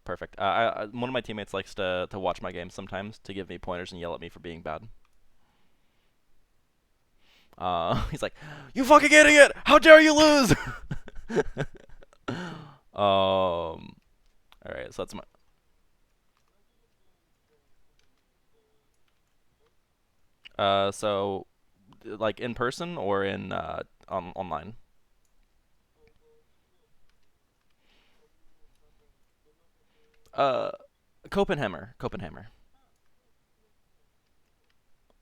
Perfect. One of my teammates likes to watch my games sometimes to give me pointers and yell at me for being bad. He's like, "You fucking idiot! How dare you lose!" All right, so that's my. So like in person or in online. Uh, Copenhagen.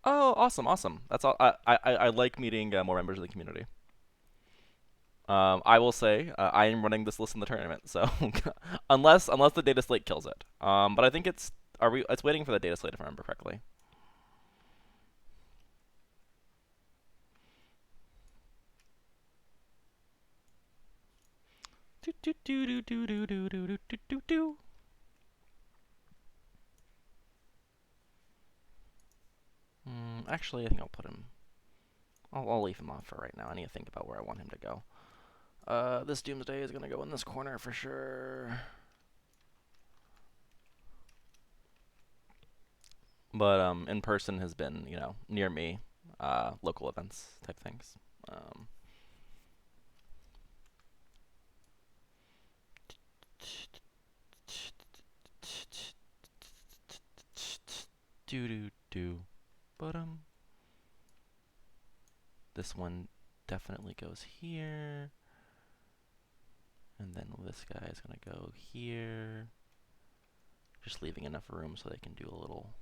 Oh, awesome, awesome. That's all. I like meeting more members of the community. I will say I am running this list in the tournament, so unless the data slate kills it. But I think it's waiting for the data slate if I remember correctly. Do do do do do do do do do do do. Actually, I think I'll put him. I'll leave him off for right now. I need to think about where I want him to go. This Doomsday is gonna go in this corner for sure. But in person has been, near me, local events type things. Um, do do do. But this one definitely goes here, and then this guy is gonna go here. Just leaving enough room so they can do a little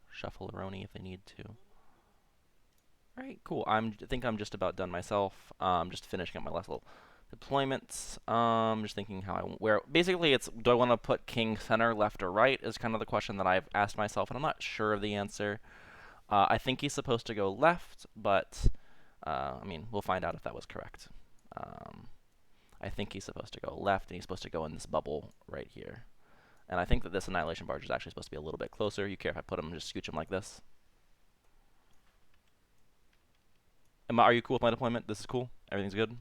shuffle-a-roni if they need to. All right, cool. I think I'm just about done myself. Just finishing up my last little deployments. Just thinking where. Basically, it's do I want to put king center, left, or right is kind of the question that I've asked myself, and I'm not sure of the answer. I think he's supposed to go left, but I mean, we'll find out if that was correct. Um, I think he's supposed to go left, and he's supposed to go in this bubble right here. And I think that this annihilation barge is actually supposed to be a little bit closer. You care if I put him, just scooch him like this? Are you cool with my deployment? This is cool? Everything's good?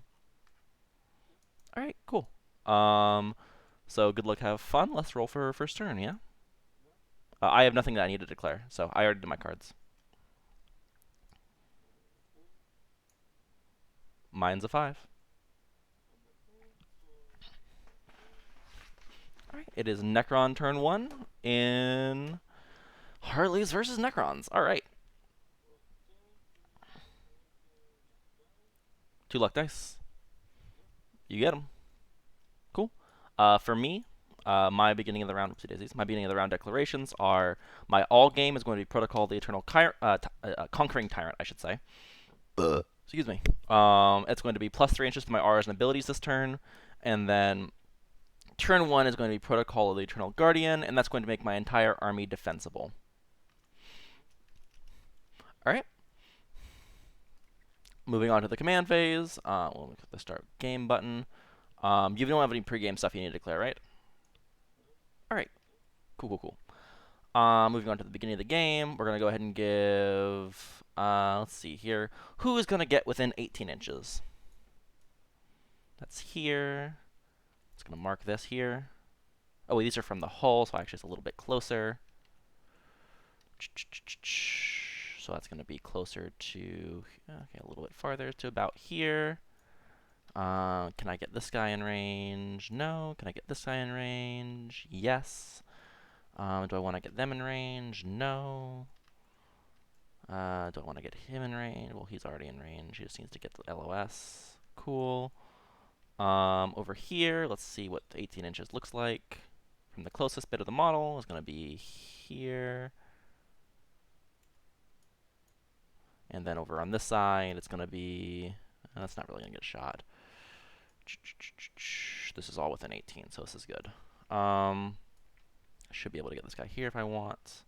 All right, cool. Um, so good luck, have fun. Let's roll for first turn, yeah? I have nothing that I need to declare, so I already did my cards. Mine's a 5. All right, it is Necron turn 1 in Harleys versus Necrons. All right. 2 luck dice. You get them. Cool. For me, my beginning of the round, whoopsie daisies, my beginning of the round declarations are my all game is going to be Protocol the Eternal Conquering Tyrant, I should say. Excuse me. It's going to be +3 inches to my R's and abilities this turn, and then turn 1 is going to be Protocol of the Eternal Guardian, and that's going to make my entire army defensible. All right. Moving on to the command phase, we'll look at the start game button. You don't have any pregame stuff you need to declare, right? All right. Cool, cool, cool. Moving on to the beginning of the game, we're going to go ahead and give, let's see here, who is going to get within 18 inches? That's here. It's going to mark this here. Oh, wait, these are from the hull, so actually it's a little bit closer. So that's going to be closer to, okay, a little bit farther to about here. Can I get this guy in range? No. Can I get this guy in range? Yes. Do I want to get them in range? No. Do I want to get him in range? Well, he's already in range. He just needs to get the LOS. Cool. Over here, let's see what 18 inches looks like. From the closest bit of the model is going to be here. And then over on this side, it's going to be... that's not really going to get shot. This is all within 18, so this is good. I should be able to get this guy here if I want.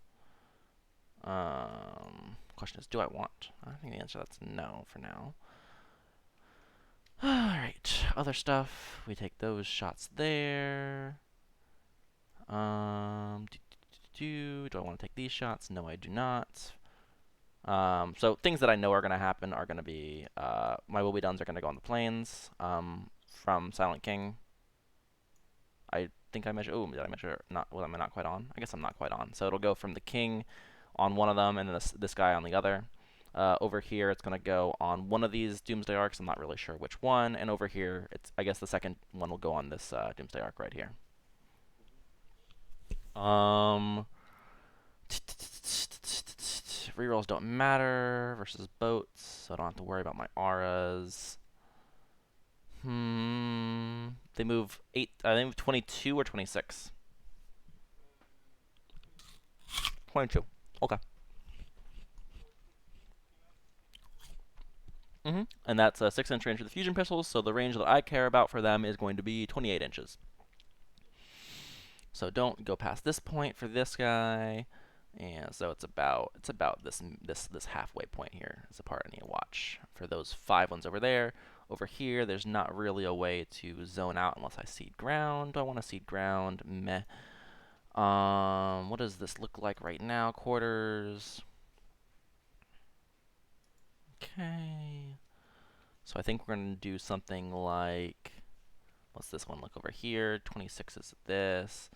Question is, do I want? I think the answer to that's no for now. Alright, other stuff. We take those shots there. Do I want to take these shots? No, I do not. So things that I know are going to happen are going to be, my will be dones are going to go on the plains, from Silent King. I think I measure. Oh, did I measure? Not. Well, am I not quite on? I guess I'm not quite on. So it'll go from the king on one of them, and then this guy on the other. Over here, it's going to go on one of these Doomsday Arcs. I'm not really sure which one. And over here, I guess the second one will go on this Doomsday Arc right here. Rerolls don't matter versus boats, so I don't have to worry about my auras. They move 8. They move 22 or 26. 22. Okay. And that's a 6-inch range for the fusion pistols, so the range that I care about for them is going to be 28 inches. So don't go past this point for this guy. And so it's about this halfway point here is the part I need to watch. For those 5 ones over there. Over here, there's not really a way to zone out unless I seed ground. Do I want to seed ground? Meh. What does this look like right now? Quarters. Okay. So I think we're going to do something like, what's this one look over here? 26 is this.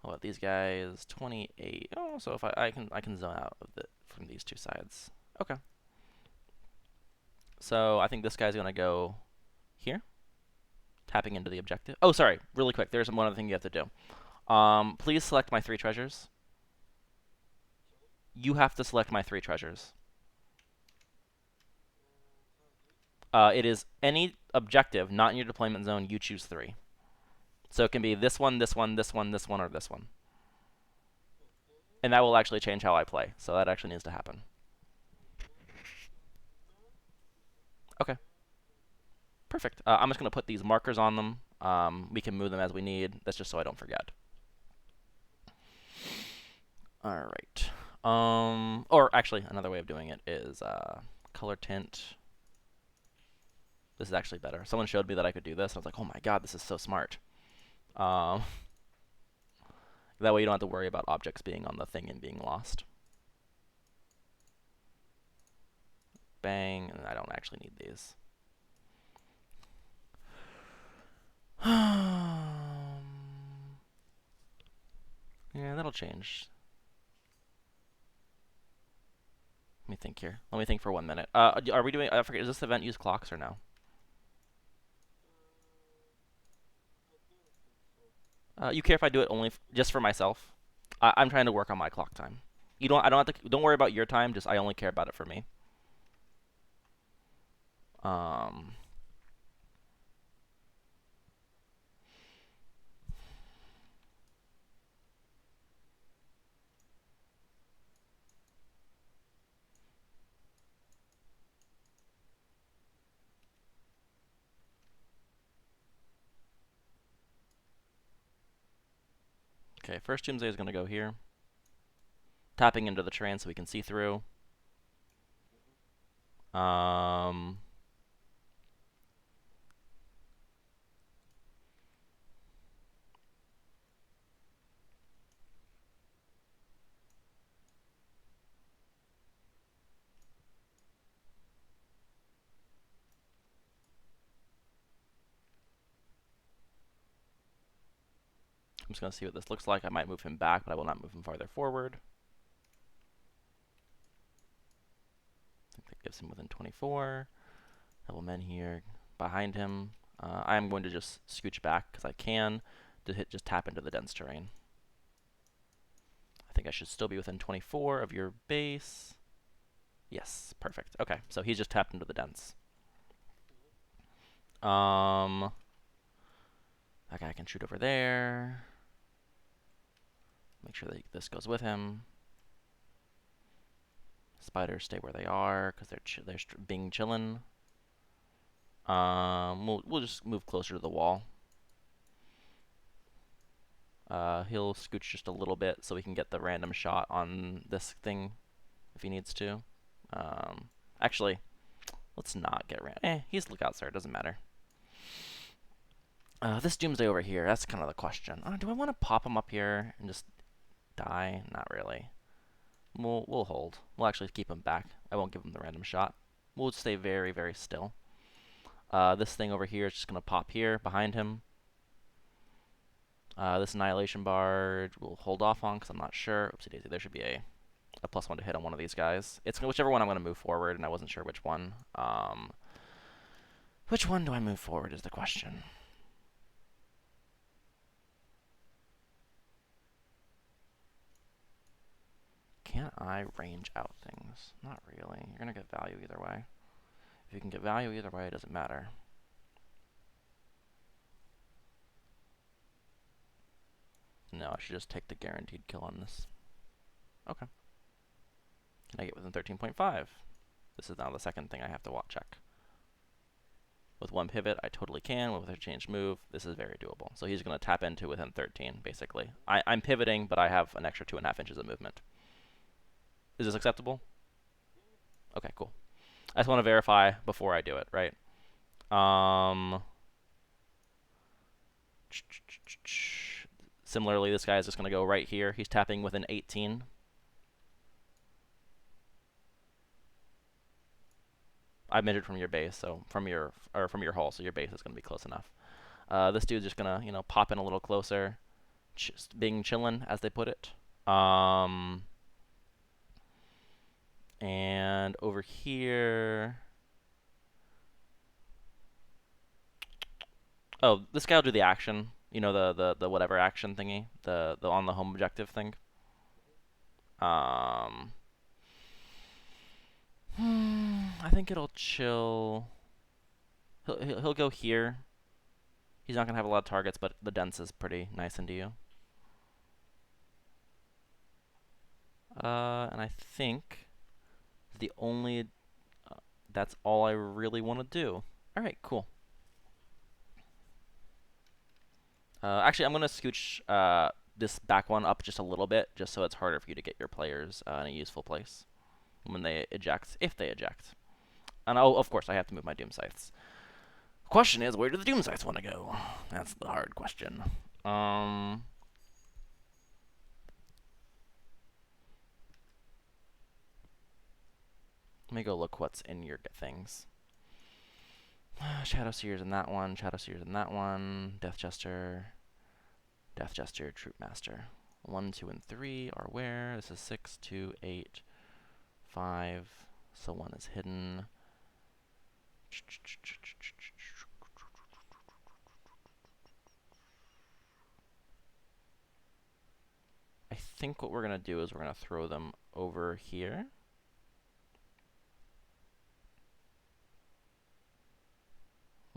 What about these guys? 28. Oh, so if I can zone out of from these two sides. Okay. So I think this guy's going to go here. Tapping into the objective. Oh, sorry. Really quick. There's one other thing you have to do. Please select my 3 treasures. You have to select my 3 treasures. It is any objective not in your deployment zone. You choose 3. So it can be this one, this one, this one, this one, or this one. And that will actually change how I play. So that actually needs to happen. Okay. Perfect. I'm just going to put these markers on them. We can move them as we need. That's just so I don't forget. All right. Or actually, another way of doing it is color tint. This is actually better. Someone showed me that I could do this. And I was like, oh my god, this is so smart. That way you don't have to worry about objects being on the thing and being lost. Bang. And I don't actually need these. Yeah, that'll change. Let me think here. Let me think for 1 minute. Are we doing, I forget, does this event use clocks or no? You care if I do it only just for myself? I'm trying to work on my clock time. I don't have to, don't worry about your time, just I only care about it for me. Okay, first Doomsday is going to go here. Tapping into the terrain so we can see through. I'm just going to see what this looks like. I might move him back, but I will not move him farther forward. I think that gives him within 24. Double men here behind him. I am going to just scooch back because I can to just tap into the dense terrain. I think I should still be within 24 of your base. Yes, perfect. Okay, so he's just tapped into the dense. That guy can shoot over there. Make sure that this goes with him. Spiders stay where they are because they're being chillin'. We'll just move closer to the wall. He'll scooch just a little bit so we can get the random shot on this thing if he needs to. Actually, let's not get random. He's lookout, sir. It doesn't matter. This Doomsday over here, that's kind of the question. Do I want to pop him up here and just die? Not really. We'll hold. We'll actually keep him back. I won't give him the random shot. We'll stay very, very still. This thing over here is just going to pop here behind him. This Annihilation Bard we'll hold off on because I'm not sure. Oopsie daisy, there should be a +1 to hit on one of these guys. It's whichever one I'm going to move forward, and I wasn't sure which one. Which one do I move forward is the question. Can I range out things? Not really. You're going to get value either way. If you can get value either way, it doesn't matter. No, I should just take the guaranteed kill on this. Okay. Can I get within 13.5? This is now the second thing I have to check. With one pivot, I totally can. With a changed move, this is very doable. So he's going to tap into within 13, basically. I'm pivoting, but I have an extra 2.5 inches of movement. Is this acceptable? Okay, cool. I just want to verify before I do it, right? Similarly, this guy is just going to go right here. He's tapping with an 18. I measured from your base, so from your hull, so your base is going to be close enough. This dude's just going to, pop in a little closer, being chillin', as they put it. And over here, oh, this guy will do the action. The whatever action thingy, the on the home objective thing. I think it'll chill. He'll go here. He's not gonna have a lot of targets, but the dense is pretty nice into you. And I think the only that's all I really want to do. All right, cool. Actually, I'm gonna scooch this back one up just a little bit, just so it's harder for you to get your players in a useful place when they eject, if they eject. And of course, I have to move my Doom Scythes. The question is, where do the Doom Scythes want to go? That's the hard question. Let me go look what's in your things. Shadow Seers in that one, Shadow Seers in that one, Death Jester, Troop Master. 1, 2, and 3 are where? This is 6, 2, 8, 5. So 1 is hidden. I think what we're going to do is we're going to throw them over here.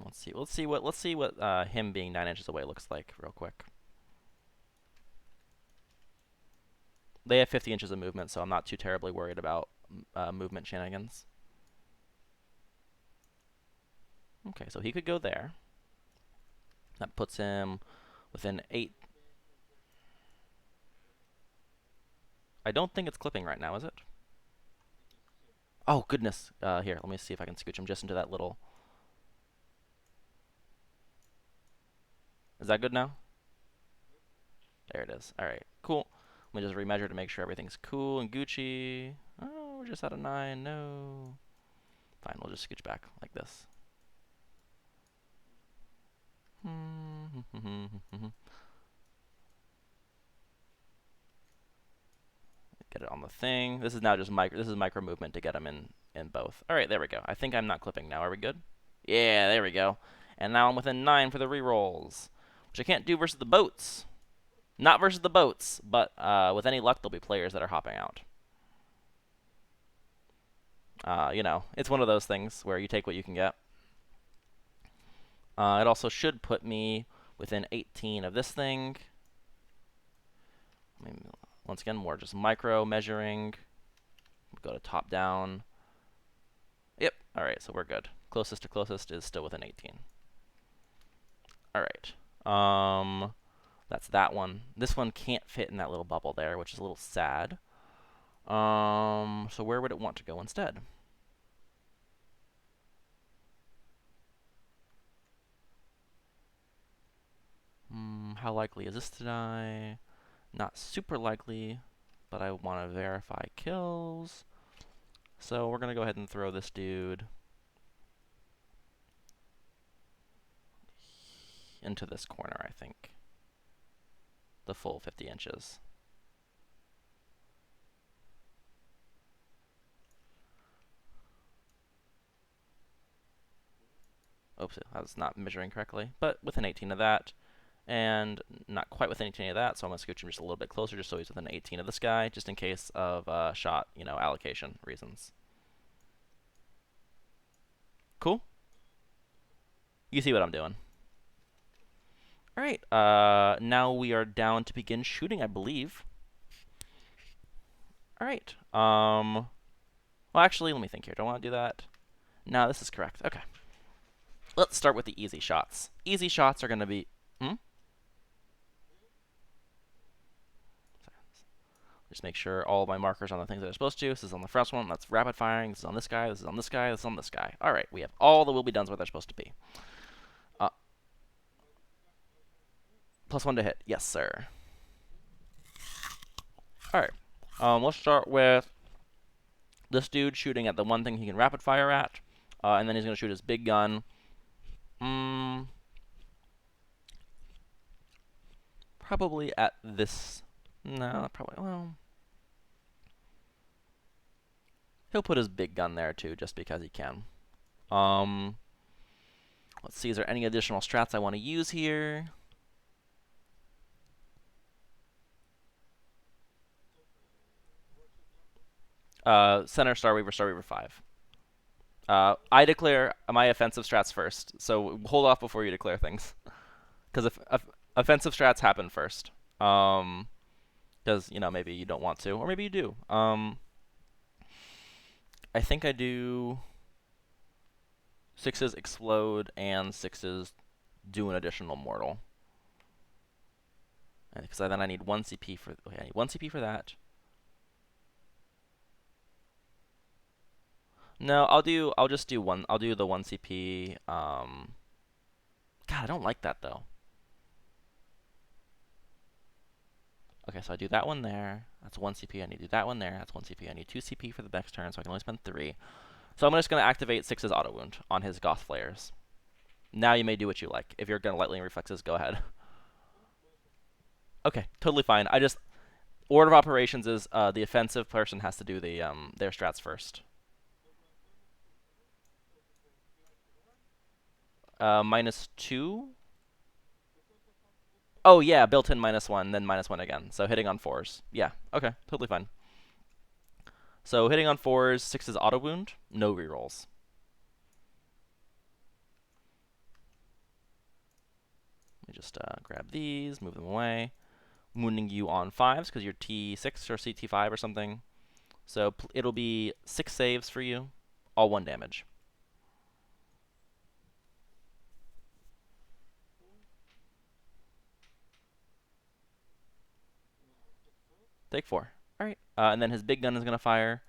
Let's see what him being 9 inches away looks like real quick. They have 50 inches of movement, so I'm not too terribly worried about movement shenanigans. Okay, so he could go there. That puts him within 8. I don't think it's clipping right now, is it? Oh, goodness. Here, let me see if I can scooch him just into that little... Is that good now? There it is. All right, cool. Let me just remeasure to make sure everything's cool and Gucci. Oh, we're just out of 9. No. Fine, we'll just scooch back like this. Get it on the thing. This is now just micro movement to get them in both. All right, there we go. I think I'm not clipping now. Are we good? Yeah, there we go. And now I'm within 9 for the rerolls, which I can't do versus the boats. Not versus the boats, but with any luck, there'll be players that are hopping out. It's one of those things where you take what you can get. It also should put me within 18 of this thing. I mean, once again, more just micro measuring. Go to top down. Yep. All right, so we're good. Closest to closest is still within 18. All right. That's that one. This one can't fit in that little bubble there, which is a little sad. So where would it want to go instead? How likely is this to die? Not super likely, but I want to verify kills. So we're going to go ahead and throw this dude into this corner, I think. the full 50 inches. Oops, I was not measuring correctly, but within 18 of that, and not quite within 18 of that, so I'm going to scooch him just a little bit closer just so he's within 18 of this guy, just in case of shot, allocation reasons. Cool? You see what I'm doing. Alright, now we are down to begin shooting, I believe. Alright, well actually, let me think here. Do I want to do that? No, this is correct. Okay. Let's start with the easy shots. Easy shots are going to be... Just make sure all of my markers are on the things that are supposed to. This is on the first one. That's rapid firing. This is on this guy. This is on this guy. This is on this guy. All right, we have all the will be dones where they're supposed to be. +1 to hit. Yes, sir. All right. Let's start with this dude shooting at the one thing he can rapid fire at, and then he's going to shoot his big gun. Probably at this. No, probably. Well, he'll put his big gun there too, just because he can. Let's see. Is there any additional strats I want to use here? Center Star Weaver 5. I declare my offensive strats first, so hold off before you declare things, because if offensive strats happen first. Because maybe you don't want to, or maybe you do. I think I do 6s explode and 6s do an additional mortal. Because then I need 1 CP for. Okay, I need 1 CP for that. No, I'll just do one. I'll do the 1 CP. God, I don't like that though. Okay, so I do that one there. That's 1 CP. I need to do that one there. That's 1 CP. I need 2 CP for the next turn, so I can only spend 3. So I'm just going to activate 6's auto wound on his Goth Flares. Now you may do what you like. If you're going to lightning reflexes, go ahead. Okay, totally fine. Order of operations is the offensive person has to do their strats first. -2. Oh yeah, built-in -1, then -1 again. So hitting on 4s. Yeah, okay, totally fine. So hitting on 4s, 6's auto wound, no rerolls. Let me just grab these, move them away. Wounding you on 5s because you're T6 or CT5 or something. So it'll be 6 saves for you, all 1 damage. Take 4. All right. And then his big gun is going to fire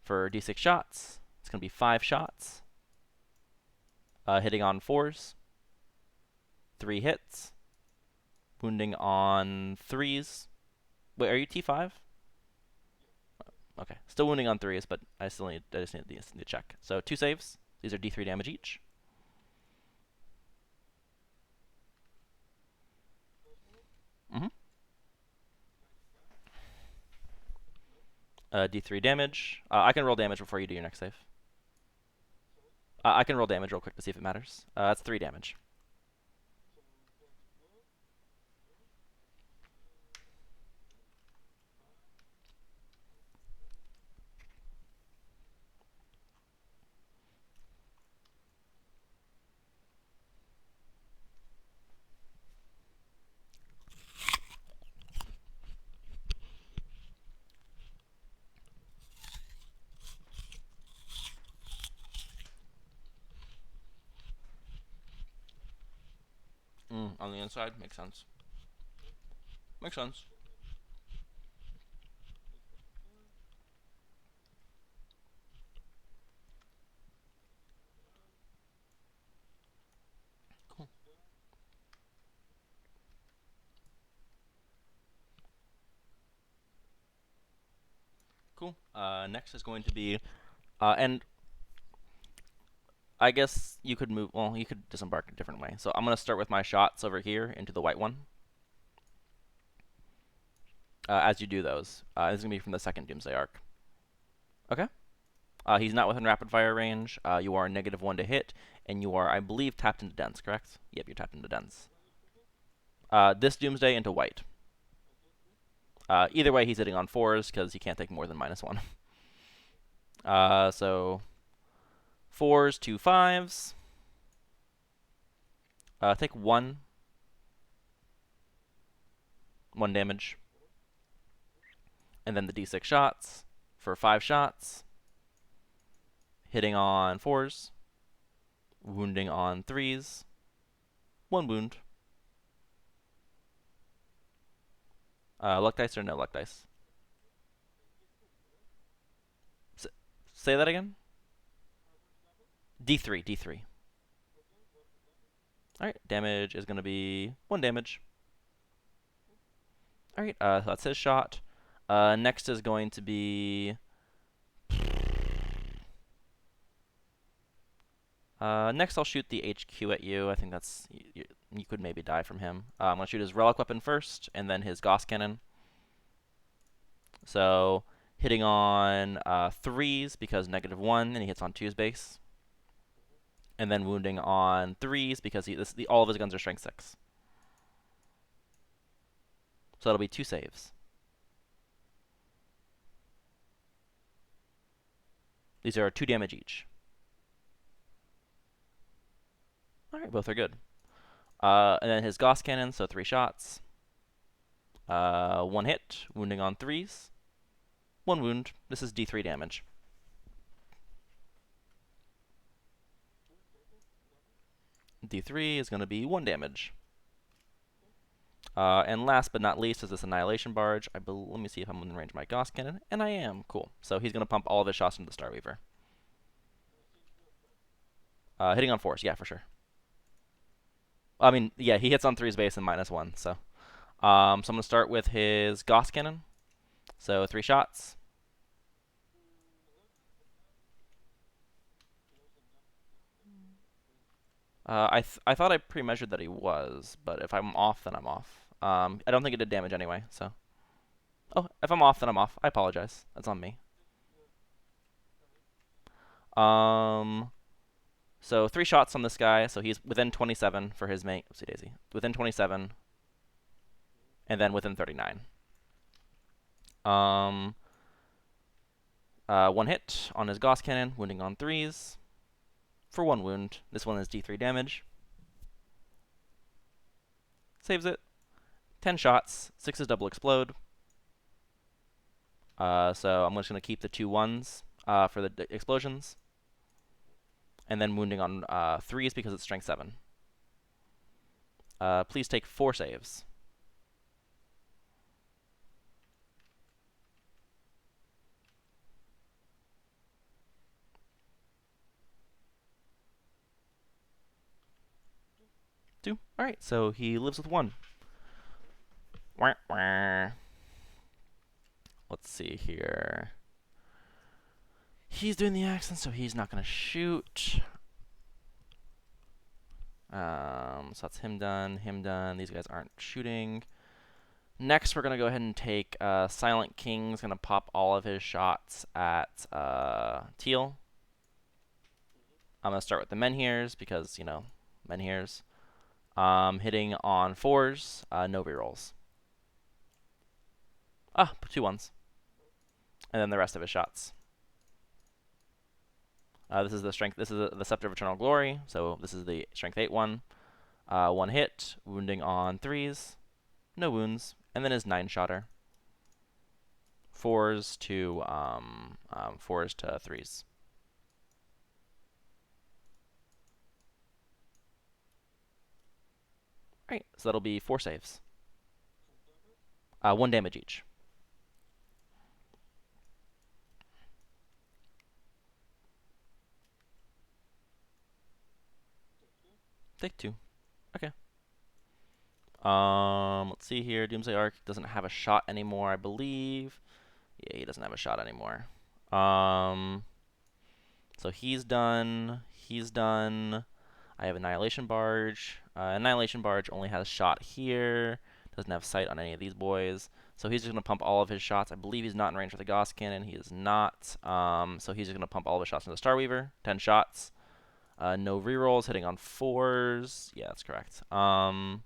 for D6 shots. It's going to be 5 shots. Hitting on 4s. 3 hits. Wounding on 3s. Wait, are you T5? Okay. Still wounding on 3s, but I just need to check. So 2 saves. These are D3 damage each. D3 damage. I can roll damage before you do your next save. I can roll damage real quick to see if it matters. That's 3 damage. On the inside, makes sense. Makes sense. Cool. Cool. Next is going to be, and I guess you could move. Well, you could disembark a different way. So I'm gonna start with my shots over here into the white one. as you do those. This is going to be from the second Doomsday arc. Okay. He's not within rapid fire range. You are -1 to hit, and you are, I believe, tapped into dense, correct? Yep, you're tapped into dense. This Doomsday into white. Either way, he's hitting on 4s because he can't take more than -1. So 4s to 5s. Take 1 damage. And then the d6 shots for 5 shots. Hitting on 4s. Wounding on 3s. 1 wound. Luck dice or no luck dice? Say that again? D3, D3. Alright, damage is going to be 1 damage. Alright, that's his shot. Next is going to be... next I'll shoot the HQ at you. I think that's... You could maybe die from him. I'm going to shoot his relic weapon first, and then his Gauss cannon. So, hitting on 3s because -1, and he hits on 2's base. And then wounding on 3s because all of his guns are strength 6. So that'll be 2 saves. These are 2 damage each. Alright, both are good. And then his Gauss cannon, so 3 shots. 1 hit, wounding on 3s. 1 wound. This is D3 damage. D3 is going to be 1 damage. And last but not least is this Annihilation Barge. Let me see if I'm in range of my Gauss cannon. And I am. Cool. So he's going to pump all of his shots into the Starweaver. Hitting on 4s. Yeah, for sure. I mean, yeah, he hits on 3's base and -1. So, I'm going to start with his Gauss cannon. So 3 shots. I thought I pre-measured that he was, but if I'm off, then I'm off. I don't think it did damage anyway, so. Oh, if I'm off, then I'm off. I apologize. That's on me. So 3 shots on this guy, so he's within 27 for his main. Oopsie daisy. Within 27, and then within 39. 1 hit on his Gauss cannon, wounding on 3s. For 1 wound. This one is D3 damage. Saves it. 10 shots. 6s double explode. So I'm just going to keep the 2 1s for the explosions. And then wounding on 3s because it's strength 7. Please take 4 saves. Two. Alright, so he lives with 1. Wah, wah. Let's see here. He's doing the accent, so he's not going to shoot. So that's him done, him done. These guys aren't shooting. Next, we're going to go ahead and take Silent King's going to pop all of his shots at Teal. I'm going to start with the Menhirs because, you know, Menhirs. Hitting on 4s, no rerolls. 2 1s. And then the rest of his shots. This is the strength. This is the Scepter of Eternal Glory. So this is the strength 8 one. 1 hit, wounding on 3s, no wounds, and then his 9-shotter. 4s to 3s. Alright, so that'll be 4 saves. 1 damage each. Take 2. Okay. Let's see here. Doomsday Arc doesn't have a shot anymore, I believe. Yeah, he doesn't have a shot anymore. So he's done. He's done. I have Annihilation Barge. Annihilation Barge only has shot here. Doesn't have sight on any of these boys. So he's just going to pump all of his shots. I believe he's not in range for the Gauss Cannon. He is not. So he's just going to pump all of his shots into the Starweaver. 10 shots. No rerolls, hitting on 4s. Yeah, that's correct. So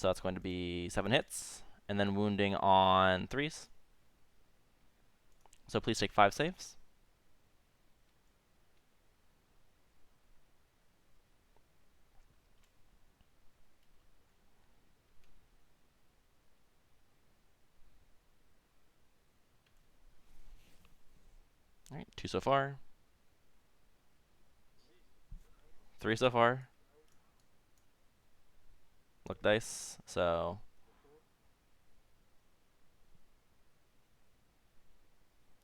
that's going to be 7 hits. And then wounding on 3s. So please take 5 saves. All right, 2 so far. 3 so far. Luck dice. So.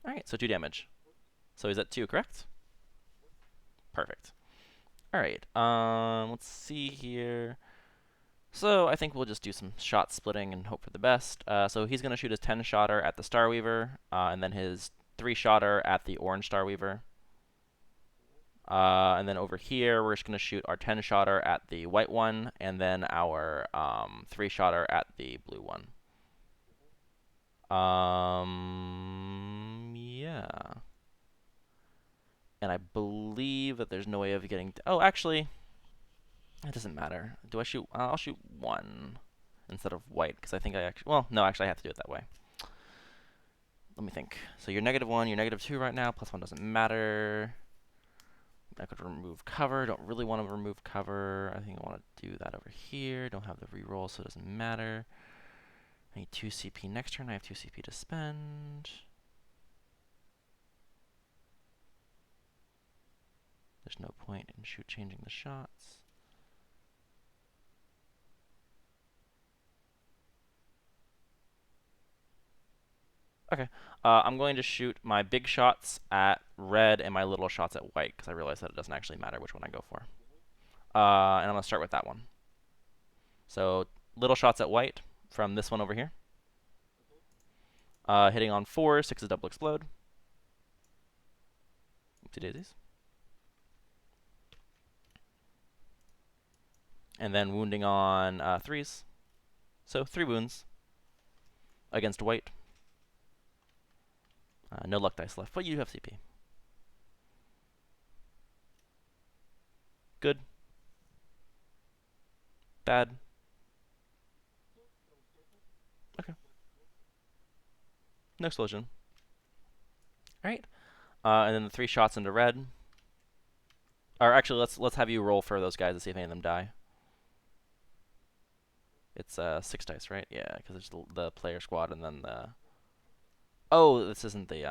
All right, so 2 damage. So he's at 2, correct? Perfect. All right. Let's see here. So I think we'll just do some shot splitting and hope for the best. So he's going to shoot his 10-shotter at the Starweaver, and then his 3-shotter at the orange Starweaver. And then over here, we're just going to shoot our 10-shotter at the white one, and then our 3-shotter at the blue one. Yeah. And I believe that there's no way of getting... Oh, actually, it doesn't matter. Do I shoot... I'll shoot 1 instead of white, because I think I actually... Well, no, actually, I have to do it that way. Let me think. So you're -1, you're -2 right now. +1 doesn't matter. I could remove cover. Don't really want to remove cover. I think I want to do that over here. Don't have the reroll, so it doesn't matter. I need 2 CP next turn. I have 2 CP to spend. There's no point in changing the shots. Okay. I'm going to shoot my big shots at red and my little shots at white, because I realize that it doesn't actually matter which one I go for. And I'm going to start with that one. So little shots at white from this one over here. Hitting on 4, 6 is double explode. Oopsie daisies. And then wounding on 3s. So 3 wounds against white. No luck dice left, but you have CP. Good. Bad. Okay. No explosion. Alright. And then the 3 shots into red. Or actually, let's have you roll for those guys to see if any of them die. It's 6 dice, right? Yeah, because there's the player squad and then the... Oh, this isn't the...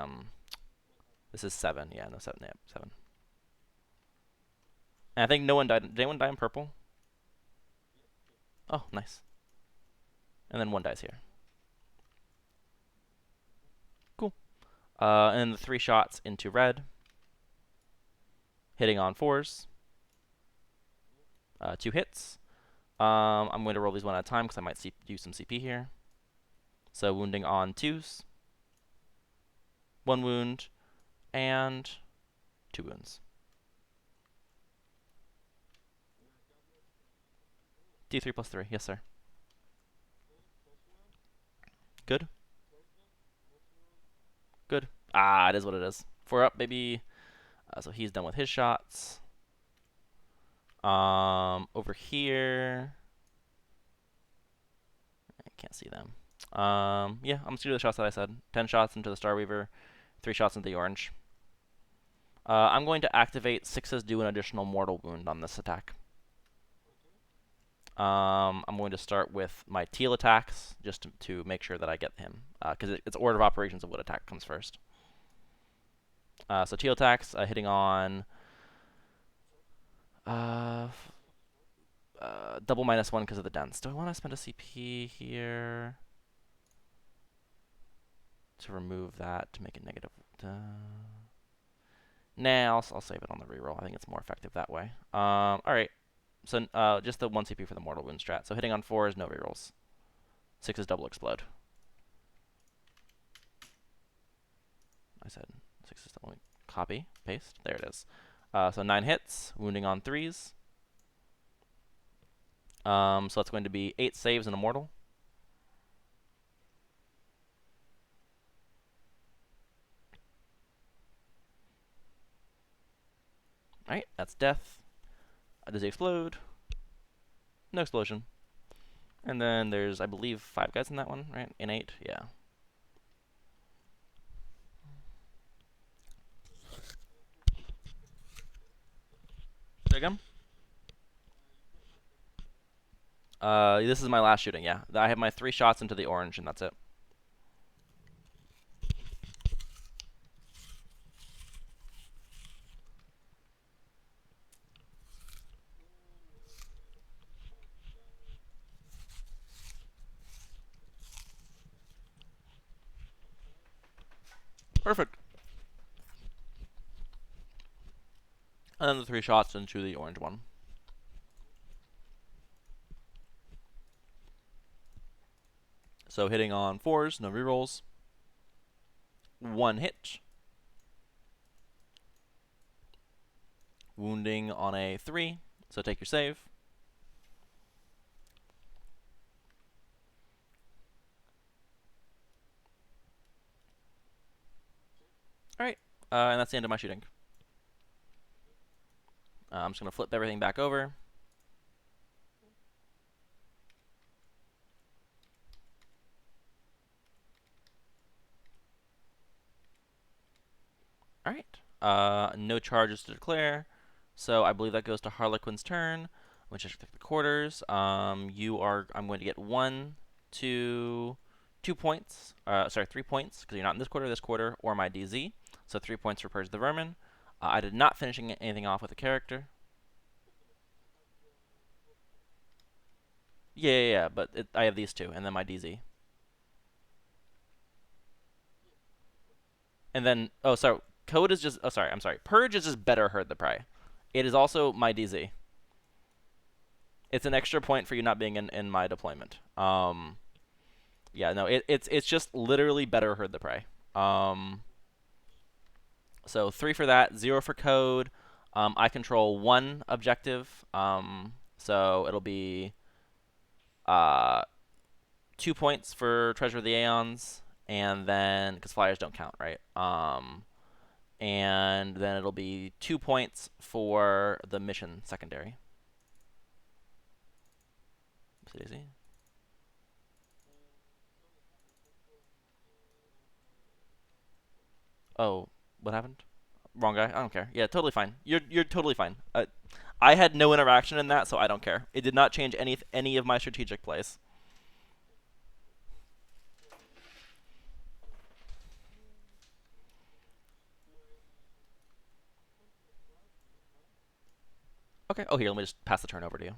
This is 7. Yeah, no, 7. Yeah, 7. And I think no one died. Did anyone die in purple? Oh, nice. And then 1 dies here. Cool. And then the 3 shots into red. Hitting on 4s. 2 hits. I'm going to roll these one at a time because I might do some CP here. So wounding on 2s. 1 wound. And 2 wounds. D3 plus 3. Yes, sir. Good. Good. Ah, it is what it is. 4 up, baby. So he's done with his shots. Over here, I can't see them. Yeah, I'm just gonna do the shots that I said. 10 shots into the Starweaver, 3 shots into the orange. I'm going to activate 6s do an additional mortal wound on this attack. I'm going to start with my teal attacks just to make sure that I get him, because it's order of operations of what attack comes first. So teal attacks, hitting on double -1 because of the dense. Do I want to spend a CP here to remove that to make it negative? Nah, I'll save it on the reroll. I think it's more effective that way. All right. So just the 1 CP for the mortal wound strat. So hitting on 4 is no rerolls. 6 is double explode. I said 6 is double. Copy, paste. There it is. So 9 hits, wounding on 3s. So that's going to be 8 saves and a mortal. Alright, that's death. Does he explode? No explosion. And then there's, I believe, 5 guys in that one, right? Innate, yeah. Say again? This is my last shooting, yeah. I have my 3 shots into the orange, and that's it. Perfect. And then the 3 shots into the orange one. So hitting on 4s, no rerolls. 1 hit. Wounding on a 3, so take your save. Alright, and that's the end of my shooting. I'm just going to flip everything back over. Alright, no charges to declare. So I believe that goes to Harlequin's turn, which is the quarters. I'm going to get 1, 2, 2 points. Sorry, 3 points, because you're not in this quarter, or my DZ. So 3 points for Purge the Vermin. I did not finishing anything off with a character. Yeah, but I have these 2, and then my DZ. And then, oh, sorry, code is just, I'm sorry. Purge is just better Herd the Prey. It is also my DZ. It's an extra point for you not being in my deployment. Yeah, no, it's just literally better Herd the Prey. So 3 for that, 0 for code. I control 1 objective. So it'll be 2 points for Treasure of the Aeons, and then because flyers don't count, right? And then it'll be 2 points for the mission secondary. Easy. Oh, what happened? Wrong guy. I don't care. Yeah, totally fine. You're totally fine. I had no interaction in that, so I don't care. It did not change any of my strategic plays. Okay. Oh, here, let me just pass the turn over to you.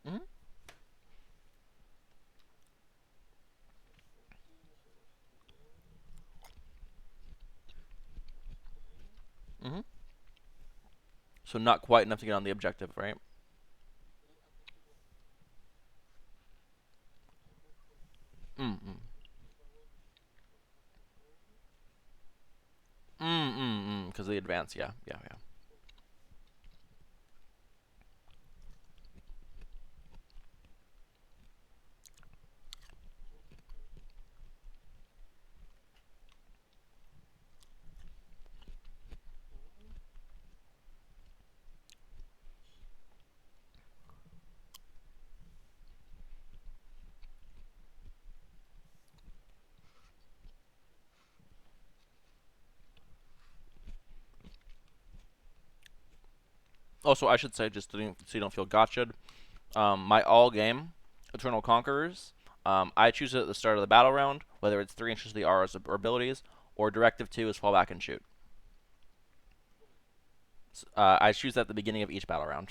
Mm-hmm. Mm-hmm. So not quite enough to get on the objective, right? Mm-mm. Mm-mm-mm. Because of the advance, yeah. Also, I should say, just so you don't feel gotcha'd, my all game, Eternal Conquerors, I choose it at the start of the battle round, whether it's 3 inches of the R's or abilities, or Directive 2 is fall back and shoot. I choose that at the beginning of each battle round.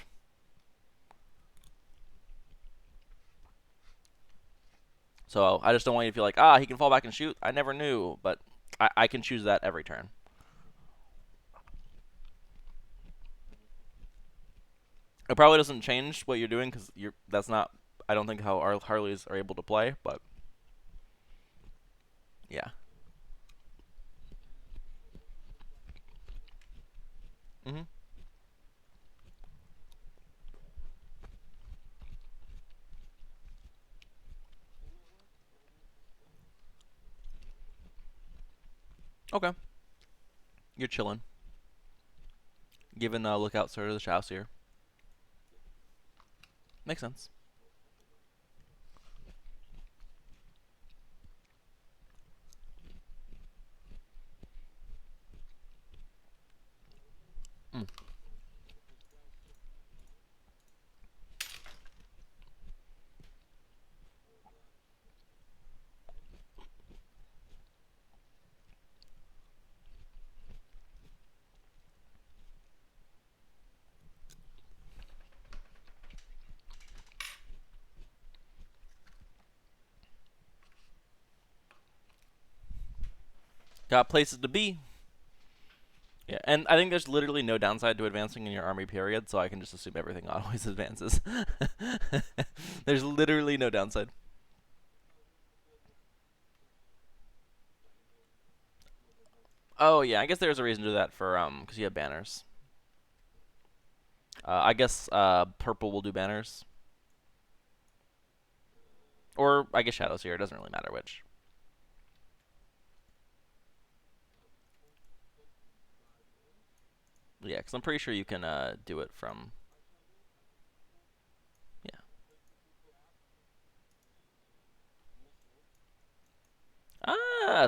So I just don't want you to feel like, he can fall back and shoot. I never knew, but I can choose that every turn. It probably doesn't change what you're doing because that's not. I don't think how our Harleys are able to play, but yeah. Mhm. Okay. You're chilling. Giving a lookout sort of the house here. Makes sense. Mm. Got places to be. Yeah, and I think there's literally no downside to advancing in your army period, so I can just assume everything always advances. There's literally no downside. Oh yeah, I guess there's a reason to do that for because you have banners. I guess purple will do banners, or I guess shadows here. It doesn't really matter which. Yeah, because I'm pretty sure you can do it from. Yeah.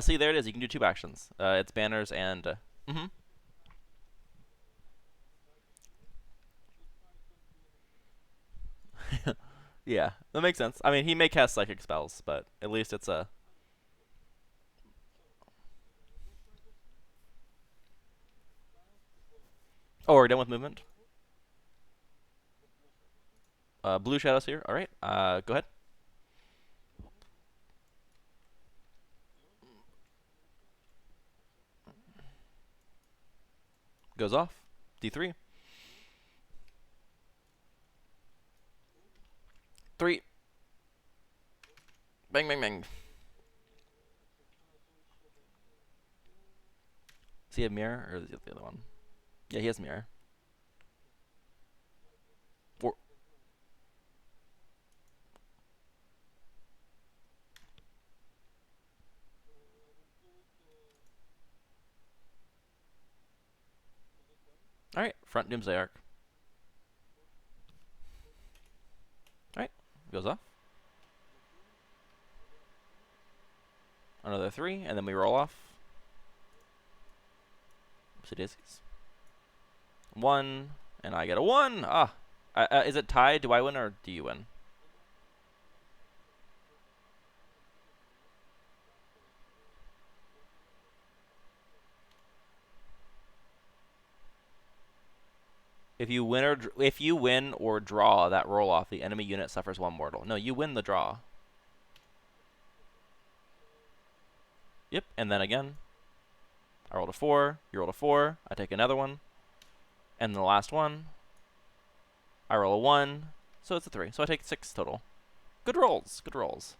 See there it is. You can do two actions. It's banners and. Mhm. Yeah, that makes sense. I mean, he may cast psychic spells, but at least it's a. Oh, we're done with movement. Blue shadows here. All right. Go ahead. Goes off. D3. Three. Bang, bang, bang. Does he have mirror or is it the other one? Yeah, he has mirror. Four. All right. Front Doomsday Arc. All right. Goes off. Another three, and then we roll off. Oopsie daisies. One, and I get a one. Is it tied? Do I win or do you win? If you win or draw that roll off, the enemy unit suffers one mortal. No, you win the draw. Yep, and then again, I rolled a four. You rolled a four. I take another one, and the last one, I roll a one. So it's a three. So I take six total. Good rolls. Good rolls.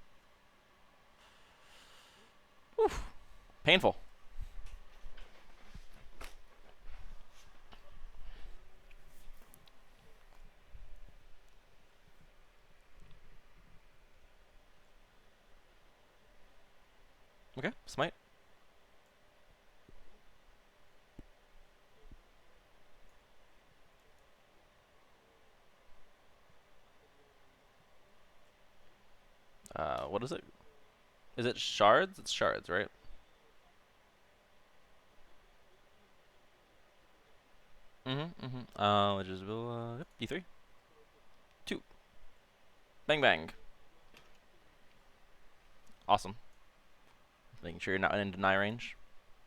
Oof. Painful. Okay, smite. What is it? Is it shards? It's shards, right? Which is yep, D3. Two. Bang bang. Awesome. Making sure you're not in deny range.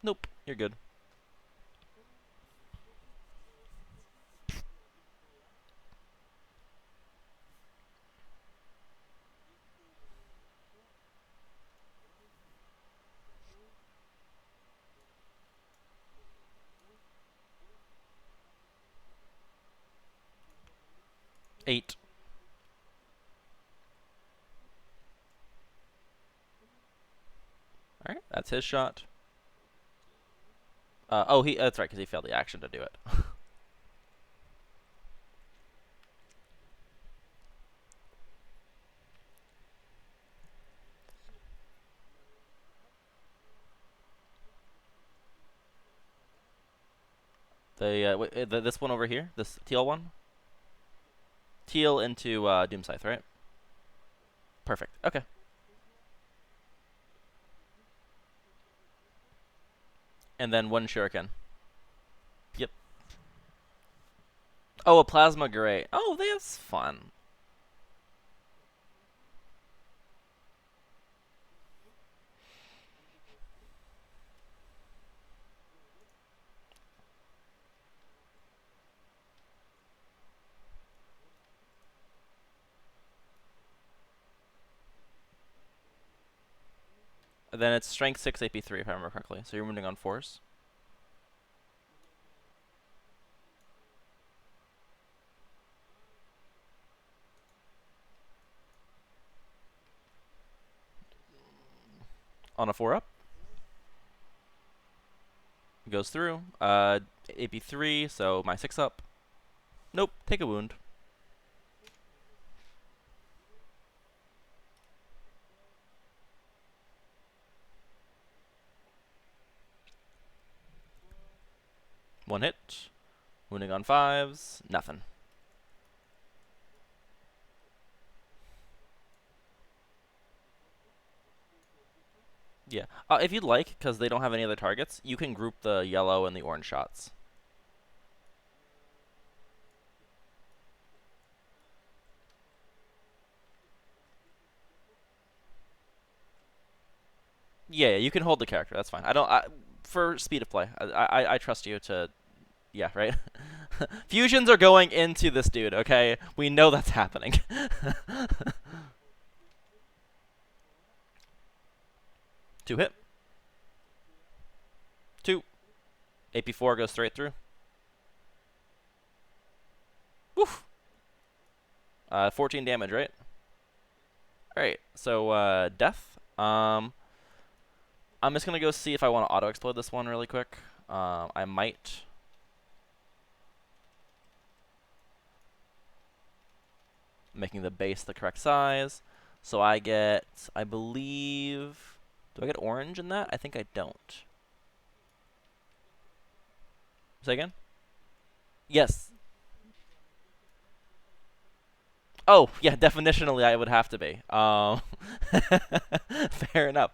Nope, you're good. 8. Alright, that's his shot. Oh, that's right, because he failed the action to do it. This one over here, this teal one? Teal into Doom Scythe, right? Perfect. Okay. And then one shuriken. Yep. Oh, a plasma gray. Oh, that's fun. And then it's strength 6 AP3 if I remember correctly. So you're wounding on 4s. On a 4 up. Goes through. AP3, so my 6 up. Nope, take a wound. One hit. Wounding on 5s. Nothing. Yeah. If you'd like, because they don't have any other targets, you can group the yellow and the orange shots. Yeah, you can hold the character. That's fine. For speed of play, I trust you to. Yeah, right. Fusions are going into this dude. Okay, we know that's happening. 2 hit. 2. AP4 goes straight through. Woof. 14 damage, right? All right. So death. I'm just gonna go see if I want to auto explode this one really quick. I might. Making the base the correct size. So I get, I believe, do I get orange in that? I think I don't. Say again? Yes. Oh, yeah, definitionally I would have to be. Fair enough.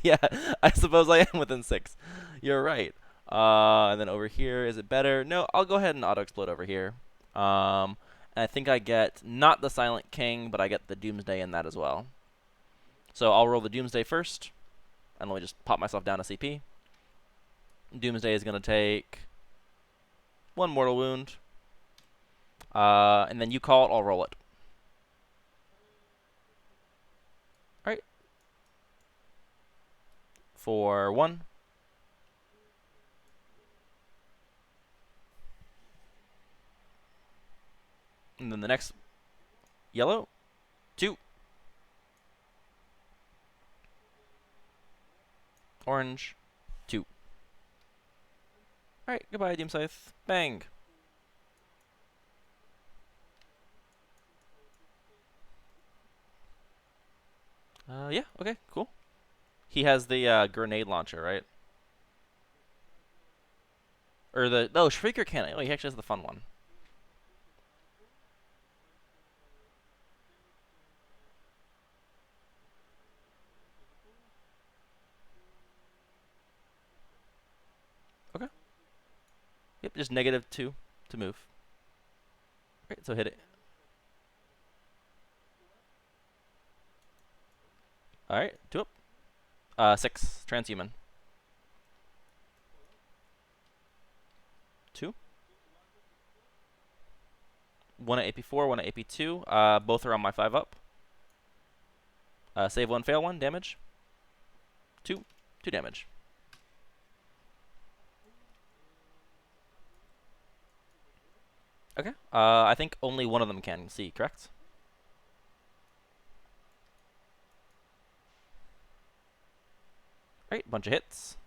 Yeah, I suppose I am within 6. You're right. And then over here, is it better? No, I'll go ahead and auto-explode over here. And I think I get not the Silent King, but I get the Doomsday in that as well. So I'll roll the Doomsday first, and let me just pop myself down a CP. Doomsday is going to take 1 mortal wound. And then you call it, I'll roll it. Alright. For 1. And then the next yellow. 2. Orange. 2. Alright, goodbye, Doom Scythe. Bang. Yeah, okay, cool. He has the grenade launcher, right? Or the, oh, Shrieker Cannon. Oh, he actually has the fun one. Okay. Yep, just -2 to move. Alright, so hit it. Alright, 2 up. 6, transhuman. 2. 1 at AP4, 1 at AP2. Both are on my 5 up. Save 1, fail 1, damage. 2. 2 damage. Okay. I think only one of them can see, correct? Alright, bunch of hits.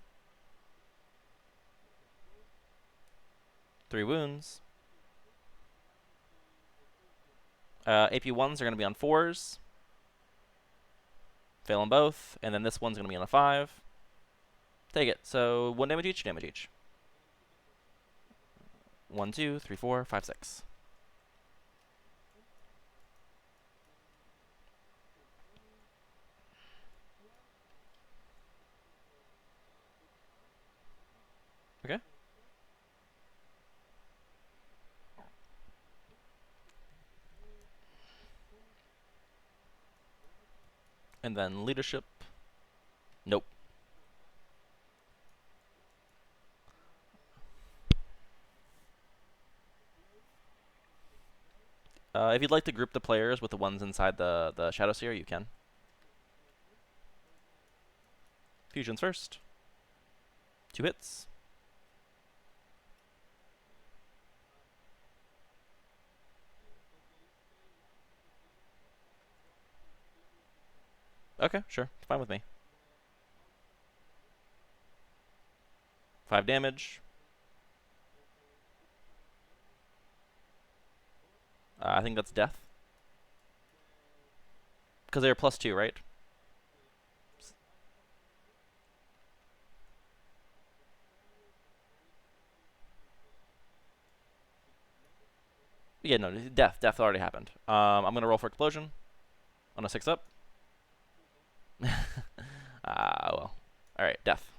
3 wounds. AP1s are going to be on 4s. Fail on both. And then this one's going to be on a 5. Take it. So 1 damage each, damage each. 1, 2, 3, 4, 5, 6. Okay. And then leadership. Nope. If you'd like to group the players with the ones inside the Shadow Sphere, you can. Fusions first. 2 hits. Okay, sure. Fine with me. 5 damage. I think that's death. Because they're +2, right? Yeah, no, death. Death already happened. I'm going to roll for explosion on a 6 up. Well. Alright, death.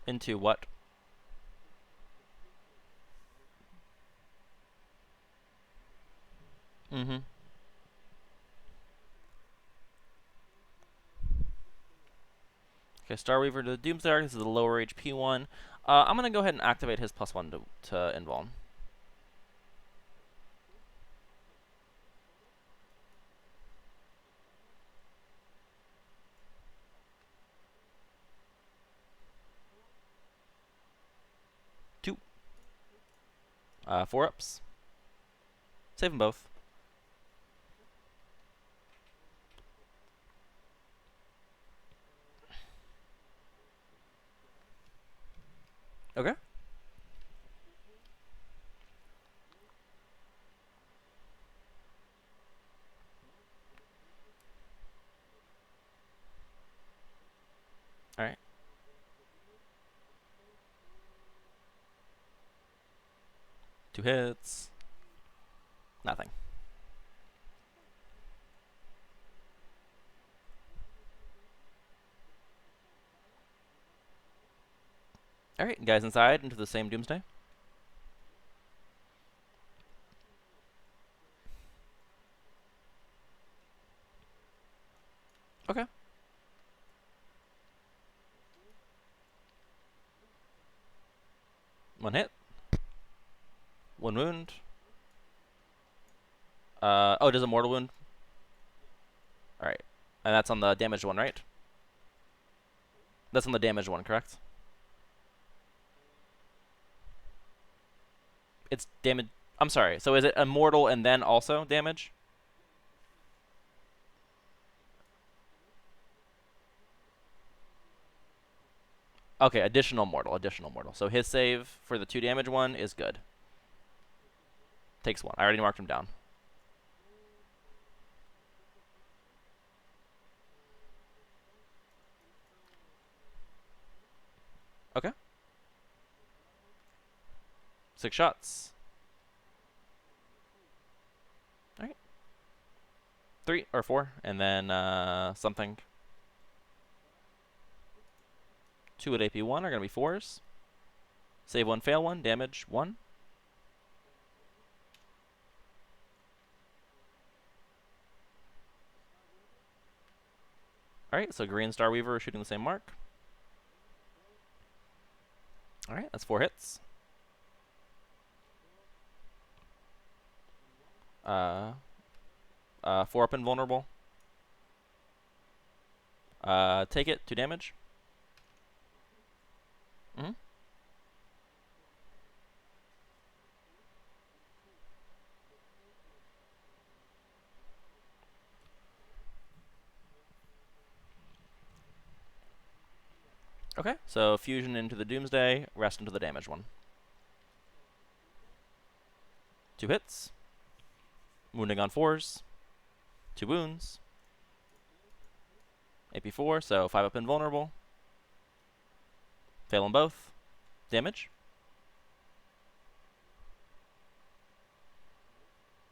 Into what? Mm-hmm. Okay, Starweaver to the Doomsday Arc. This is the lower HP one. I'm going to go ahead and activate his +1 to invuln. Two. 4 ups. Save them both. Okay. Alright. 2 hits. Nothing. Alright, guys inside into the same Doomsday. Okay. 1 hit. 1 wound. Oh, does a mortal wound? Alright. And that's on the damaged one, right? That's on the damaged one, correct? It's damage. I'm sorry. So is it immortal and then also damage? Okay, additional mortal, additional mortal. So his save for the 2 damage one is good. Takes 1. I already marked him down. Okay. 6 shots. Alright. 3 or 4. And then something. 2 at AP1 are going to be 4s. Save 1, fail 1, damage 1. Alright, so Green Starweaver is shooting the same mark. Alright, that's 4 hits. Uh, 4 up invulnerable. Take it, 2 damage. Mm-hmm. Okay, so fusion into the Doomsday, rest into the damage one. 2 hits. Wounding on 4s. 2 wounds. AP4, so 5 up invulnerable. Fail them both. Damage.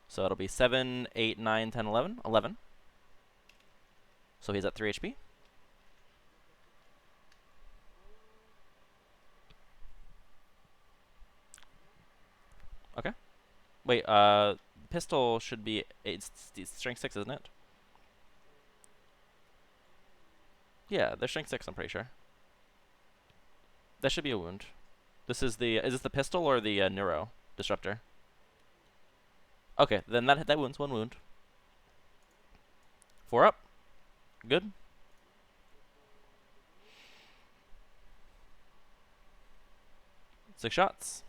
So it'll be 7, 8, 9, 10, 11. 11. So he's at 3 HP. Okay. Wait, pistol should be... It's strength 6, isn't it? Yeah, they're strength 6, I'm pretty sure. That should be a wound. This is the... Is this the pistol or the neuro disruptor? Okay, then that wounds 1 wound. 4 up. Good. Six shots.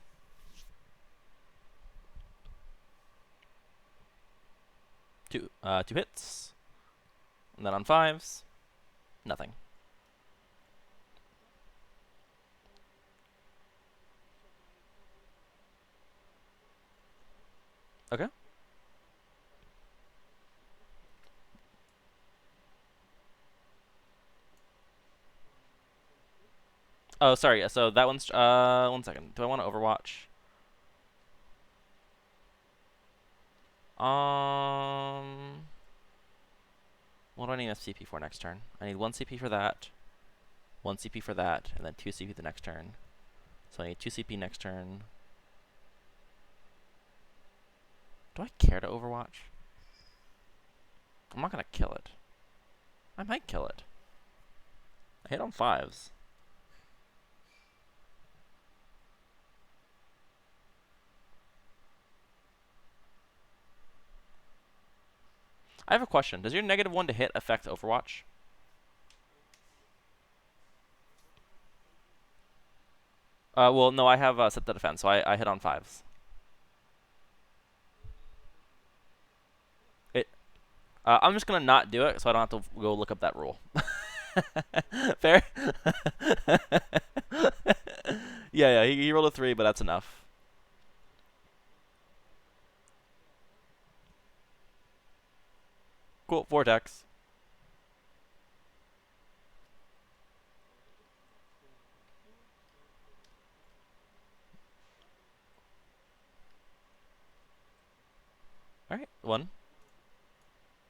2 hits. And then on 5s, nothing. Okay. Oh, sorry. So that one's 1 second. Do I want to Overwatch? What do I need a CP for next turn? I need 1 CP for that, 1 CP for that, and then 2 CP the next turn. So I need 2 CP next turn. Do I care to Overwatch? I'm not gonna kill it. I might kill it. I hit on 5s. I have a question. Does your -1 to hit affect Overwatch? Well, no, I have set the defense, so I hit on 5s. I'm just gonna not do it, so I don't have to go look up that rule. Fair? Yeah, he rolled a 3, but that's enough. Cool, 4 attacks. Alright, 1.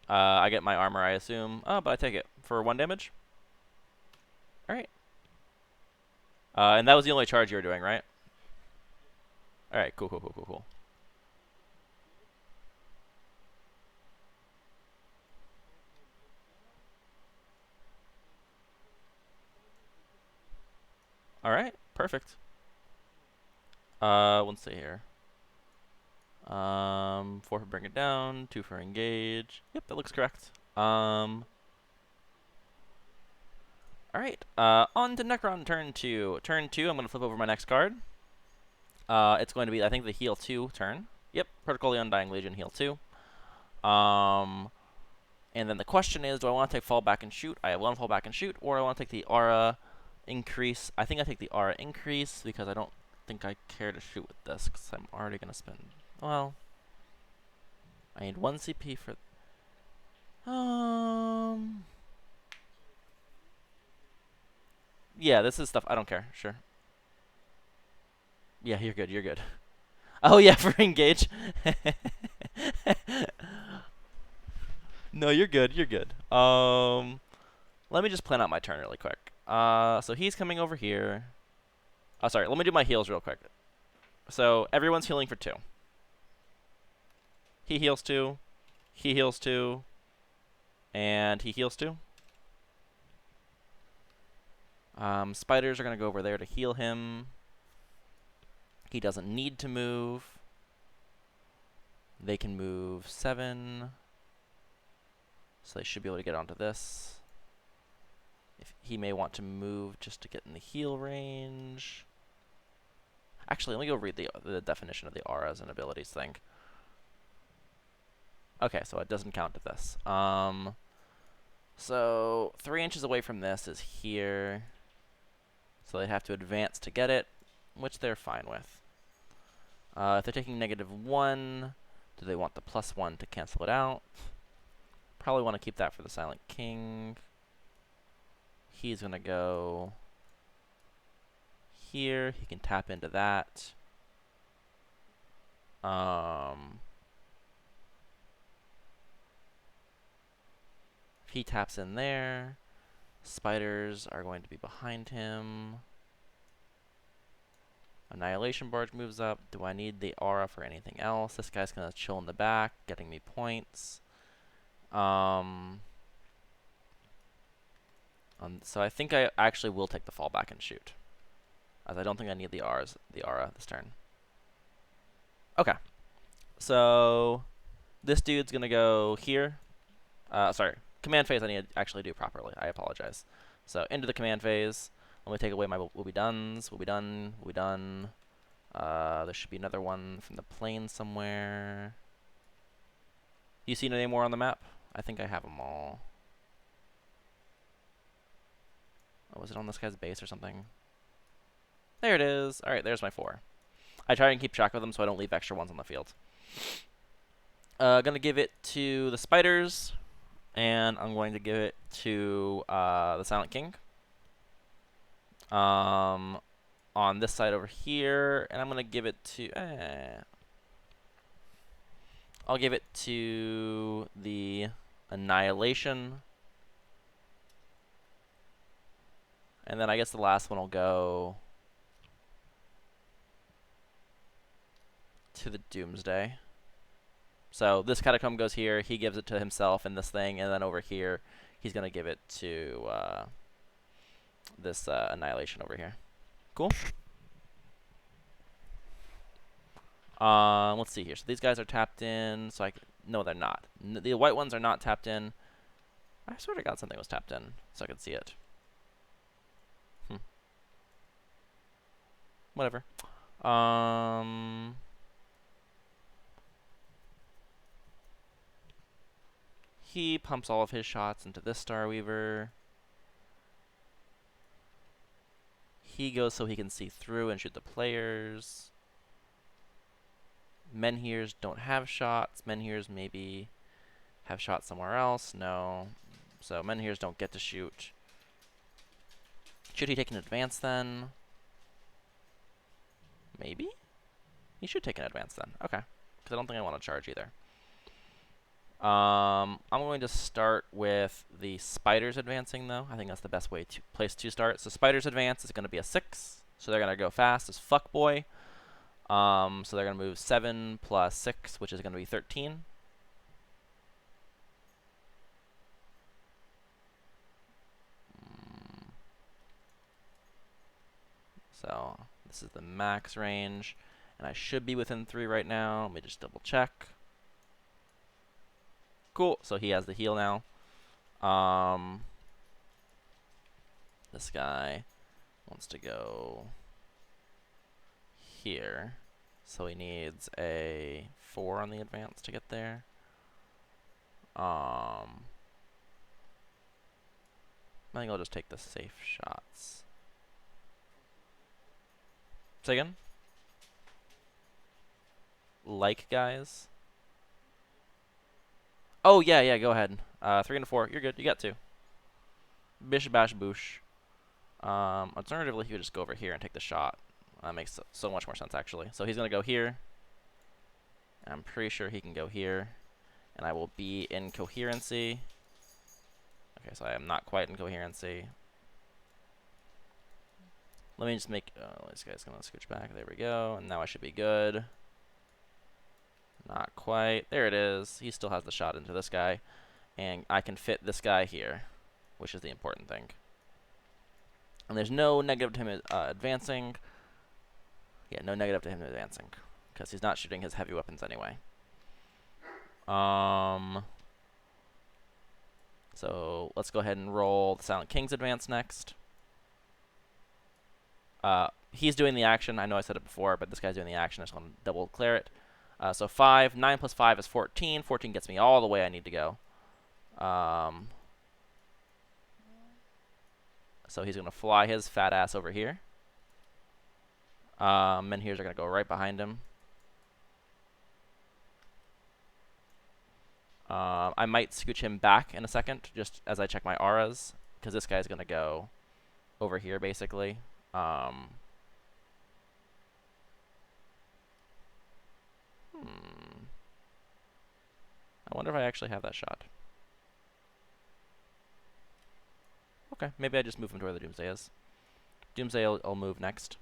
I get my armor, I assume. Oh, but I take it for 1 damage. Alright. And that was the only charge you were doing, right? Alright, cool. Alright, perfect. Let's see here. 4 for bring it down, 2 for engage. Yep, that looks correct. Alright, on to Necron turn 2. Turn 2, I'm going to flip over my next card. It's going to be, I think, the heal 2 turn. Yep, Protocol the Undying Legion, heal 2. And then the question is, do I want to take fall back and shoot? I have 1 fall back and shoot, or I want to take the aura increase. I think I take the aura increase because I don't think I care to shoot with this because I'm already going to spend... Well, I need 1 CP for... Yeah, this is stuff I don't care. Sure. Yeah, you're good. Oh, yeah, for engage. No, you're good. Let me just plan out my turn really quick. So he's coming over here. Oh, sorry. Let me do my heals real quick. So everyone's healing for 2. He heals 2. He heals 2. And he heals 2. Spiders are going to go over there to heal him. He doesn't need to move. They can move 7. So they should be able to get onto this. If he may want to move just to get in the heal range. Actually, let me go read the definition of the auras and abilities thing. Okay, so it doesn't count to this. So 3 inches away from this is here. So they have to advance to get it, which they're fine with. If they're taking -1, do they want the +1 to cancel it out? Probably want to keep that for the Silent King. He's going to go here. He can tap into that. If he taps in there, spiders are going to be behind him. Annihilation Barge moves up. Do I need the aura for anything else? This guy's going to chill in the back, getting me points. So I think I actually will take the fallback and shoot, as I don't think I need the aura this turn. Okay. So this dude's going to go here. Sorry. Command phase I need to actually do properly. I apologize. So into the command phase. Let me take away my will be dones. Will be done. Will be done. There should be another one from the plane somewhere. You seen any more on the map? I think I have them all. Oh, was it on this guy's base or something? There it is. Alright, there's my 4. I try and keep track of them so I don't leave extra ones on the field. Gonna give it to the spiders. And I'm going to give it to the Silent King. On this side over here. And I'm going to give it to... I'll give it to the Annihilation. And then I guess the last one will go to the Doomsday. So this Catacomb goes here. He gives it to himself in this thing. And then over here, he's going to give it to this Annihilation over here. Cool. Let's see here. So these guys are tapped in. So no, they're not. The white ones are not tapped in. I swear to God something was tapped in so I could see it. Whatever. He pumps all of his shots into this Starweaver. He goes so he can see through and shoot the players. Menhirs don't have shots. Menhirs maybe have shots somewhere else. No. So Menhirs don't get to shoot. Should he take an advance then? Maybe? He should take an advance then. Okay. Because I don't think I want to charge either. I'm going to start with the spiders advancing, though. I think that's the best place to start. So spiders advance is going to be a 6. So they're going to go fast as fuck boy. So they're going to move 7 plus 6, which is going to be 13. So this is the max range. And I should be within 3 right now. Let me just double check. Cool. So he has the heal now. This guy wants to go here. So he needs a 4 on the advance to get there. I think I'll just take the safe shots. Say again? Like guys? Oh, yeah, go ahead. 3 and a 4. You're good. You got 2. Bish, bash, boosh. Alternatively, he could just go over here and take the shot. That makes so much more sense, actually. So he's going to go here. I'm pretty sure he can go here. And I will be in coherency. Okay, so I am not quite in coherency. Let me just make... this guy's going to scooch back. There we go. And now I should be good. Not quite. There it is. He still has the shot into this guy. And I can fit this guy here, which is the important thing. And there's no negative to him advancing. Yeah, no negative to him advancing, because he's not shooting his heavy weapons anyway. So let's go ahead and roll the Silent King's advance next. He's doing the action. I know I said it before, but this guy's doing the action. I just want to double declare it. So 5. 9 plus 5 is 14. 14 gets me all the way I need to go. So he's going to fly his fat ass over here. Menhirs are going to go right behind him. I might scooch him back in a second, just as I check my auras, because this guy's going to go over here, basically. I wonder if I actually have that shot. Okay, maybe I just move him to where the Doomsday is. Doomsday will move next.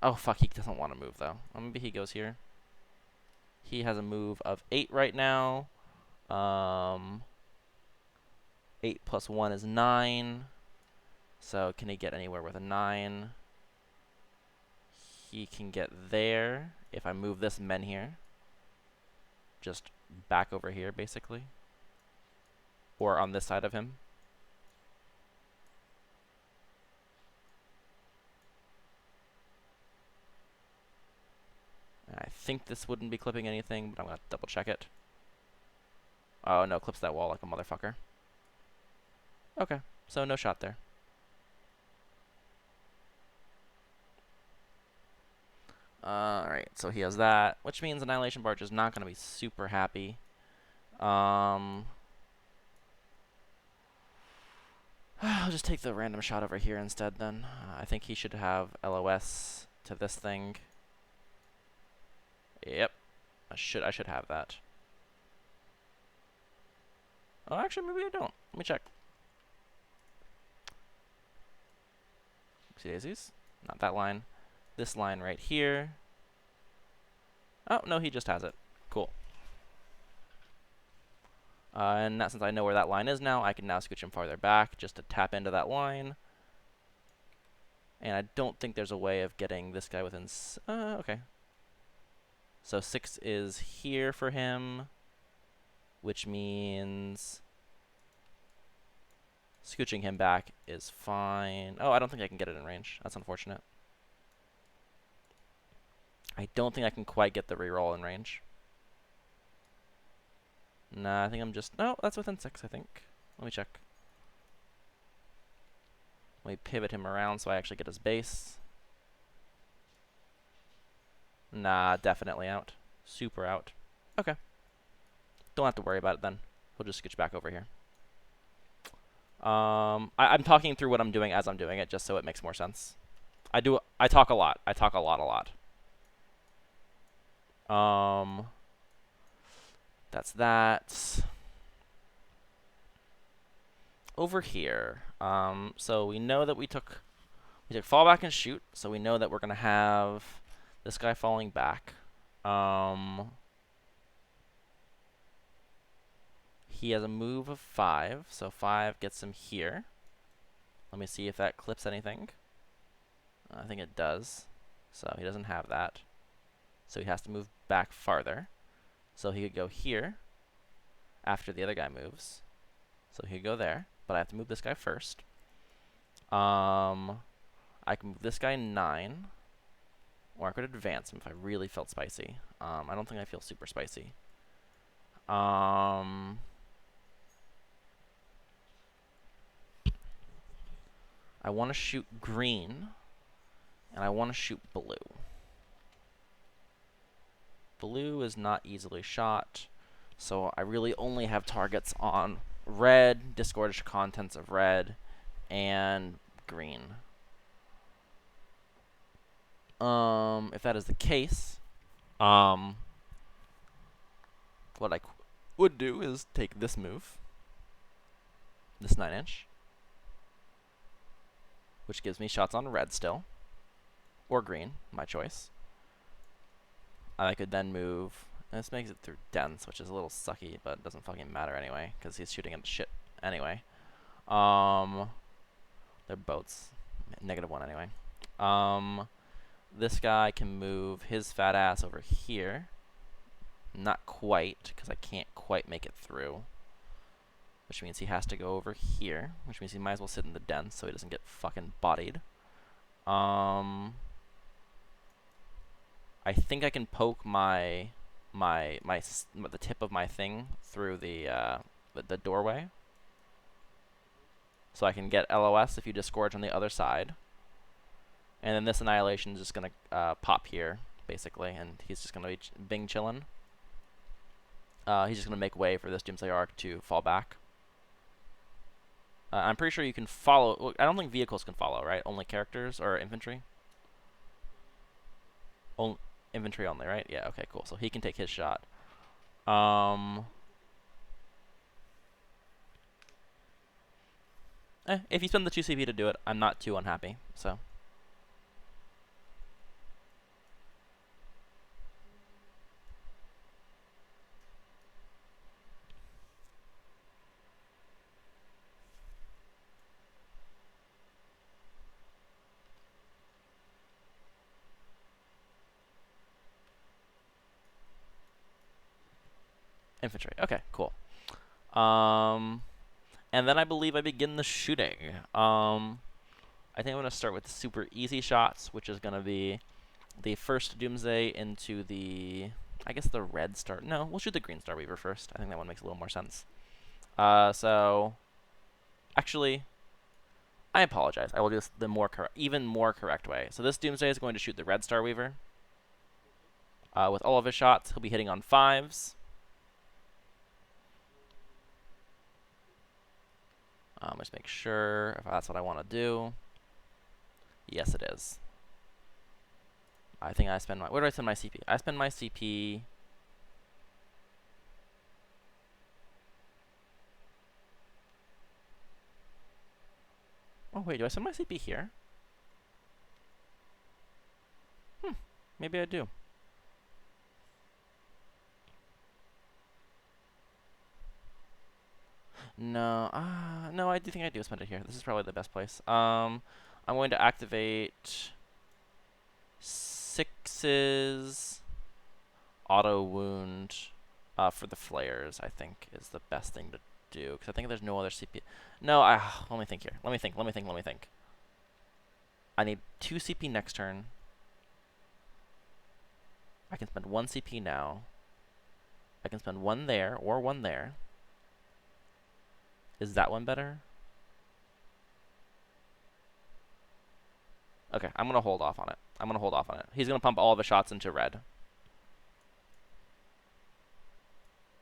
Oh, fuck, he doesn't want to move, though. Maybe he goes here. He has a move of 8 right now. 8 plus 1 is 9. So can he get anywhere with a 9? He can get there if I move this Menhir. Just back over here, basically. Or on this side of him. I think this wouldn't be clipping anything, but I'm going to double check it. Oh, no, clips that wall like a motherfucker. Okay, so no shot there. Alright, so he has that, which means Annihilation Barge is not going to be super happy. I'll just take the random shot over here instead then. I think he should have LOS to this thing. Yep. I should have that. Oh, actually, maybe I don't. Let me check. Oopsie daisies. Not that line. This line right here. Oh, no, he just has it. Cool. And since I know where that line is now, I can now scooch him farther back just to tap into that line. And I don't think there's a way of getting this guy within... okay. So 6 is here for him, which means scooching him back is fine. Oh, I don't think I can get it in range. That's unfortunate. I don't think I can quite get the reroll in range. Nah, I think I'm just... No, that's within 6, I think. Let me check. Let me pivot him around so I actually get his base. Nah, definitely out. Super out. Okay. Don't have to worry about it then. We'll just scooch back over here. I'm talking through what I'm doing as I'm doing it, just so it makes more sense. I talk a lot. I talk a lot. That's that. Over here. So we know that we took fall back and shoot, so we know that we're gonna have this guy falling back. He has a move of 5, so 5 gets him here. Let me see if that clips anything. I think it does. So he doesn't have that. So he has to move back farther. So he could go here after the other guy moves. So he could go there, but I have to move this guy first. I can move this guy 9. Or I could advance him if I really felt spicy. I don't think I feel super spicy. I want to shoot green, and I want to shoot blue. Blue is not easily shot, so I really only have targets on red, disgorged contents of red, and green. If that is the case, what I would do is take this move, this 9-inch, which gives me shots on red still, or green, my choice. I could then move, and this makes it through dense, which is a little sucky, but it doesn't fucking matter anyway, because he's shooting at shit anyway. They're boats, -1 anyway. This guy can move his fat ass over here. Not quite, because I can't quite make it through. Which means he has to go over here. Which means he might as well sit in the den so he doesn't get fucking bodied. I think I can poke the tip of my thing through the doorway. So I can get LOS if you disgorge on the other side. And then this Annihilation is just going to pop here, basically, and he's just going to be Bing chillin'. He's just going to make way for this Doomslayer Arc to fall back. I'm pretty sure you can follow... Well, I don't think vehicles can follow, right? Only characters or infantry? Infantry only, right? Yeah, okay, cool. So he can take his shot. If you spend the 2 CP to do it, I'm not too unhappy, so... Infantry. Okay, cool. And then I believe I begin the shooting. I think I'm going to start with the super easy shots, which is going to be the first Doomsday into the... I guess the red star... No, we'll shoot the green Star Weaver first. I think that one makes a little more sense. So... Actually... I apologize. I will do this the even more correct way. So this Doomsday is going to shoot the red Star Weaver. With all of his shots, he'll be hitting on 5s. Just make sure if that's what I want to do. Yes, it is. I think I spend my... Where do I spend my CP? I spend my CP... Oh, wait, do I spend my CP here? Maybe I do. No, no, I do think I do spend it here. This is probably the best place. I'm going to activate 6's auto wound for the flares, I think, is the best thing to do. Because I think there's no other CP. No, let me think here. Let me think. I need 2 CP next turn. I can spend 1 CP now. I can spend 1 there or 1 there. Is that one better? Okay, I'm going to hold off on it. He's going to pump all of his shots into red.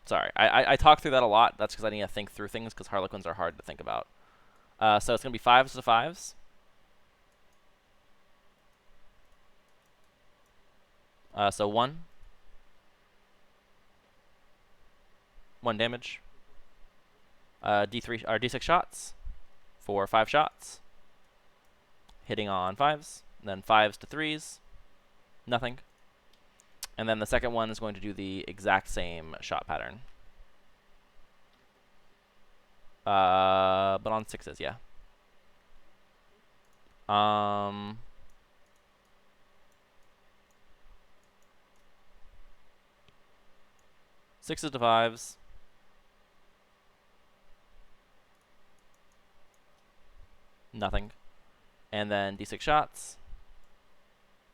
Sorry, I talk through that a lot. That's because I need to think through things, because Harlequins are hard to think about. So it's going to be 5s to 5s. So 1. 1 damage. D3 or D6 shots for 5 shots. Hitting on 5s. Then 5s to 3s. Nothing. And then the second one is going to do the exact same shot pattern. But on 6s, yeah. 6s to 5s. Nothing. And then D6 shots.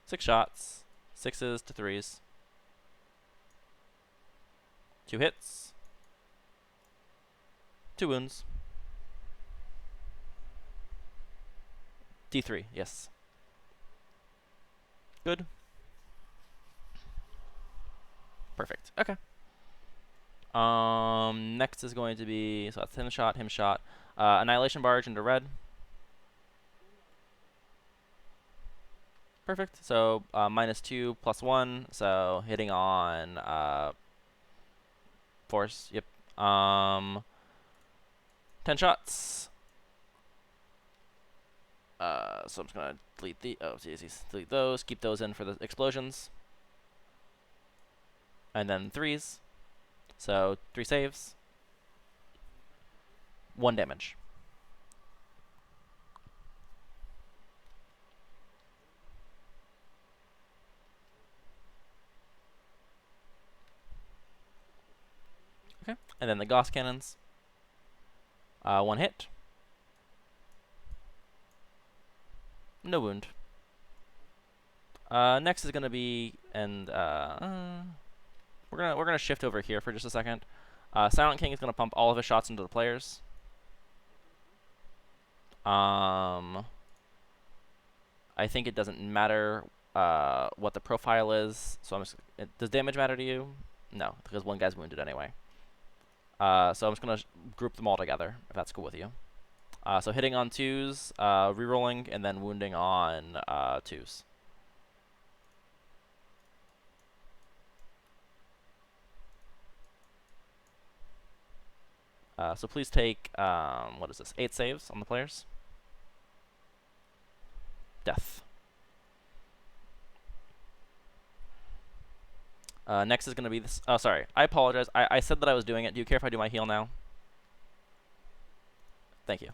6 shots. 6s to 3s. 2 hits. 2 wounds. D3, yes. Good. Perfect. Okay. Next is going to be, so that's him shot. Annihilation Barge into red. Perfect. So -2 +1. So hitting on force. Yep. 10 shots. So I'm just gonna delete delete those. Keep those in for the explosions. And then 3s. So 3 saves. 1 damage. Okay. And then the Gauss cannons. 1 hit. No wound. Next is gonna be, and we're gonna shift over here for just a second. Silent King is gonna pump all of his shots into the players. I think it doesn't matter what the profile is. So does damage matter to you? No, because one guy's wounded anyway. So I'm just gonna group them all together if that's cool with you. So hitting on 2s, rerolling, and then wounding on 2s. So please take, what is this, 8 saves on the players. Death. Next is going to be this. Oh, sorry. I apologize. I said that I was doing it. Do you care if I do my heal now? Thank you.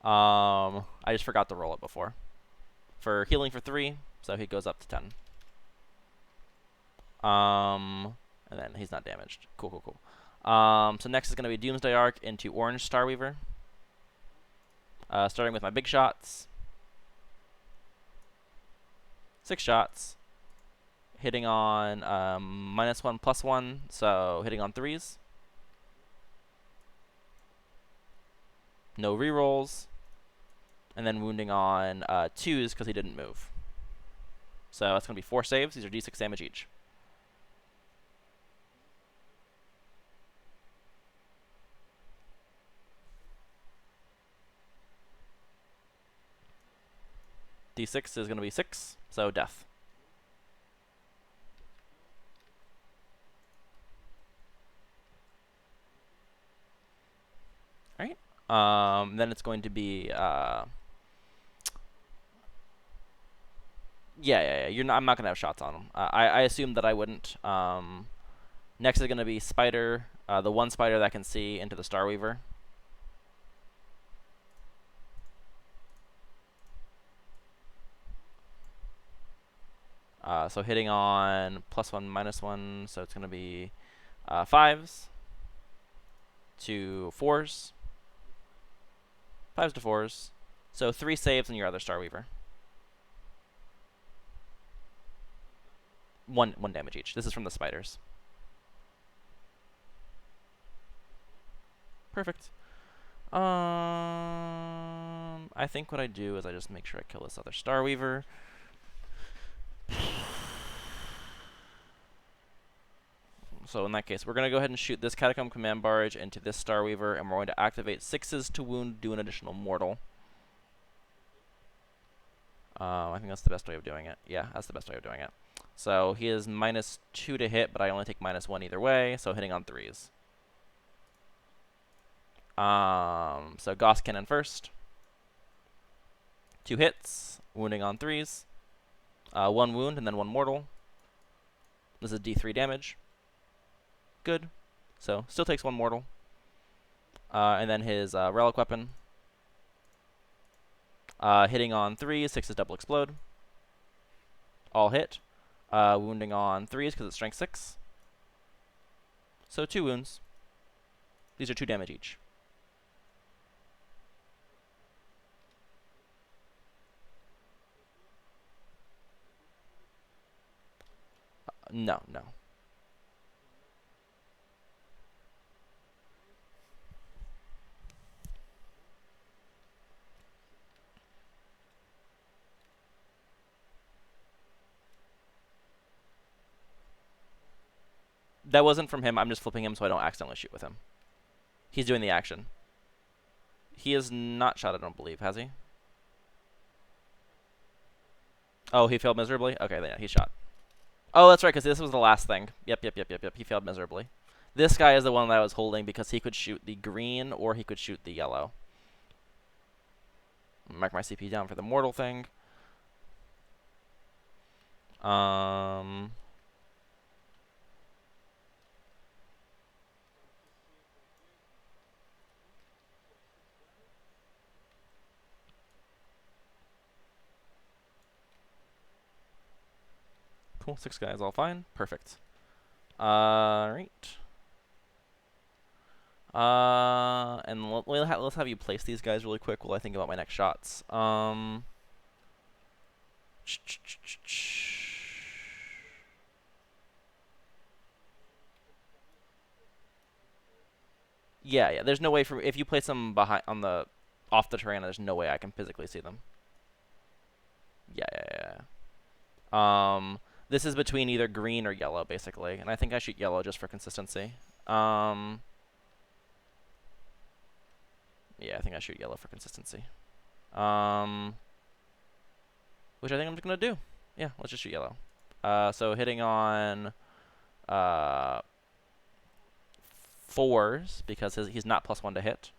I just forgot to roll it before. For healing for 3, so he goes up to 10. And then he's not damaged. Cool, cool, cool. So next is going to be Doomsday Arc into Orange Starweaver. Starting with my big shots. 6 shots. Hitting on -1, +1, so hitting on 3s. No rerolls. And then wounding on 2s because he didn't move. So that's going to be 4 saves. These are d6 damage each. D6 is going to be 6, so death. Alright. Then it's going to be... Yeah. I'm not going to have shots on him. I assumed that I wouldn't. Next is going to be Spider, the one spider that can see into the Starweaver. So hitting on +1, -1, so it's going to be 5s to 4s. 5s to 4s. So 3 saves on your other Starweaver. 1 damage each. This is from the spiders. Perfect. I think what I do is I just make sure I kill this other Starweaver. So in that case, we're going to go ahead and shoot this Catacomb Command Barge into this Starweaver, and we're going to activate 6s to wound, do an additional mortal. I think that's the best way of doing it. Yeah, that's the best way of doing it. So he is -2 to hit, but I only take -1 either way, so hitting on 3s. So Gauss Cannon first. 2 hits, wounding on 3s. 1 wound and then 1 mortal. This is D3 damage. Good. So still takes 1 mortal. And then his relic weapon. Hitting on 3s, 6 is double explode. All hit. Wounding on 3s because it's strength 6. So 2 wounds. These are 2 damage each. No. That wasn't from him. I'm just flipping him so I don't accidentally shoot with him. He's doing the action. He is not shot, I don't believe. Has he? Oh, he failed miserably? Okay, yeah, he's shot. Oh, that's right, because this was the last thing. Yep. He failed miserably. This guy is the one that I was holding because he could shoot the green or he could shoot the yellow. Mark my CP down for the mortal thing. Cool, 6 guys, all fine. Perfect. Alright. And let's have you place these guys really quick while I think about my next shots. Yeah, yeah. There's no way for if you place them behind on the off the terrain. There's no way I can physically see them. Yeah, yeah, yeah. This is between either green or yellow, basically, and I think I shoot yellow just for consistency. Yeah, I think I shoot yellow for consistency. Which I think I'm just gonna do. Yeah, let's just shoot yellow. So hitting on uh, fours because he's not +1 to hit,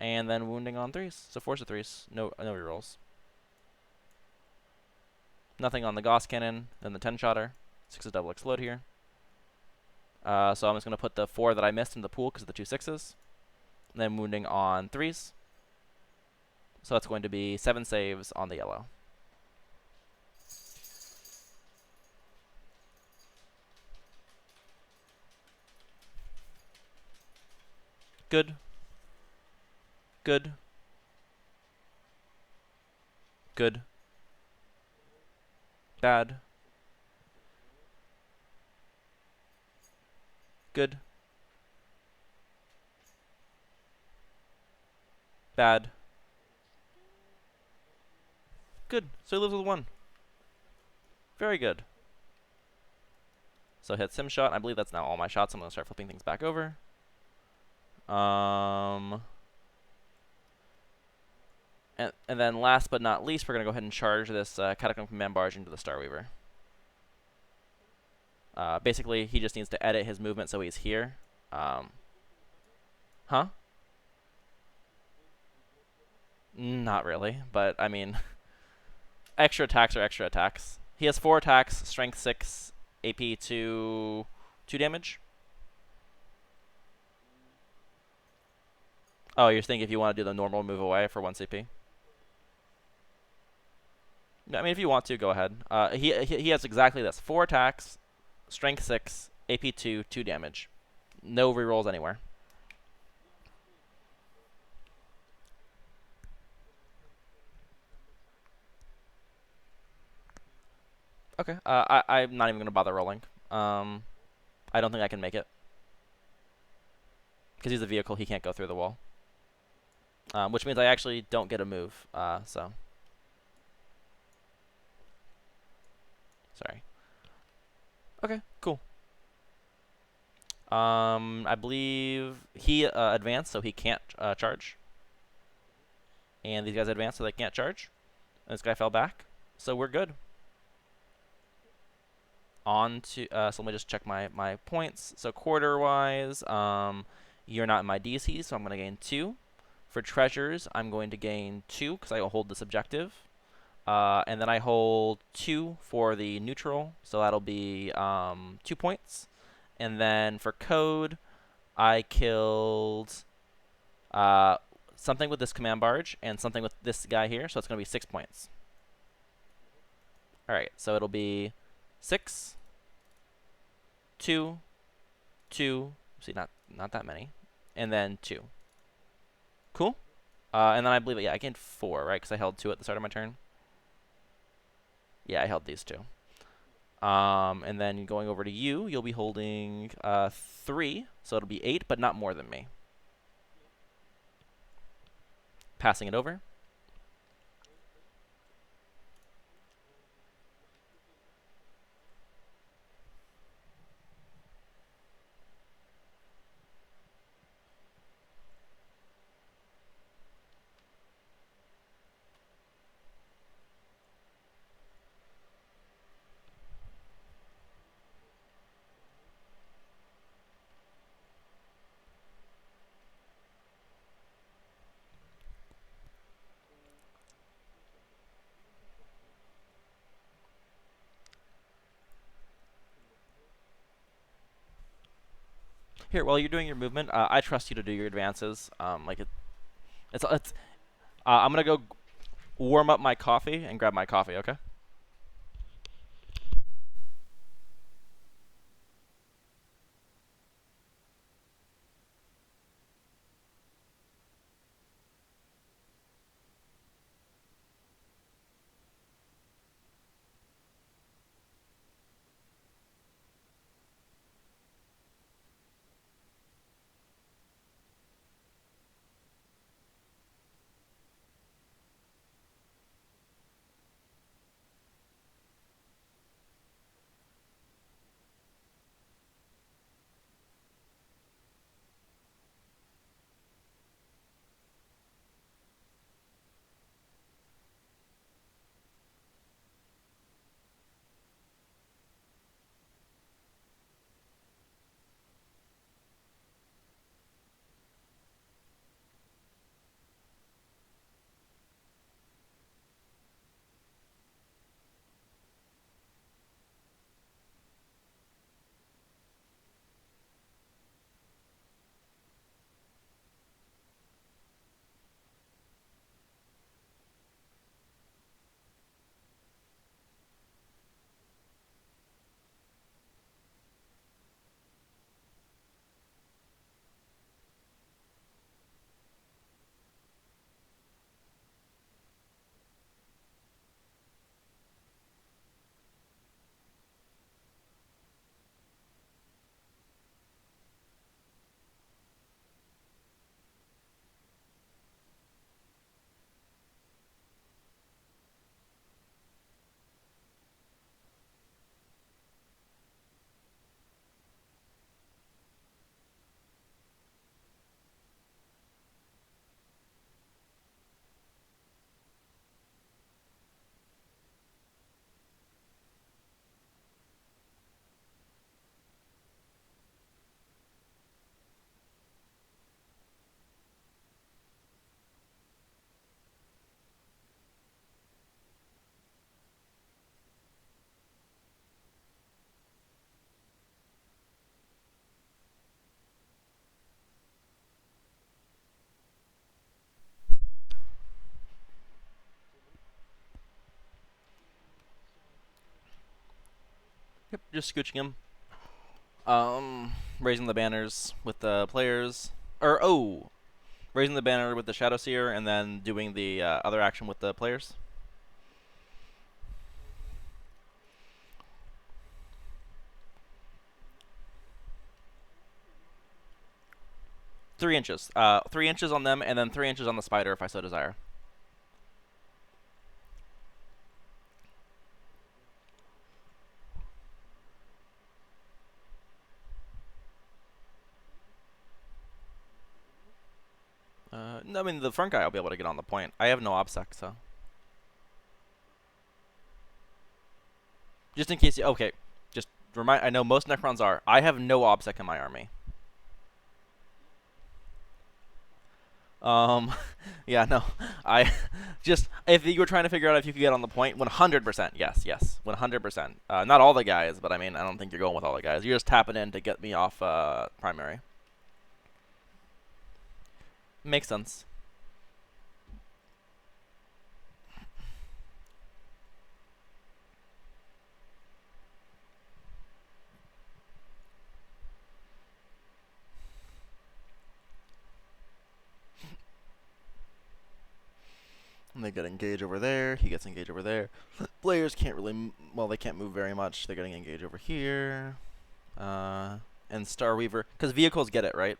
and then wounding on threes. So fours to threes. No rerolls. Nothing on the Gauss cannon. Then the 10-shotter. 6 is double explode here. So I'm just gonna put the 4 that I missed in the pool because of the 2 6s. And then wounding on threes. So that's going to be 7 saves on the yellow. Good. Good. Good. Bad. Good. Bad. Good. So he lives with 1. Very good. So hit sim shot. I believe that's now all my shots. I'm going to start flipping things back over. And then last but not least, we're going to go ahead and charge this Catacomb Command Barge into the Starweaver. Basically, he just needs to edit his movement so he's here. Huh? Not really, but I mean, extra attacks are extra attacks. He has 4 attacks, strength 6, AP 2 damage. Oh, you're thinking if you want to do the normal move away for 1 CP? I mean, if you want to, go ahead. He has exactly this: 4 attacks, strength 6, AP 2 damage. No rerolls anywhere. Okay. I'm not even gonna bother rolling. I don't think I can make it because he's a vehicle. He can't go through the wall. Which means I actually don't get a move. So sorry. Okay. Cool. I believe he advanced, so he can't charge. And these guys advanced, so they can't charge. And this guy fell back, so we're good. On to so let me just check my points. So quarter-wise, you're not in my DC, so I'm going to gain 2. For treasures, I'm going to gain 2 because I will hold this objective. And then I hold 2 for the neutral, so that'll be 2 points. And then for code, I killed something with this command barge and something with this guy here, so it's going to be 6 points. Alright, so it'll be 6, 2, 2, see, not that many, and then 2. Cool? And then I believe, yeah, I gained 4, right? Because I held 2 at the start of my turn. Yeah, I held these 2. And then going over to you, you'll be holding 3, so it'll be 8, but not more than me. Passing it over. Here, while you're doing your movement, I trust you to do your advances. I'm gonna go warm up my coffee and grab my coffee. Okay. Yep, just scooching him. Raising the banners with the players. Or, oh! Raising the banner with the Shadow Seer, and then doing the other action with the players. Three inches. 3 inches on them, and then 3 inches on the spider if I so desire. No, I mean, the front guy I'll be able to get on the point. I have no obsec, so. Just in case you. Okay. Just remind. I know most Necrons are. I have no obsec in my army. Yeah, no. I just if you were trying to figure out if you could get on the point, 100%. Yes, yes, 100%. Not all the guys, but I mean, I don't think you're going with all the guys. You're just tapping in to get me off primary. Makes sense. And they get engaged over there. He gets engaged over there. Players can't really. Well, they can't move very much. They're getting engaged over here. And Starweaver, because vehicles get it right.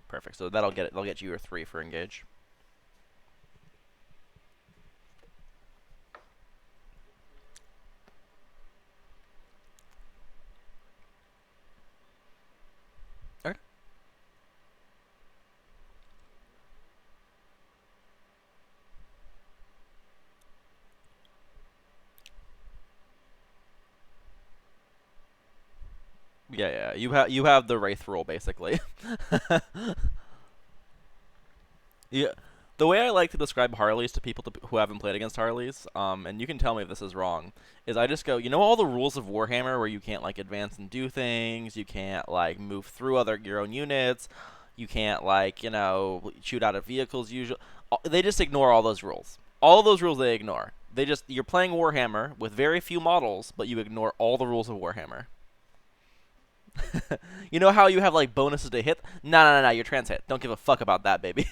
Perfect. So that'll get it. They'll get you your 3 for engage. Okay. Yeah, yeah. You have the Wraith rule basically. Yeah. The way I like to describe Harleys to people who haven't played against Harleys, and you can tell me if this is wrong, is I just go, you know all the rules of Warhammer where you can't like advance and do things, you can't like move through your own units, you can't like shoot out of vehicles. Usually, they just ignore all those rules. All those rules they ignore. You're playing Warhammer with very few models, but you ignore all the rules of Warhammer. You know how you have like bonuses to hit? No, no, no, no. You're trans hit. Don't give a fuck about that, baby.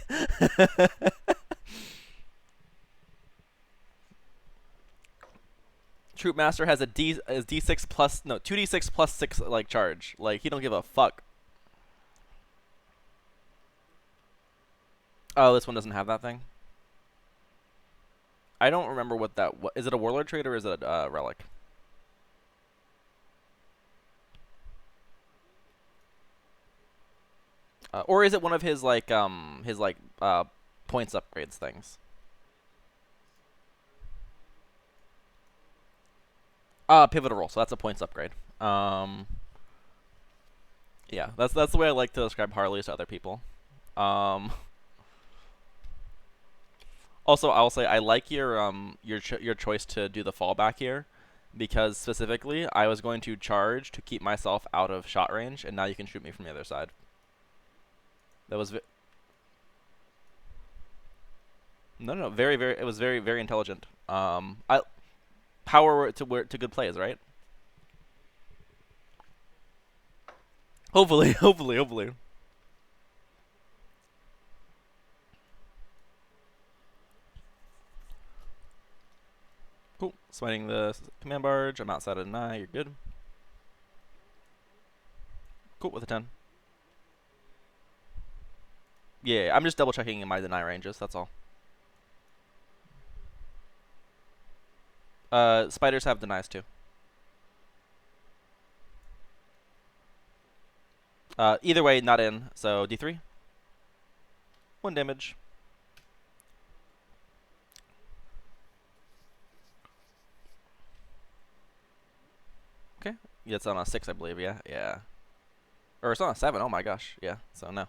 Troop Master has a D6 plus 2d6 plus 6 like charge. Like he don't give a fuck. Oh, this one doesn't have that thing. I don't remember what is it a warlord trait or is it a relic? Or is it one of his points upgrades things? Pivotal roll. So that's a points upgrade. Yeah, that's the way I like to describe Harleys to other people. Also, I'll say I like your choice to do the fallback here, because specifically I was going to charge to keep myself out of shot range, and now you can shoot me from the other side. That was no, no, very, very. It was very, very intelligent. I power to good plays, right? Hopefully, hopefully, hopefully. Cool. Smiting the command barge. I'm outside of deny. You're good. Cool with a 10. Yeah, I'm just double checking in my deny ranges. That's all. Spiders have denies too. Either way, not in. So D3. 1 damage. Okay. Yeah, it's on a 6, I believe. Yeah, yeah. Or it's on a 7. Oh my gosh. Yeah. So no.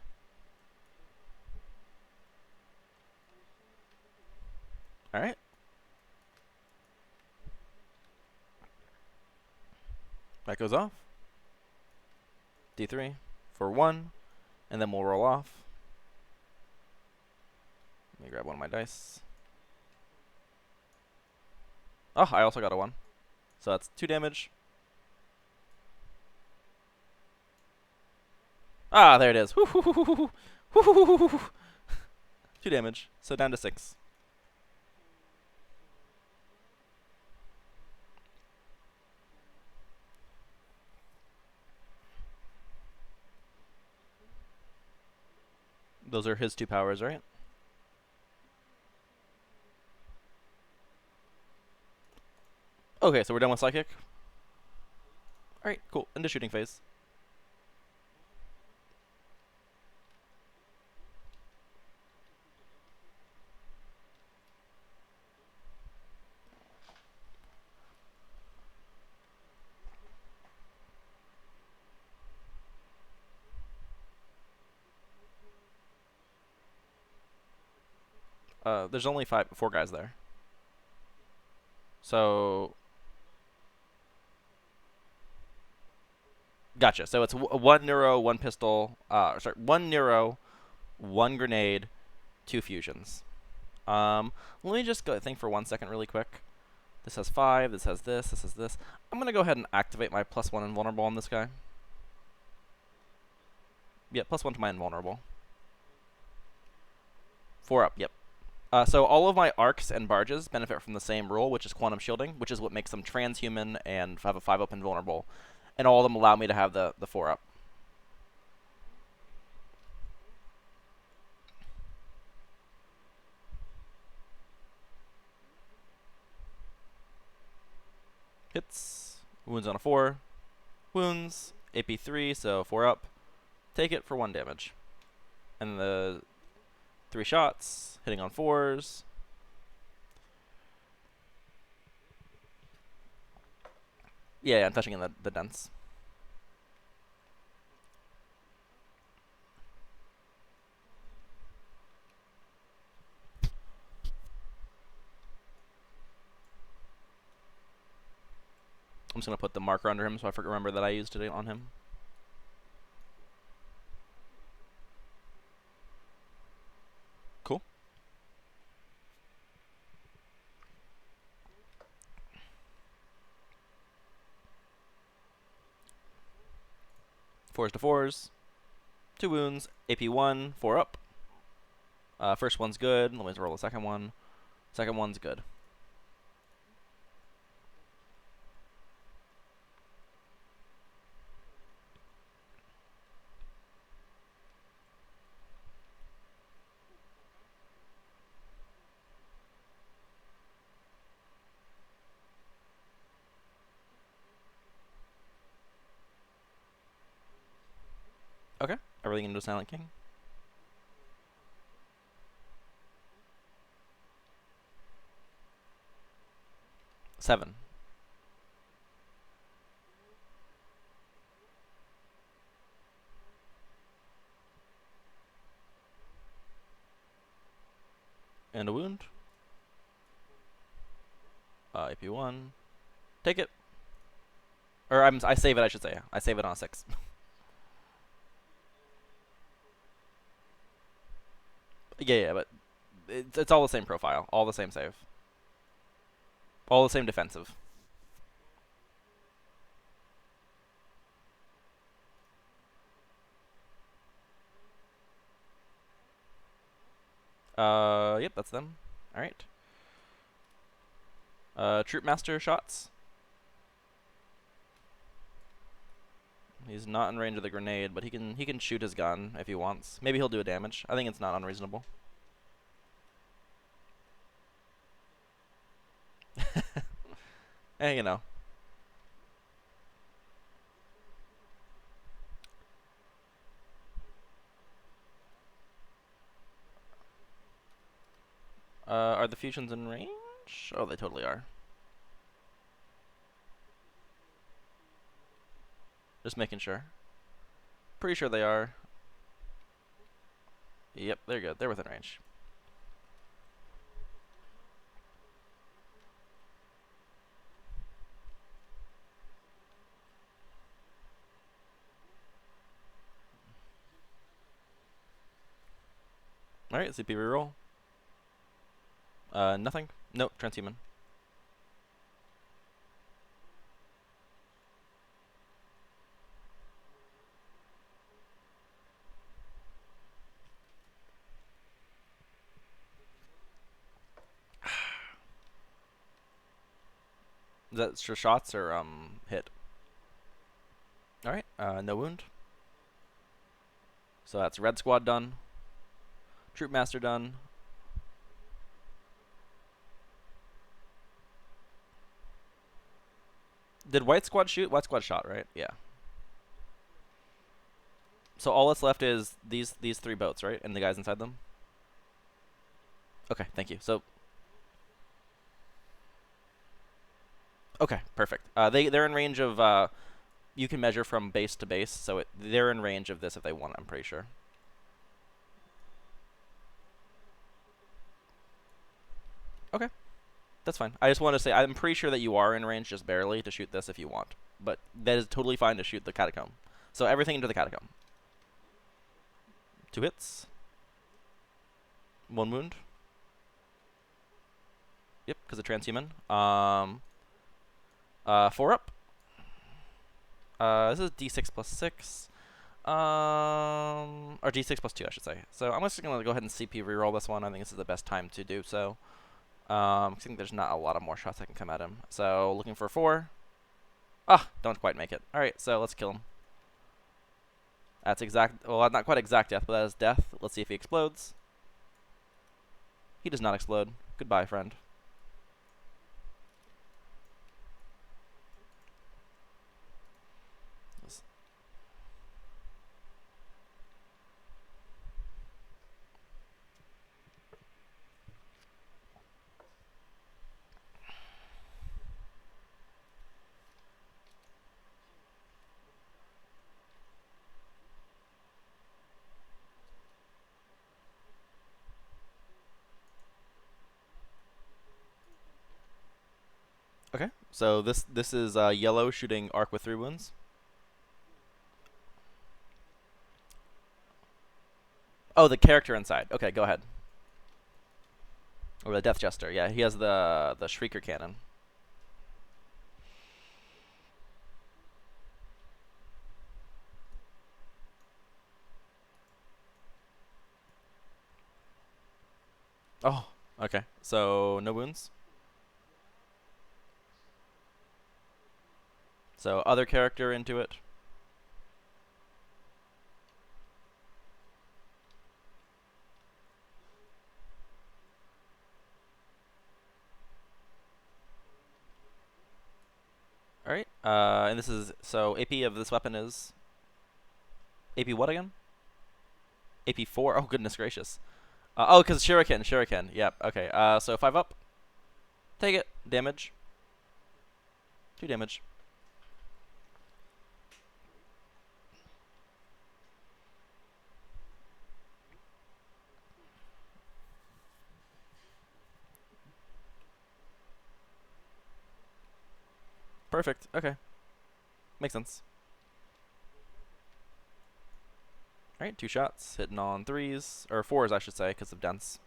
All right. That goes off. D3 for 1, and then we'll roll off. Let me grab one of my dice. Oh, I also got a 1. So that's 2 damage. Ah, there it is. 2 damage. So down to 6. Those are his 2 powers, right? Okay, so we're done with Psychic. Alright, cool. Into shooting phase. There's only 4 guys there. So gotcha. So it's 1 neuro, 1 pistol. Sorry, 1 neuro, 1 grenade, 2 fusions. Let me just go think for 1 second really quick. This has 5. This has this. This has this. I'm gonna go ahead and activate my +1 invulnerable on this guy. Yep, +1 to my invulnerable. 4 up. Yep. So all of my arcs and barges benefit from the same rule, which is quantum shielding, which is what makes them transhuman and have a 5 up invulnerable. And all of them allow me to have the 4 up. Hits. Wounds on a 4. Wounds. AP 3, so 4 up. Take it for 1 damage. And the 3 shots, hitting on 4s. Yeah, I'm touching in the dents. I'm just going to put the marker under him so I remember that I used it on him. Cool. Fours to 4s. 2 wounds. AP 1. 4 up. First one's good. Let me roll the second one. Second one's good. Okay. Everything into Silent King. Seven. And a wound. AP 1. Take it. Or I save it, I should say. I save it on a 6. Yeah, but it's all the same profile. All the same save. All the same defensive. Yep, that's them. Alright. Troop Master shots. He's not in range of the grenade, but he can shoot his gun if he wants. Maybe he'll do a damage. I think it's not unreasonable. You know. Are the fusions in range? Oh, they totally are. Just making sure. Pretty sure they are. Yep, they're good. They're within range. Alright, CP reroll. Nothing. Nope, transhuman. Is that for shots or hit? All right. No wound. So that's red squad done. Troop master done. Did white squad shoot? White squad shot, right? Yeah. So all that's left is these three boats, right? And the guys inside them? Okay, thank you. So okay, perfect. They're in range of you can measure from base to base, so they're in range of this if they want, I'm pretty sure. Okay. That's fine. I just want to say I'm pretty sure that you are in range just barely to shoot this if you want. But that is totally fine to shoot the catacomb. So everything into the catacomb. 2 hits. 1 wound. Yep, because of transhuman. 4 up. This is d6 plus 6. Or d6 plus 2, I should say. So I'm just going to go ahead and CP reroll this one. I think this is the best time to do so. I think there's not a lot of more shots that can come at him. So looking for 4. Ah, don't quite make it. Alright, so let's kill him. That's exact. Well, not quite exact death, but that is death. Let's see if he explodes. He does not explode. Goodbye, friend. Okay, so this is yellow shooting arc with 3 wounds. Oh, the character inside. Okay, go ahead. Or the Death Jester. Yeah, he has the Shrieker cannon. Oh, okay. So no wounds. So other character into it. All right. And this is so AP of this weapon is AP what again? AP 4. Oh goodness gracious. Oh, because shuriken. Yep. Okay. So 5 up. Take it. Damage. 2 damage. Perfect. Okay. Makes sense. Alright, 2 shots. Hitting on 3s. Or 4s, I should say, because of dense.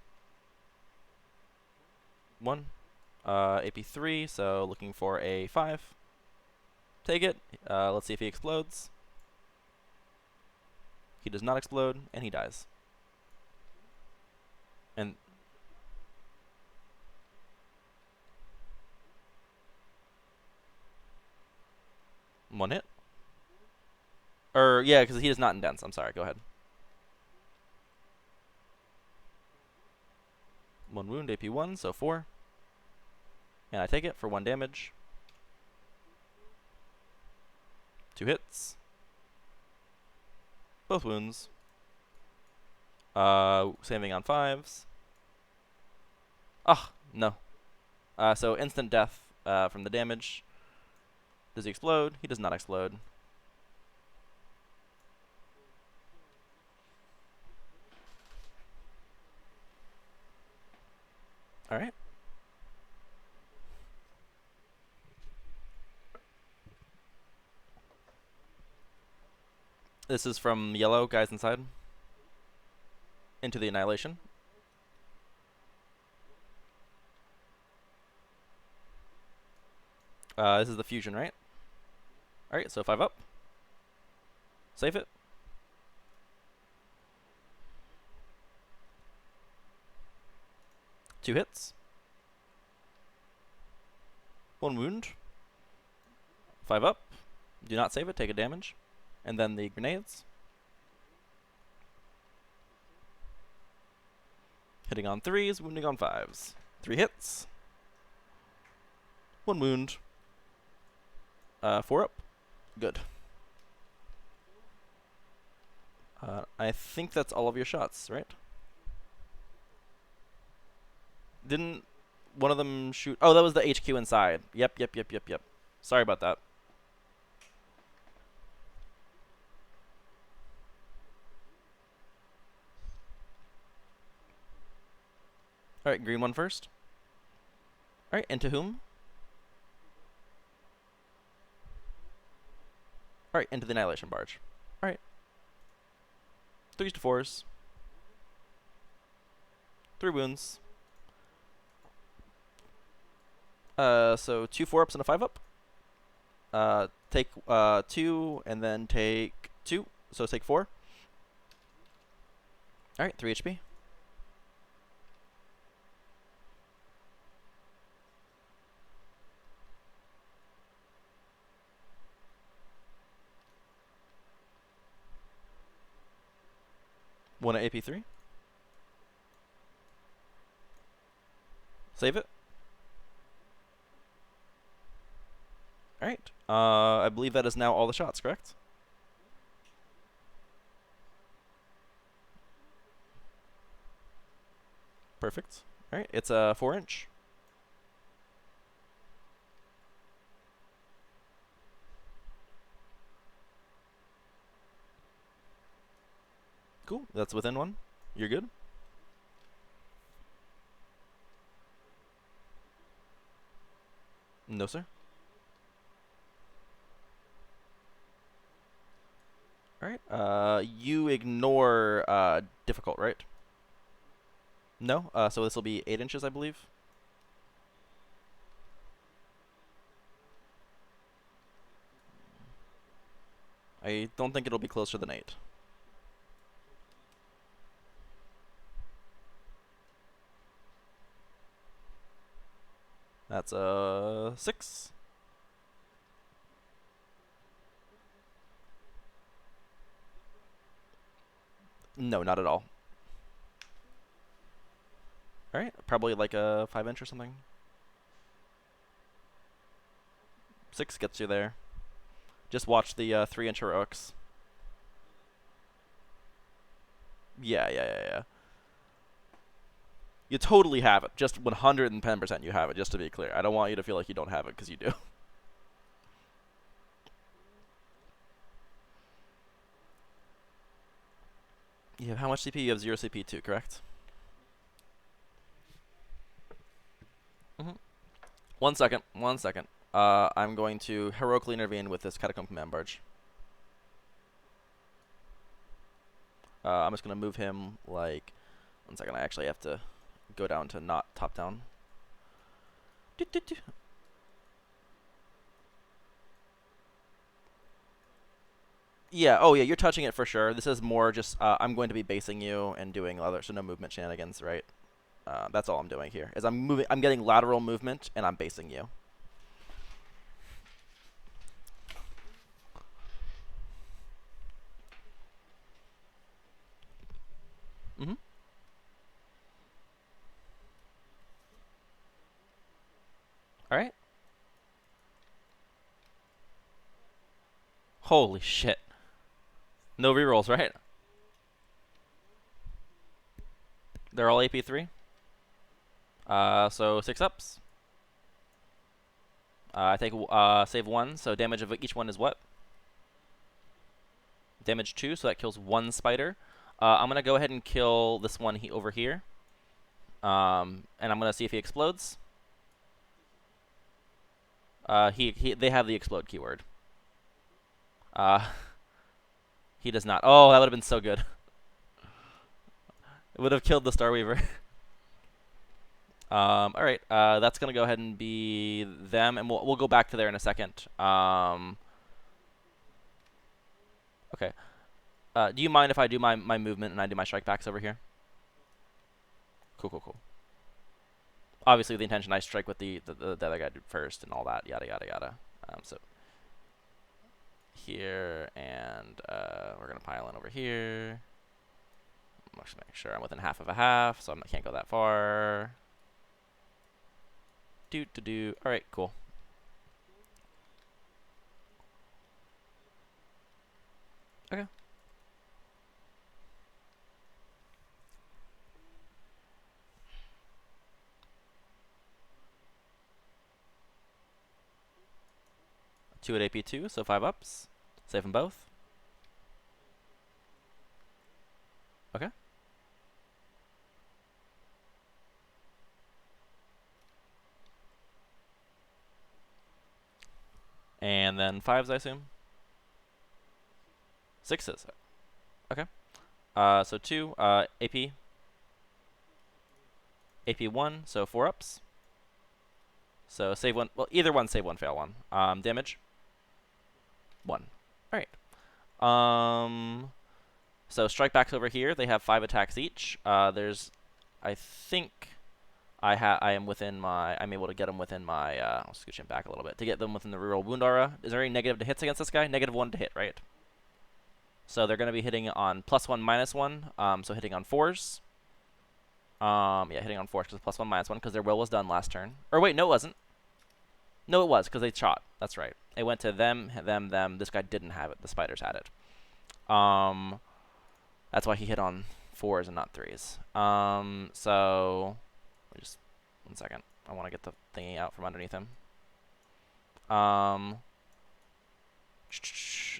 1. AP 3, so looking for a 5. Take it. Let's see if he explodes. He does not explode, and he dies. And 1 hit. Or, yeah, because he is not in dense. I'm sorry. Go ahead. 1 wound, AP 1, so 4. And I take it for 1 damage. 2 hits. Both wounds. Saving on 5s. Ah, no. So instant death from the damage. Does he explode? He does not explode. Alright. This is from yellow, guys inside. Into the annihilation. This is the fusion, right? Alright, so 5 up. Save it. 2 hits. 1 wound. 5 up. Do not save it, take a damage. And then the grenades. Hitting on 3s, wounding on 5s. 3 hits. 1 wound. 4 up. Good. I think that's all of your shots, right? Didn't one of them shoot? Oh, that was the HQ inside. Yep. Sorry about that. Alright, green one first. Alright, into whom? Alright, into the Annihilation Barge. Alright. 3s to 4s. 3 wounds. So 2 4-ups and a 5-up. Take 2, and then take 2. So take 4. Alright, 3 HP. One at AP3. Save it. Alright. I believe that is now all the shots, correct? Perfect. Alright, it's a 4-inch. Cool, that's within 1. You're good. No, sir. Alright, you ignore difficult, right? No? So this will be 8 inches, I believe. I don't think it'll be closer than 8. That's a 6. No, not at all. Alright, probably like a 5-inch or something. 6 gets you there. Just watch the 3-inch heroics. Yeah. You totally have it. Just 110% you have it, just to be clear. I don't want you to feel like you don't have it, because you do. You have how much CP? You have 0 CP too, correct? 1 second. I'm going to heroically intervene with this Catacomb Command Barge. I'm just going to move him, like... 1 second, I actually have to go down to not top down. Yeah, oh yeah, you're touching it for sure. This is more just, I'm going to be basing you and doing other, so no movement shenanigans, right? That's all I'm doing here, is I'm getting lateral movement, and I'm basing you. Alright. Holy shit. No rerolls, right? They're all AP3. So 6 ups. I take save 1, so damage of each one is what? Damage 2, so that kills 1 spider. I'm gonna go ahead and kill this one over here. And I'm gonna see if he explodes. They have the explode keyword. He does not. Oh, that would have been so good. It would have killed the Starweaver. Alright, that's gonna go ahead and be them, and we'll go back to there in a second. Okay. Do you mind if I do my movement and I do my strike backs over here? Cool. Obviously, with the intention I strike with the other guy first and all that, yada. So here, and we're gonna pile in over here. I'm just make sure I'm within half of a half, so I can't go that far. All right, cool. Okay. Two at AP2, so 5 ups. Save them both. Okay. And then 5s, I assume. 6s. Okay. So 2, AP. AP1, so 4 ups. So save one. Well, either one, save one, fail one. Damage. 1. All right. So strike backs over here. They have 5 attacks each. There's, I think, I am within my. I'm able to get them within my. I'll scooch him back a little bit to get them within the reroll wound aura. Is there any negative to hits against this guy? -1 to hit, right? So they're going to be hitting on +1, -1. So hitting on 4s. Yeah, hitting on 4s because +1, -1 because their will was done last turn. Or wait, no, it wasn't. No, it was because they shot. That's right. It went to them, them. This guy didn't have it. The spiders had it. That's why he hit on 4s and not 3s. So just 1 second. I want to get the thingy out from underneath him.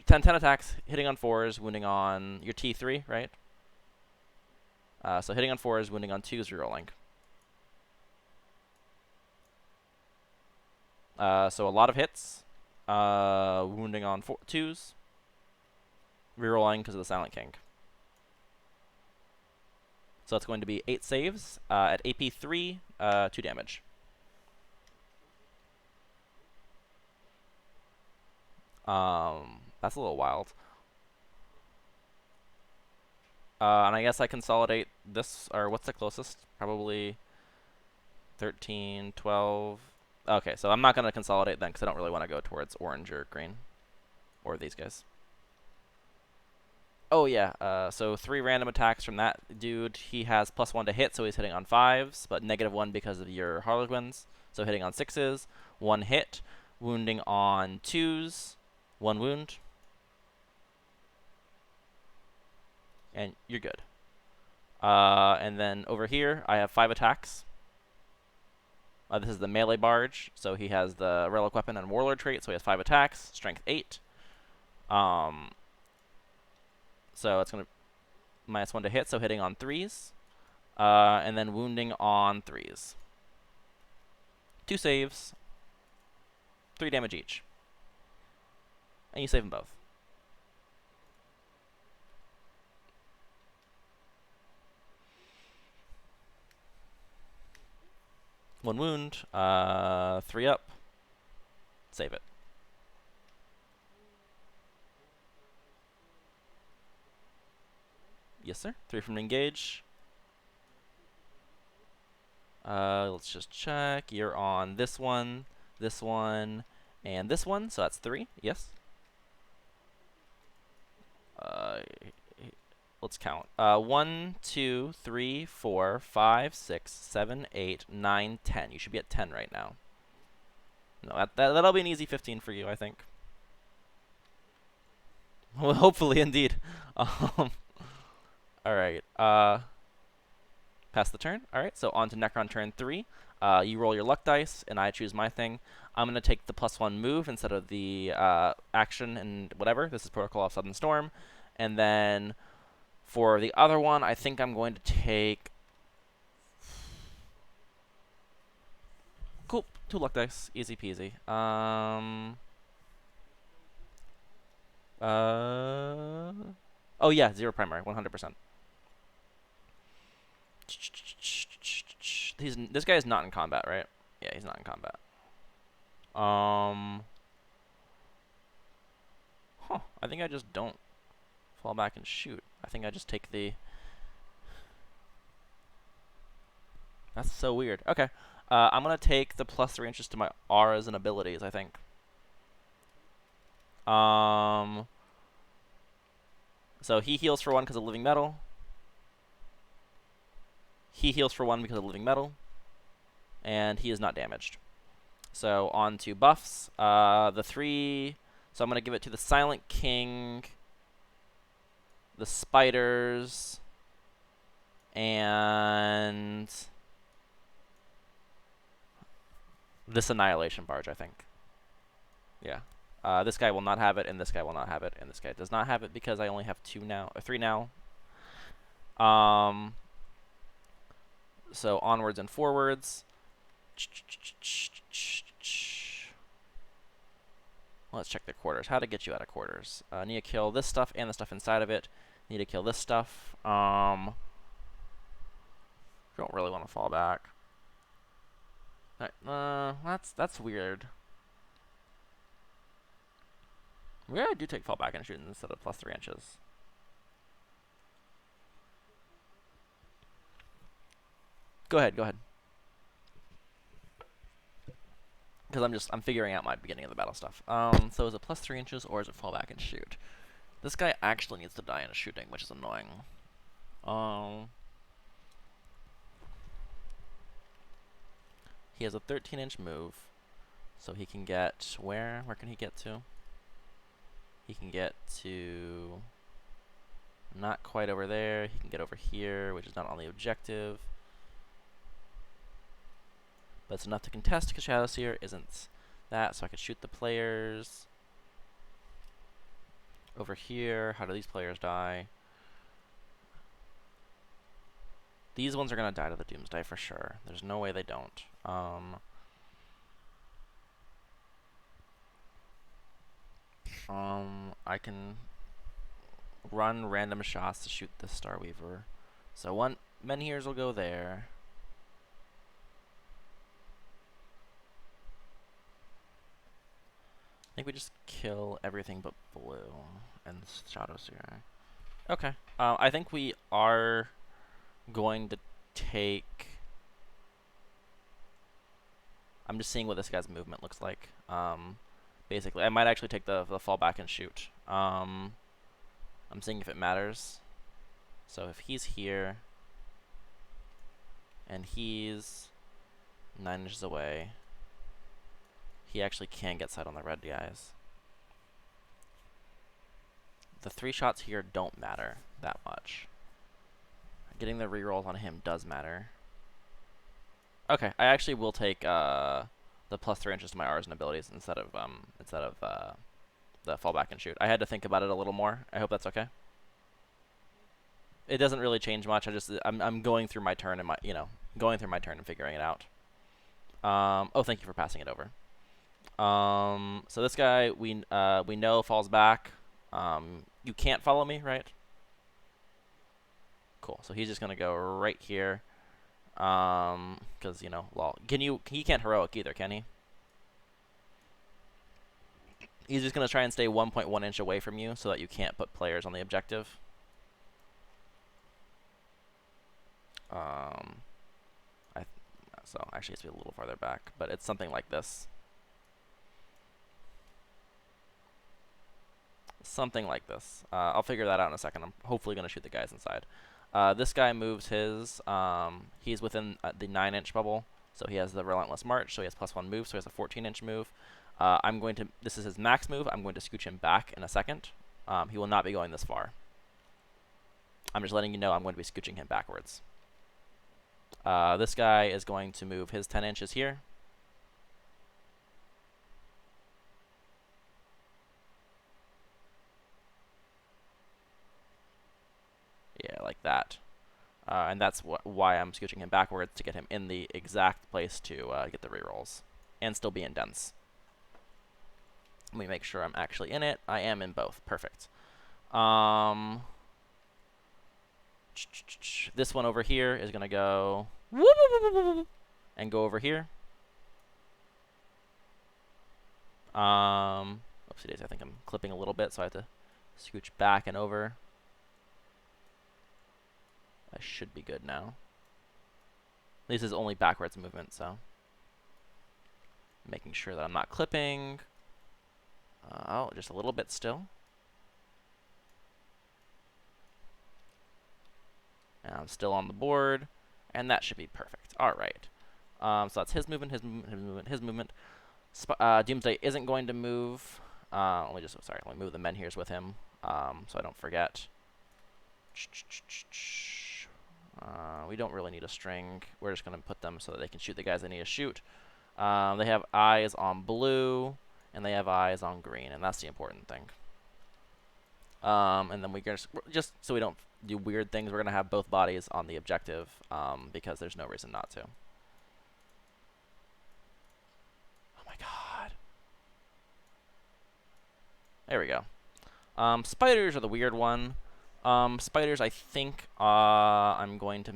10 attacks, hitting on 4s, wounding on your T3, right? So hitting on 4s, wounding on 2s, rerolling. So a lot of hits. Wounding on 2s. Rerolling because of the Silent King. So it's going to be 8 saves at AP3, 2 damage. That's a little wild. And I guess I consolidate this, or what's the closest? Probably 13, 12. Okay, so I'm not going to consolidate then because I don't really want to go towards orange or green. Or these guys. Oh, yeah. So 3 random attacks from that dude. He has +1 to hit, so he's hitting on 5s, but -1 because of your Harlequins. So hitting on 6s. 1 hit. Wounding on 2s. 1 wound. And you're good. And then over here, I have 5 attacks. This is the melee barge, so he has the relic weapon and warlord trait, so he has 5 attacks, strength 8. So it's going to -1 to hit, so hitting on 3s. And then wounding on 3s. 2 saves, 3 damage each. And you save them both. One wound, 3 up. Save it. Yes, sir. 3 from engage. Let's just check. You're on this one, and this one. So that's 3. Yes. Let's count. 1, 2, 3, 4, 5, 6, 7, 8, 9, 10. You should be at 10 right now. No, that'll be an easy 15 for you, I think. Well, hopefully, indeed. All right. Pass the turn. All right. So on to Necron turn 3. You roll your luck dice, and I choose my thing. I'm going to take the +1 move instead of the action and whatever. This is Protocol of Sudden Storm. And then for the other one, I think I'm going to take... Cool. 2 luck dice. Easy peasy. Oh, yeah. 0 primary. 100%. This guy is not in combat, right? Yeah, he's not in combat. I think I just don't fall back and shoot. I think I just take the... That's so weird. Okay. I'm going to take the +3 interest to my auras and abilities, I think. So he heals for 1 because of living metal. He heals for 1 because of living metal. And he is not damaged. So on to buffs. The 3. So I'm going to give it to the Silent King, the spiders, and this Annihilation Barge, I think. Yeah. This guy will not have it, and this guy will not have it, and this guy does not have it because I only have 2 now, or 3 now. So onwards and forwards. Let's check their quarters. How to get you out of quarters. Need to kill this stuff and the stuff inside of it. Need to kill this stuff. Don't really want to fall back. That's weird. Maybe I do take fall back and shoot instead of +3 inches. Go ahead. Because I'm figuring out my beginning of the battle stuff. So is it +3 inches or is it fall back and shoot? This guy actually needs to die in a shooting, which is annoying. He has a 13-inch move, so he can get where? Where can he get to? He can get to not quite over there. He can get over here, which is not on the objective. But it's enough to contest because Shadow Seer isn't that, so I could shoot the players. Over here, how do these players die? These ones are going to die to the Doomsday for sure. There's no way they don't. I can run random shots to shoot the Starweaver. So Menhirs will go there. I think we just kill everything but blue and Shadow Seer. Okay. I think we are going to take... I'm just seeing what this guy's movement looks like. Basically, I might actually take the fall back and shoot. I'm seeing if it matters. So if he's here, and he's 9 inches away, he actually can get sight on the red guys. The 3 shots here don't matter that much. Getting the rerolls on him does matter. Okay, I actually will take the +3 inches to my R's and abilities instead of the fallback and shoot. I had to think about it a little more. I hope that's okay. It doesn't really change much. I'm going through my turn and going through my turn and figuring it out. Oh, thank you for passing it over. So this guy we know falls back. You can't follow me, right? Cool. So he's just gonna go right here. Because well, he can't heroic either, can he? He's just gonna try and stay 1.1 inch away from you so that you can't put players on the objective. So actually it's a little farther back, but it's something like this. Something like this. I'll figure that out in a second. I'm hopefully gonna shoot the guys inside. This guy moves his, he's within the 9 inch bubble, so he has the Relentless March, so he has +1 move, so he has a 14 inch move. This is his max move, I'm going to scooch him back in a second. He will not be going this far. I'm just letting you know I'm going to be scooching him backwards. This guy is going to move his 10 inches here. Yeah, like that. And that's why I'm scooching him backwards, to get him in the exact place to get the rerolls. And still be in dense. Let me make sure I'm actually in it. I am in both. Perfect. This one over here is going to go... and go over here. Oopsie daisy, I think I'm clipping a little bit, so I have to scooch back and over. I should be good now. This is only backwards movement, so making sure that I'm not clipping. Oh, just a little bit still. And I'm still on the board. And that should be perfect. All right. So that's his movement, his movement, his movement, his movement. Doomsday isn't going to move. Let me move the menhirs with him, so I don't forget. We don't really need a string. We're just going to put them so that they can shoot the guys they need to shoot. They have eyes on blue, and they have eyes on green, and that's the important thing. And then we just so we don't do weird things, we're going to have both bodies on the objective, because there's no reason not to. Oh my god. There we go. Spiders are the weird one. Spiders, I think I'm going to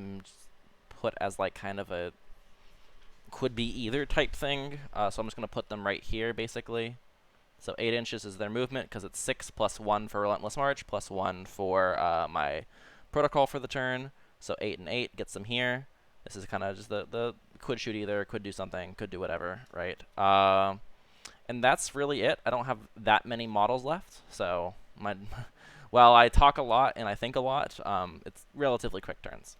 put as like kind of a could be either type thing. So I'm just going to put them right here, basically. So 8 inches is their movement, because it's 6 plus 1 for Relentless March, plus 1 for my protocol for the turn. So 8 and 8 gets them here. This is kind of just the could shoot either, could do something, could do whatever, right? And that's really it. I don't have that many models left, so while I talk a lot and I think a lot, it's relatively quick turns.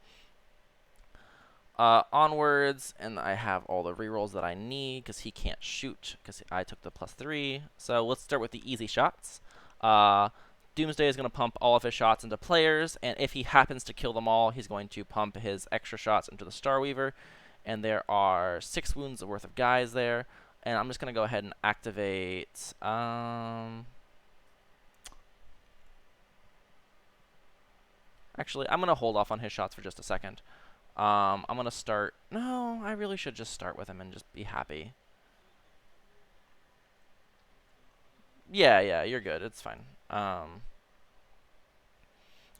Onwards, and I have all the rerolls that I need because he can't shoot because I took the +3. So let's start with the easy shots. Doomsday is going to pump all of his shots into players, and if he happens to kill them all, he's going to pump his extra shots into the Starweaver. And there are 6 wounds worth of guys there. And I'm just going to go ahead and activate... Actually, I'm going to hold off on his shots for just a second. I'm going to start... No, I really should just start with him and just be happy. Yeah, you're good. It's fine.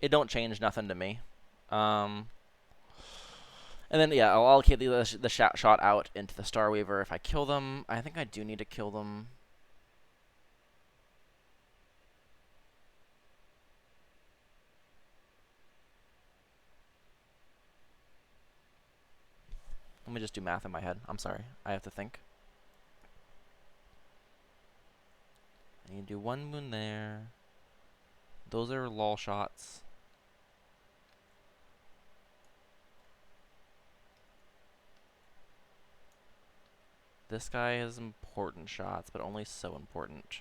It don't change nothing to me. And then, yeah, I'll allocate the shot out into the Starweaver if I kill them. I think I do need to kill them. Let me just do math in my head. I'm sorry. I have to think. I need to do 1 moon there. Those are lol shots. This guy has important shots, but only so important.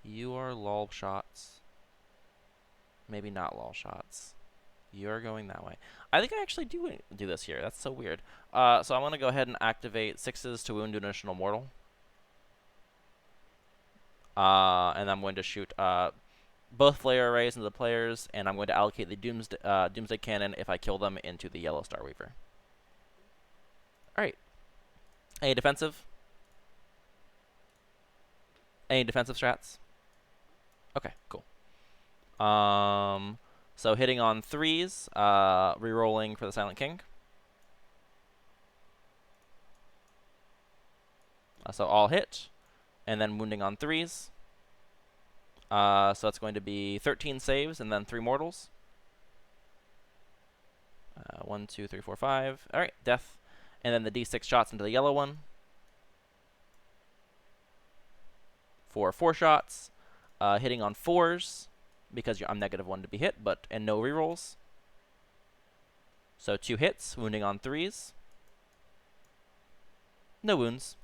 You are lol shots. Maybe not lol shots. You're going that way. I think I actually do this here. That's so weird. So I'm going to go ahead and activate 6s to wound an additional mortal. And I'm going to shoot both flare arrays into the players, and I'm going to allocate the Doomsday Cannon if I kill them into the yellow Starweaver. Alright. Any defensive? Any defensive strats? Okay, cool. So hitting on 3s, rerolling for the Silent King. So all hit, and then wounding on 3s. So that's going to be 13 saves and then 3 mortals. 1, 2, 3, 4, 5. All right, death. And then the d6 shots into the yellow one. For 4 shots. Hitting on 4s, because I'm -1 to be hit, and no rerolls. So 2 hits, wounding on 3s. No wounds.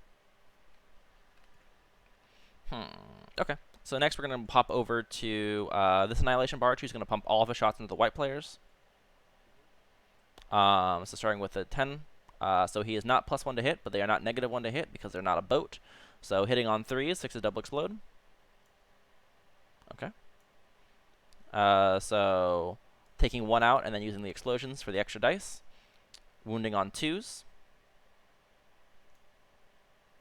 Okay. So next we're going to pop over to this Annihilation Barge, who's going to pump all of his shots into the white players. So starting with a 10. So he is not +1 to hit, but they are not -1 to hit because they're not a boat. So hitting on 3s, 6 is double explode. Okay. So taking 1 out and then using the explosions for the extra dice. Wounding on 2s.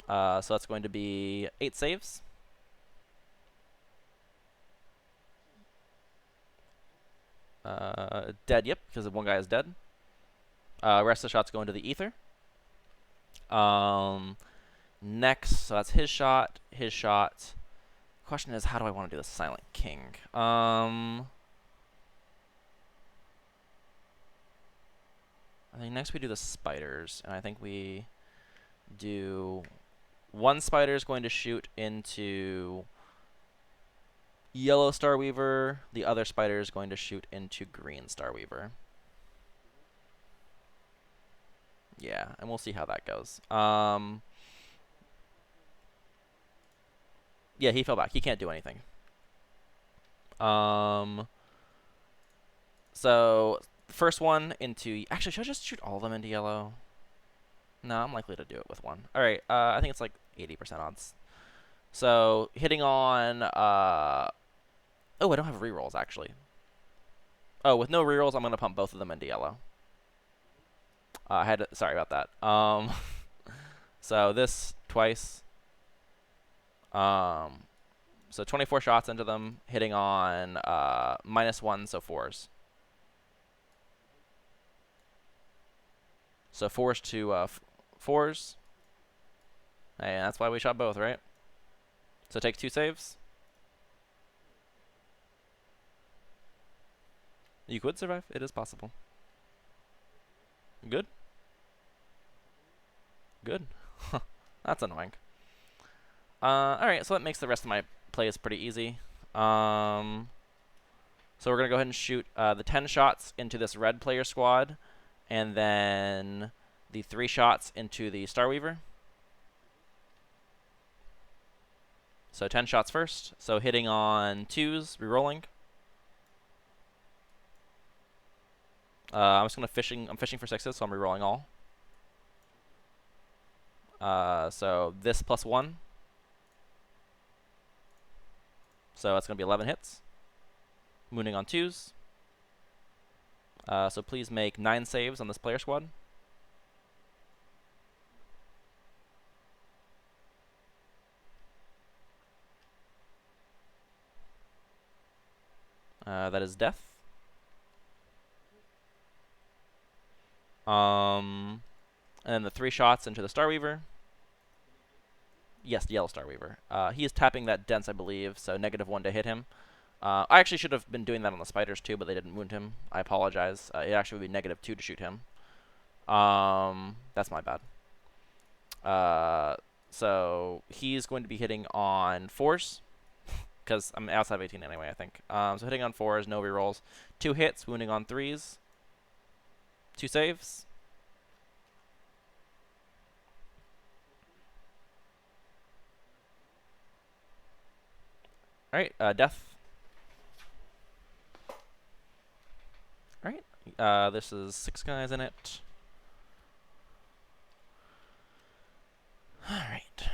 So that's going to be 8 saves. Dead, yep, because one guy is dead. Rest of the shots go into the ether. Next, so that's his shot, his shot. Question is, how do I want to do the Silent King? I think next we do the spiders, and I think we do one spider is going to shoot into yellow Starweaver. The other spider is going to shoot into green Starweaver. Yeah, and we'll see how that goes. Yeah, he fell back. He can't do anything. So first one into. Actually, should I just shoot all of them into yellow? No, I'm likely to do it with one. All right. I think it's like 80% odds. So hitting on. Oh, I don't have rerolls actually. Oh, with no rerolls, I'm gonna pump both of them into yellow. I had to, sorry about that. So this twice. So 24 shots into them, hitting on -1, so 4s. So 4s to 4s. And that's why we shot both, right? So take 2 saves. You could survive. It is possible. Good. Good. That's annoying. Alright, so that makes the rest of my plays pretty easy. So we're going to go ahead and shoot the 10 shots into this red player squad, and then the 3 shots into the Starweaver. So 10 shots first. So hitting on 2s, rerolling. I'm just gonna I'm fishing for 6s, so I'm rerolling all. So this +1. So that's gonna be 11 hits. Mooning on 2s. So please make 9 saves on this player squad. That is death. And then the 3 shots into the Starweaver. Yes, the yellow Starweaver. He is tapping that dense, I believe, so -1 to hit him. I actually should have been doing that on the spiders too, but they didn't wound him. I apologize. It actually would be -2 to shoot him. That's my bad. So he's going to be hitting on 4s, because I'm outside of 18 anyway, I think. So hitting on 4s, no rerolls. 2 hits, wounding on 3s. 2 saves. Alright, death. Alright, this is 6 guys in it. Alright.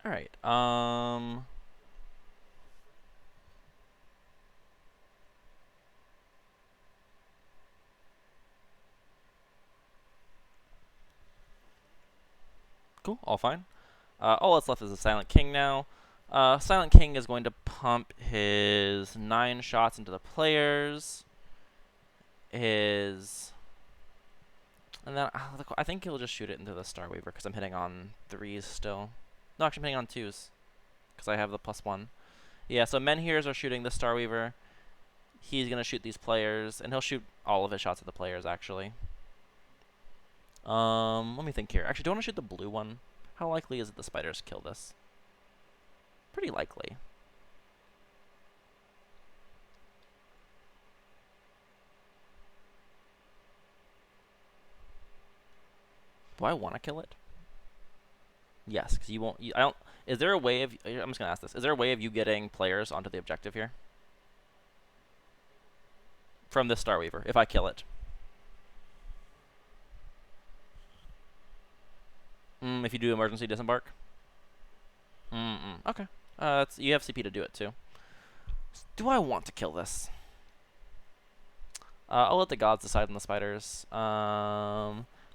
Alright, cool, all fine. All that's left is the Silent King now. Silent King is going to pump his 9 shots into the players. And then I think he'll just shoot it into the Starweaver because I'm hitting on 3s still. No, actually I'm hitting on 2s because I have the +1. Yeah, so Menhirs are shooting the Starweaver. He's going to shoot these players, and he'll shoot all of his shots at the players, actually. Let me think here. Actually, do I want to shoot the blue one? How likely is it the spiders kill this? Pretty likely. Do I want to kill it? Yes, because you won't. I don't. Is there a way of? I'm just gonna ask this. Is there a way of you getting players onto the objective here? From this Starweaver, if I kill it. If you do emergency disembark. Okay. You have CP to do it too. Do I want to kill this? I'll let the gods decide on the spiders.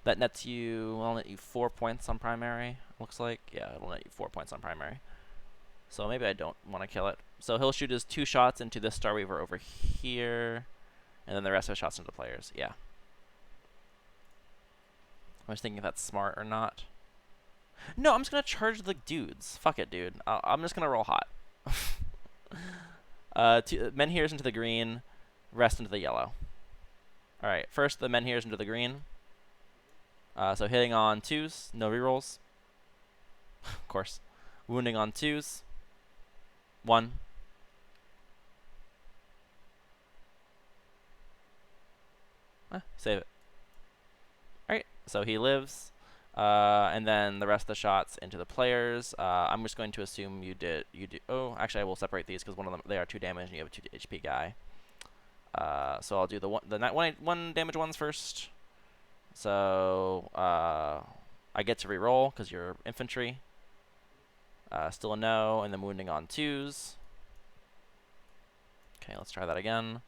That nets you, well, net you 4 points on primary, looks like. Yeah, it'll net you 4 points on primary. So maybe I don't want to kill it. So he'll shoot his 2 shots into this Starweaver over here, and then the rest of his shots into the players. Yeah. I was thinking if that's smart or not. No, I'm just going to charge the dudes. Fuck it, dude. I'm just going to roll hot. Menhirs into the green, rest into the yellow. Alright, first the Menhirs into the green. So hitting on 2s, no rerolls. Of course. Wounding on 2s. 1. Save it. Alright, so he lives. And then the rest of the shots into the players. I'm just going to assume you do. Oh, actually, I will separate these because one of them, they are 2 damage and you have a 2 HP guy. So I'll do the one damage ones first. So I get to reroll because you're infantry. Still a no, and then wounding on 2s. Okay, let's try that again.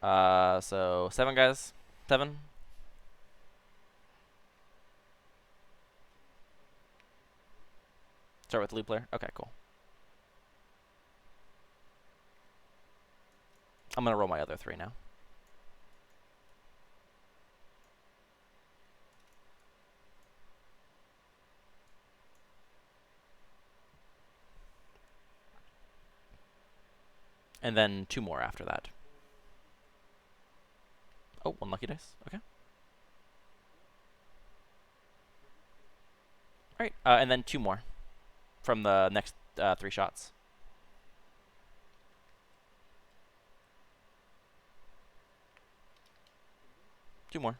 So 7 guys. 7. Start with the lead player. Okay, cool. I'm gonna roll my other 3 now. And then 2 more after that. Oh, 1 lucky dice. Okay. Alright, and then 2 more from the next 3 shots. Two more.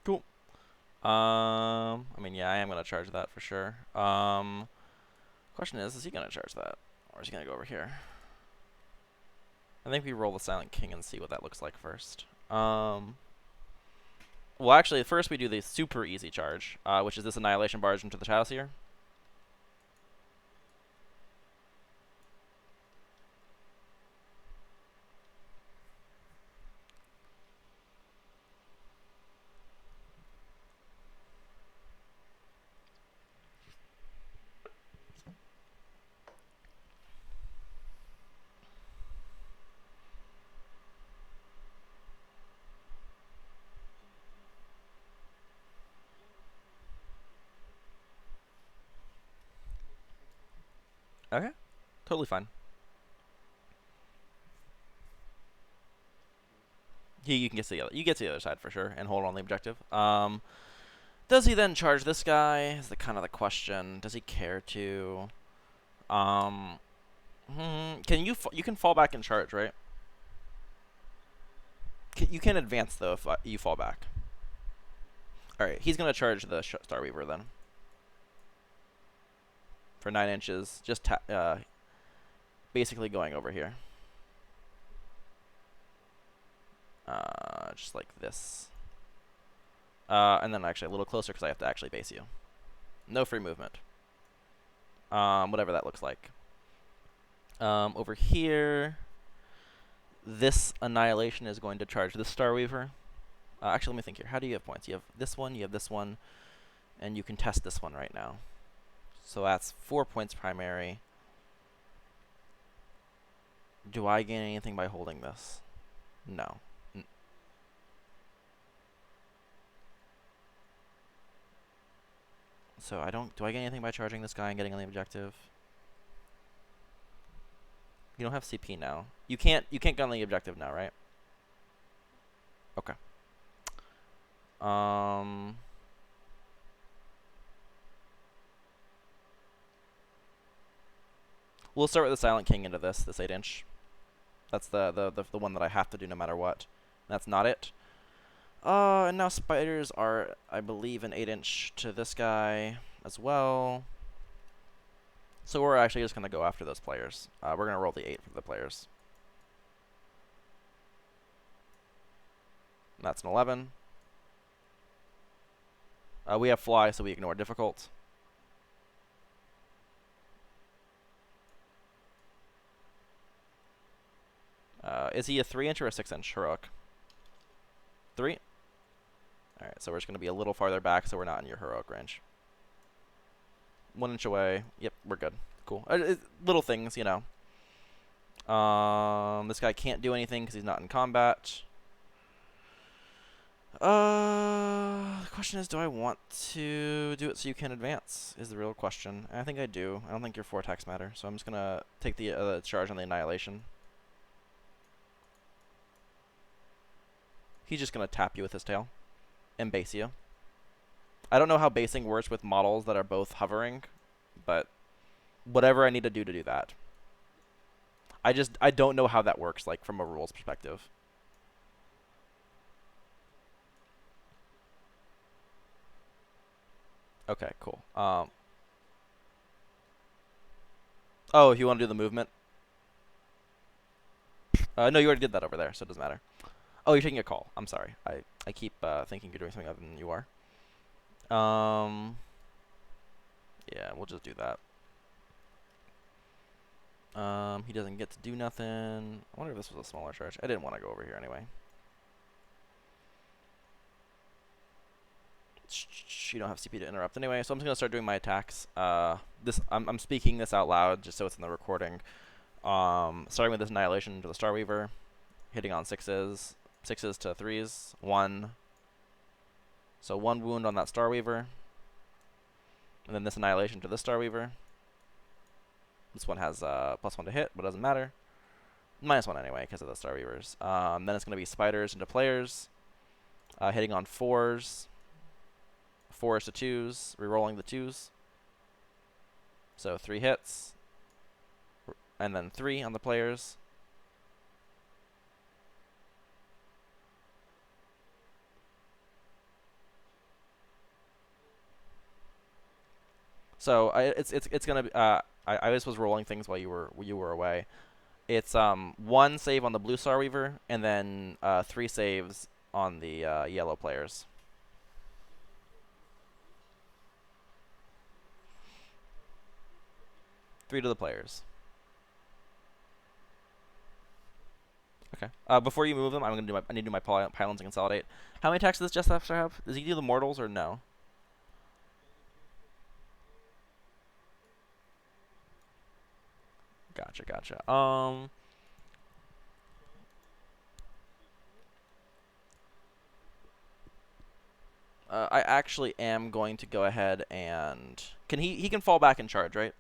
Cool. I mean, yeah, I am gonna charge that for sure. Question is he gonna charge that, or is he gonna go over here? I think we roll the Silent King and see what that looks like first. Well, actually, first we do the super easy charge, which is this Annihilation Barge into the house here. Okay, totally fine. You can get to the other. You get to the other side for sure and hold on the objective. Does he then charge this guy? Is the kind of the question. Does he care to? Can you can fall back and charge, right? You can advance though if you fall back. All right, he's gonna charge the Starweaver then for 9 inches. Just basically going over here. Just like this. And then actually a little closer because I have to actually base you. No free movement. Whatever that looks like. Over here, this Annihilation is going to charge this Starweaver. Actually, let me think here. How do you have points? You have this one, and you can test this one right now. So that's 4 points primary. Do I gain anything by holding this? No. So I don't. Do I get anything by charging this guy and getting on the objective? You don't have CP now. You can't get on the objective now, right? Okay. We'll start with the Silent King into this 8-inch. That's the one that I have to do no matter what. That's not it. And now spiders are, I believe, an 8-inch to this guy as well. So we're actually just gonna go after those players. We're gonna roll the 8 for the players. That's an 11. We have fly, so we ignore difficult. Is he a 3-inch or a 6-inch heroic? 3? Alright, so we're just going to be a little farther back so we're not in your heroic range. 1 inch away. Yep, we're good. Cool. Little things, you know. This guy can't do anything because he's not in combat. The question is, do I want to do it so you can advance? Is the real question. I think I do. I don't think your 4 attacks matter, so I'm just going to take the charge on the Annihilation. He's just going to tap you with his tail and base you. I don't know how basing works with models that are both hovering, but whatever I need to do that. I don't know how that works, like, from a rules perspective. Okay, cool. Oh, if you want to do the movement? No, you already did that over there, so it doesn't matter. Oh, you're taking a call. I'm sorry. I keep thinking you're doing something other than you are. Yeah, we'll just do that. He doesn't get to do nothing. I wonder if this was a smaller charge. I didn't want to go over here anyway. You don't have CP to interrupt anyway, so I'm just gonna start doing my attacks. I'm speaking this out loud just so it's in the recording. Starting with this Annihilation to the Starweaver, hitting on 6s to 3s, 1. So 1 wound on that Starweaver, and then this Annihilation to this Starweaver. This one has +1 to hit, but it doesn't matter. -1 anyway because of the Starweavers. Then it's gonna be spiders into players, hitting on 4s. 4s to 2s, rerolling the 2s. So 3 hits, and then 3 on the players. So it's gonna be I just was rolling things while you were away. It's 1 save on the blue Starweaver, and then 3 saves on the yellow players. 3 to the players. Okay. Before you move them, I need to do my pylons and consolidate. How many attacks does this Jester have? Does he do the mortals or no? Gotcha. I actually am going to go ahead and he can fall back and charge, right?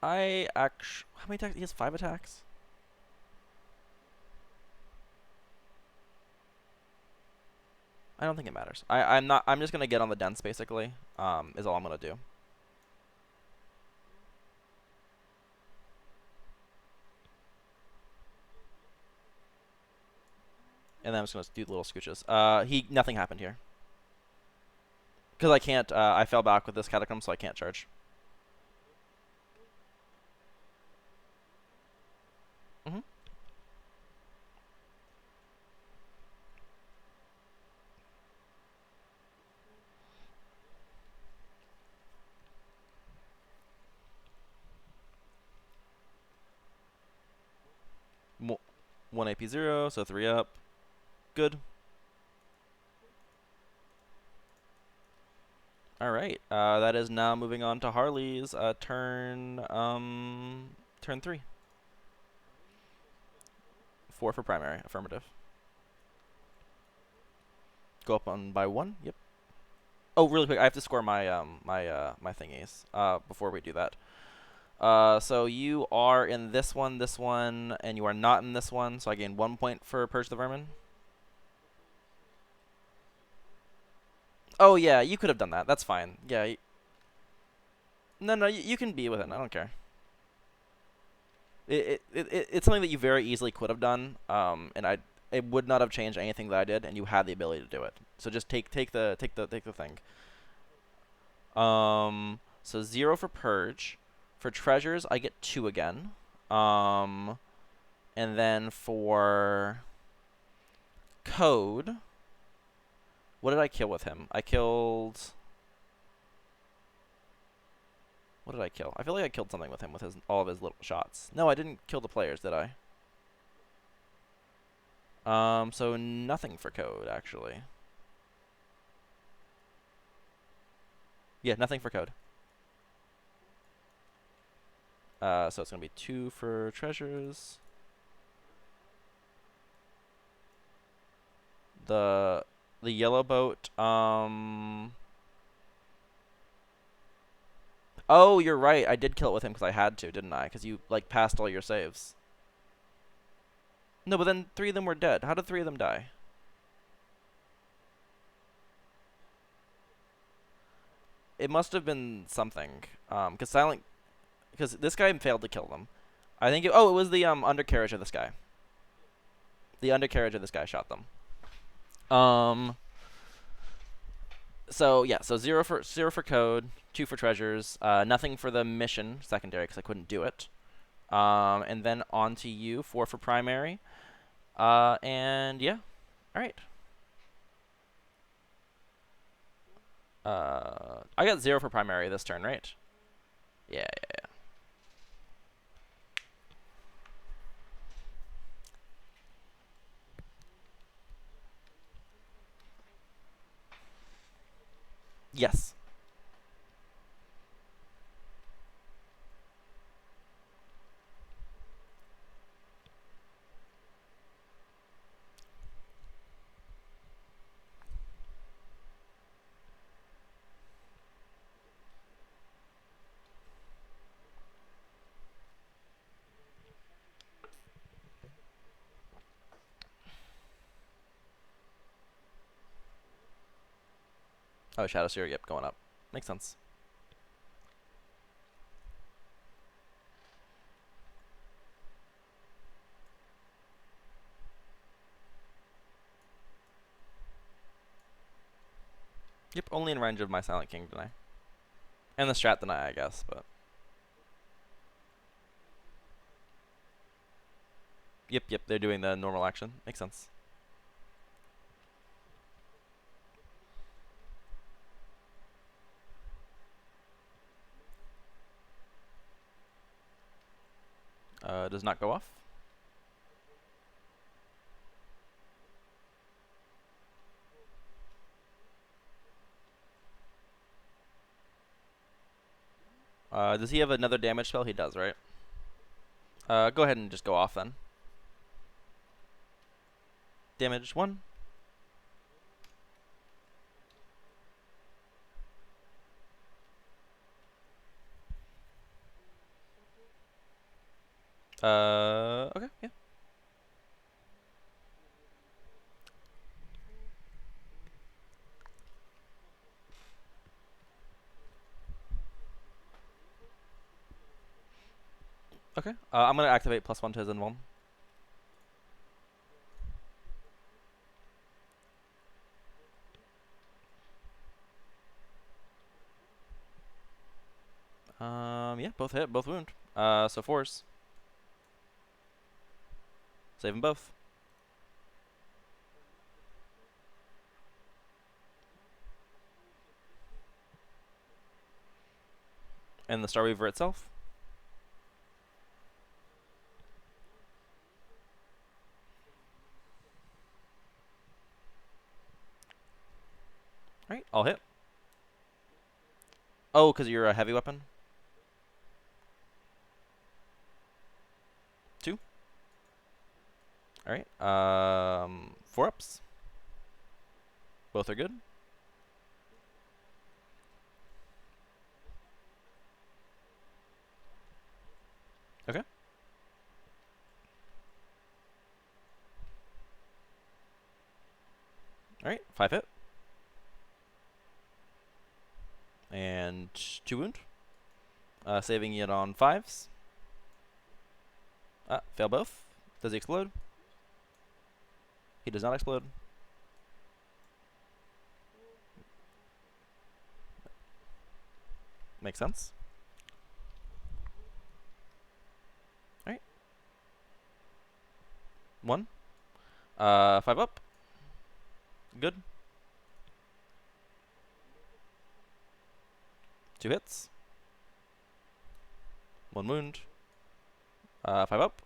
How many attacks? He has 5 attacks. I don't think it matters. I'm just gonna get on the dents basically. Is all I'm gonna do. And then I'm just gonna do little scooches. Nothing happened here. Because I can't, I fell back with this Catacomb, so I can't charge. Mm-hmm. 1 AP 0, so 3 up. Good. Alright, that is now moving on to Harley's turn 3. 4 for primary, affirmative. Go up on by 1, yep. Oh, really quick, I have to score my my thingies before we do that. So you are in this one, and you are not in this one, so I gain 1 point for Purge the Vermin. Oh, yeah, you could have done that. That's fine. Yeah. No, you can be with it. I don't care. It's something that you very easily could have done, and it would not have changed anything that I did, and you had the ability to do it. So just take the thing. So 0 for purge. For treasures, I get 2 again. And then for code, what did I kill with him? I killed. What did I kill? I feel like I killed something with him with all of his little shots. No, I didn't kill the players, did I? So nothing for code actually. Yeah, nothing for code. So it's gonna be 2 for treasures. The yellow boat. Oh, you're right. I did kill it with him because I had to, didn't I? Because you like passed all your saves. No, but then 3 of them were dead. How did 3 of them die? It must have been something. Because this guy failed to kill them. I think. It was the undercarriage of this guy. The undercarriage of this guy shot them. So yeah, so 0 for code, 2 for treasures, nothing for the mission secondary because I couldn't do it. And then on to you, 4 for primary. And yeah, all right. I got 0 for primary this turn, right? Yeah. Yes. Oh, Shadow Seer, yep, going up. Makes sense. Yep, only in range of my Silent King deny. And the strat deny, I guess, but. Yep, they're doing the normal action. Makes sense. Does not go off. Does he have another damage spell? He does, right? Go ahead and just go off then. Damage 1. Okay, yeah. Okay. I'm gonna activate +1 to his invuln. Yeah, both hit, both wound. So 4s. Save them both. And the Starweaver itself. Alright, I'll hit. Oh, because you're a heavy weapon? 2. Alright, 4 ups. Both are good. Okay. Alright, 5 hit. And 2 wound. Saving it on 5s. Fail both. Does he explode? He does not explode. Makes sense. Alright. 1. 5 up. Good. 2 hits. 1 wound. 5 up.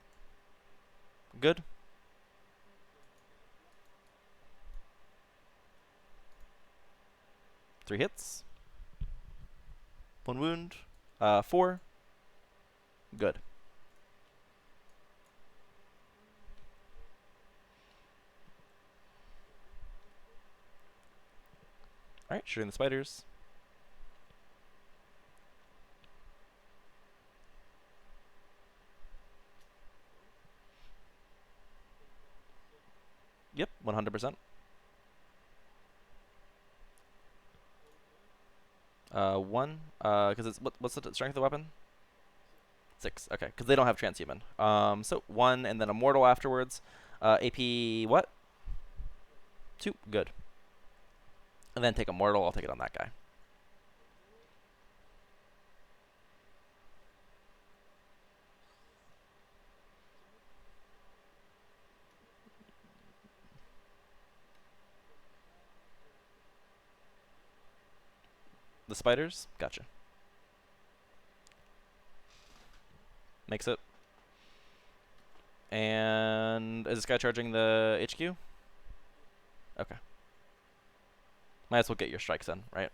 Good. 3 hits. 1 wound. 4. Good. Alright, shooting the spiders. Yep, 100%. 1. Because it's what's the strength of the weapon? 6. Okay, because they don't have transhuman. So 1 and then a mortal afterwards. AP what? 2. Good. And then take a mortal. I'll take it on that guy. The spiders? Gotcha. Makes it. And is this guy charging the HQ? Okay. Might as well get your strikes in, right?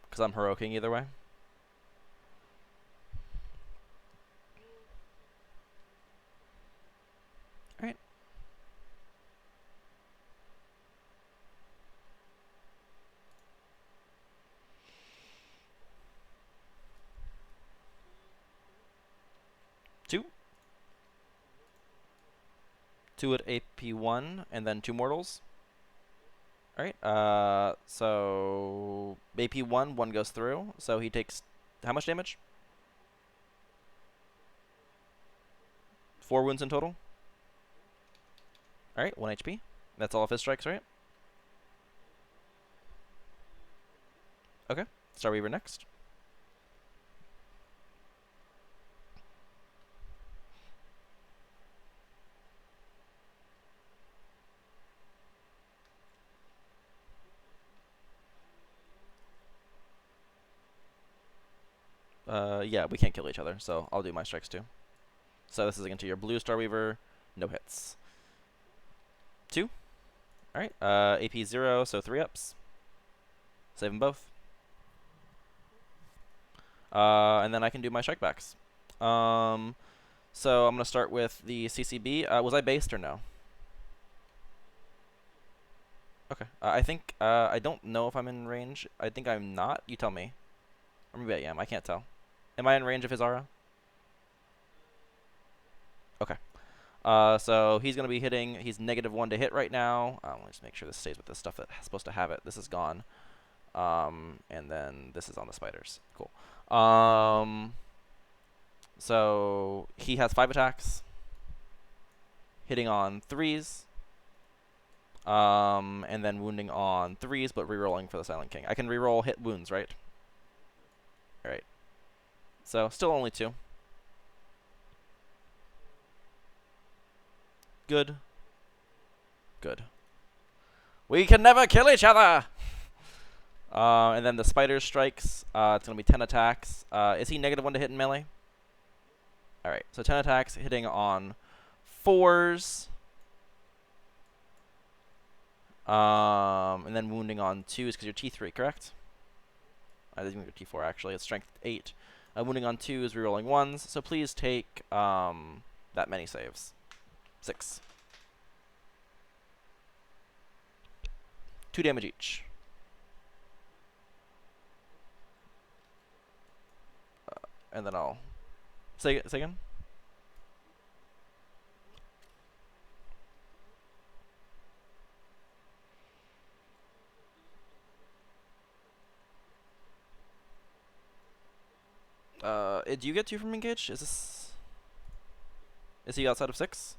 Because I'm heroicing either way. Alright. Two. 2 at AP1, and then 2 mortals. Alright, so AP1, 1 goes through, so he takes how much damage? 4 wounds in total. Alright, 1 HP. That's all of his strikes, right? Okay, Starweaver next. Yeah, we can't kill each other, so I'll do my strikes too. So this is into your blue Starweaver, no hits. 2. Alright, AP 0, so 3 ups. Save them both. And then I can do my strikebacks. So I'm going to start with the CCB. Was I based or no? Okay. I think, I don't know if I'm in range. I think I'm not. You tell me. Or maybe I am. I can't tell. Am I in range of his aura? Okay. So he's going to be hitting, he's -1 to hit right now. Let me just make sure this stays with the stuff that's supposed to have it. This is gone. And then this is on the spiders. Cool. So he has 5 attacks. Hitting on 3s. And then wounding on 3s, but rerolling for the Silent King. I can reroll hit wounds, right? Alright. So, still only 2. Good. Good. We can never kill each other! And then the spider strikes. It's going to be 10 attacks. Is he -1 to hit in melee? Alright, so 10 attacks, hitting on 4s. And then wounding on 2s because you're T3, correct? I didn't think you're T4 actually. It's strength 8. Wounding on 2s, rerolling 1s. So please take that many saves. 6. 2 damage each. And then I'll say again. Do you get 2 from engage? Is he outside of 6?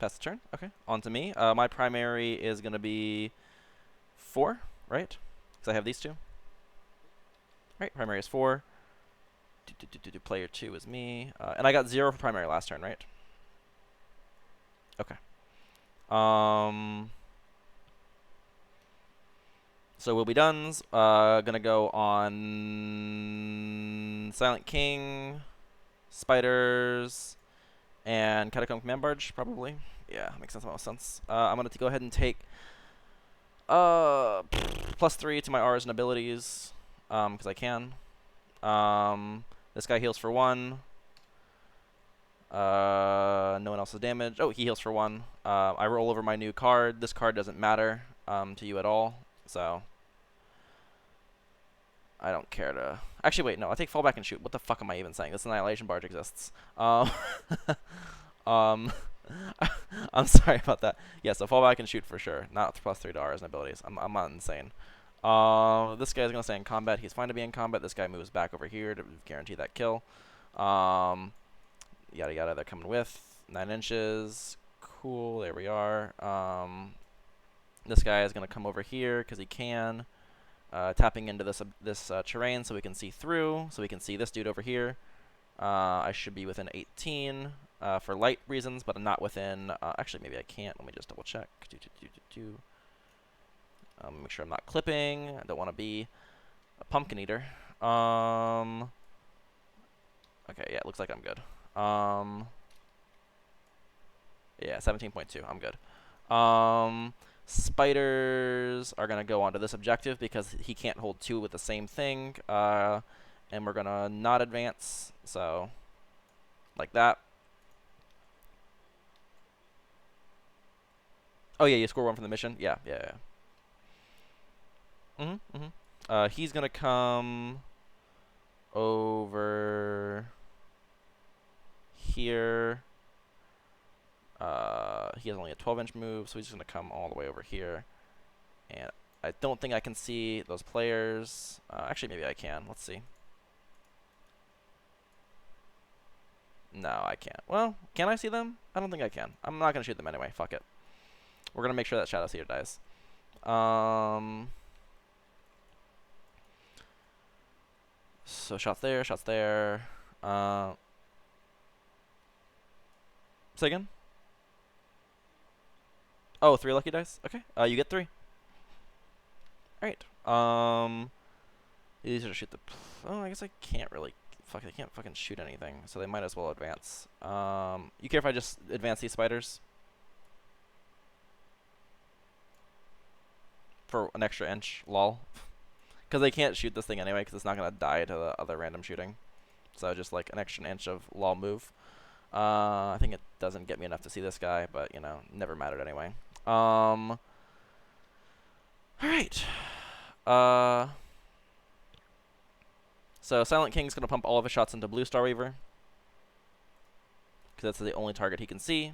Pass the turn. Okay. On to me. My primary is going to be 4, right? Because I have these two. Right. Primary is 4. Player 2 is me. And I got 0 for primary last turn, right? Okay. So we'll be done's. Gonna go on Silent King, Spiders, and Catacomb Command Barge, probably. Yeah, makes sense. Most sense. I'm gonna go ahead and take +3 to my R's and abilities, because I can. This guy heals for 1. No one else's damage. Oh, he heals for 1. I roll over my new card. This card doesn't matter to you at all, so I don't care to... Actually, wait, no, I'll take fallback and shoot. What the fuck am I even saying? This Annihilation Barge exists. Um, I'm sorry about that. Yeah, so fallback and shoot for sure. Not +3 to R's and abilities. I'm not insane. This guy's going to stay in combat. He's fine to be in combat. This guy moves back over here to guarantee that kill. Yada yada, they're coming with 9 inches. Cool, there we are. This guy is going to come over here because he can. Tapping into this terrain so we can see through, so we can see this dude over here. I should be within 18 for light reasons, but I'm not within... actually, maybe I can't. Let me just double check. Make sure I'm not clipping. I don't want to be a pumpkin eater. Okay, yeah, it looks like I'm good. Yeah, 17.2. I'm good. Spiders are going to go onto this objective because he can't hold 2 with the same thing. And we're going to not advance. So, like that. Oh, yeah, you score 1 from the mission? Yeah. He's going to come over here. He has only a 12-inch move, so he's going to come all the way over here. And I don't think I can see those players. Actually, maybe I can. Let's see. No, I can't. Well, can I see them? I don't think I can. I'm not going to shoot them anyway. Fuck it. We're going to make sure that Shadow Seer dies. So shots there, shots there. Say again? Oh, 3 lucky dice? Okay. You get 3. Alright. Easier to shoot the... Oh, I guess I can't really... Fuck, I can't fucking shoot anything, so they might as well advance. You care if I just advance these spiders? For an extra inch, lol. Because they can't shoot this thing anyway, because it's not going to die to the other random shooting. So just like an extra inch of lol move. I think it doesn't get me enough to see this guy, but, you know, never mattered anyway. Alright. So Silent King's going to pump all of his shots into Blue Star Weaver, because that's the only target he can see.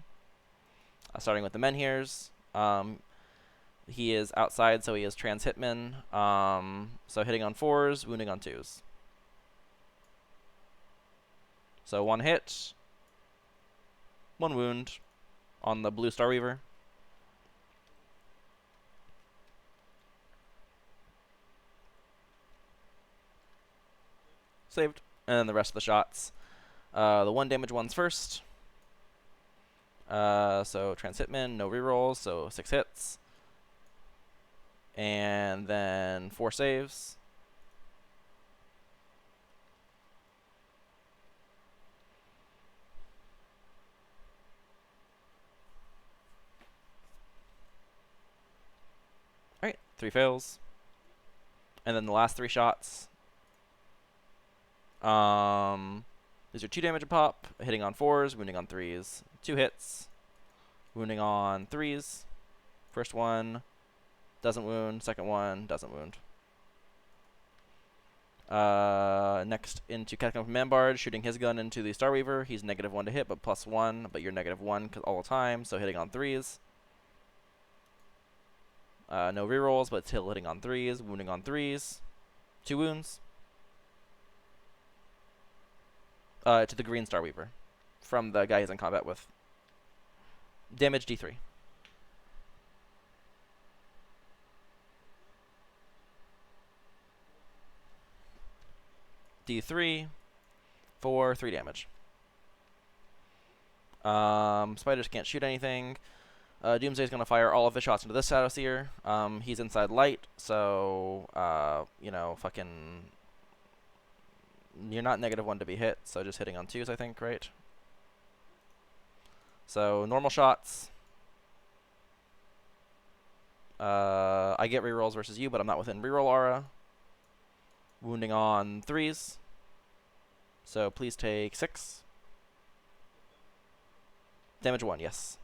Starting with the Menhirs. He is outside, so he is Trans Hitman. So hitting on 4s, wounding on 2s. So 1 hit, 1 wound on the Blue Star Weaver. Saved. And then the rest of the shots. The 1 damage ones first. So Trans Hitman, no rerolls, so 6 hits. And then 4 saves. Alright, 3 fails. And then the last 3 shots. These are 2 damage a pop, hitting on 4s, wounding on 3s. 2 hits, wounding on 3s. First one doesn't wound, second one doesn't wound. Next into Catacomb Command Barge, shooting his gun into the Starweaver. He's -1 to hit, but +1, but you're -1 all the time, so hitting on 3s. No rerolls, but still hitting on 3s, wounding on 3s. 2 wounds. To the green Starweaver from the guy he's in combat with. Damage D3. D3 for 3 damage. Spiders can't shoot anything. Doomsday's gonna fire all of his shots into this Shadow Seer. He's inside light, so you know, fucking, you're not -1 to be hit, so just hitting on 2s, I think, right? So normal shots. I get rerolls versus you, but I'm not within reroll aura. Wounding on 3s. So please take 6. Damage 1, yes.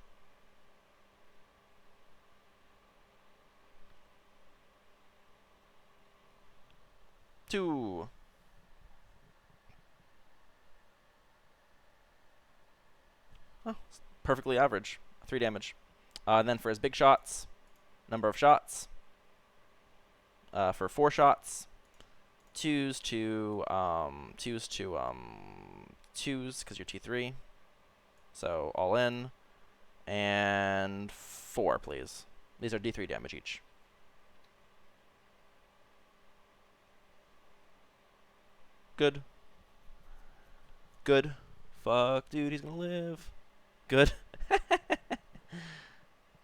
Two. Oh, perfectly average. 3 damage. And then for his big shots, number of shots. For 4 shots, 2s to 2s because you're T3. So all in, and 4, please. These are D3 damage each. Good. Good. Fuck, dude, he's gonna live. Good.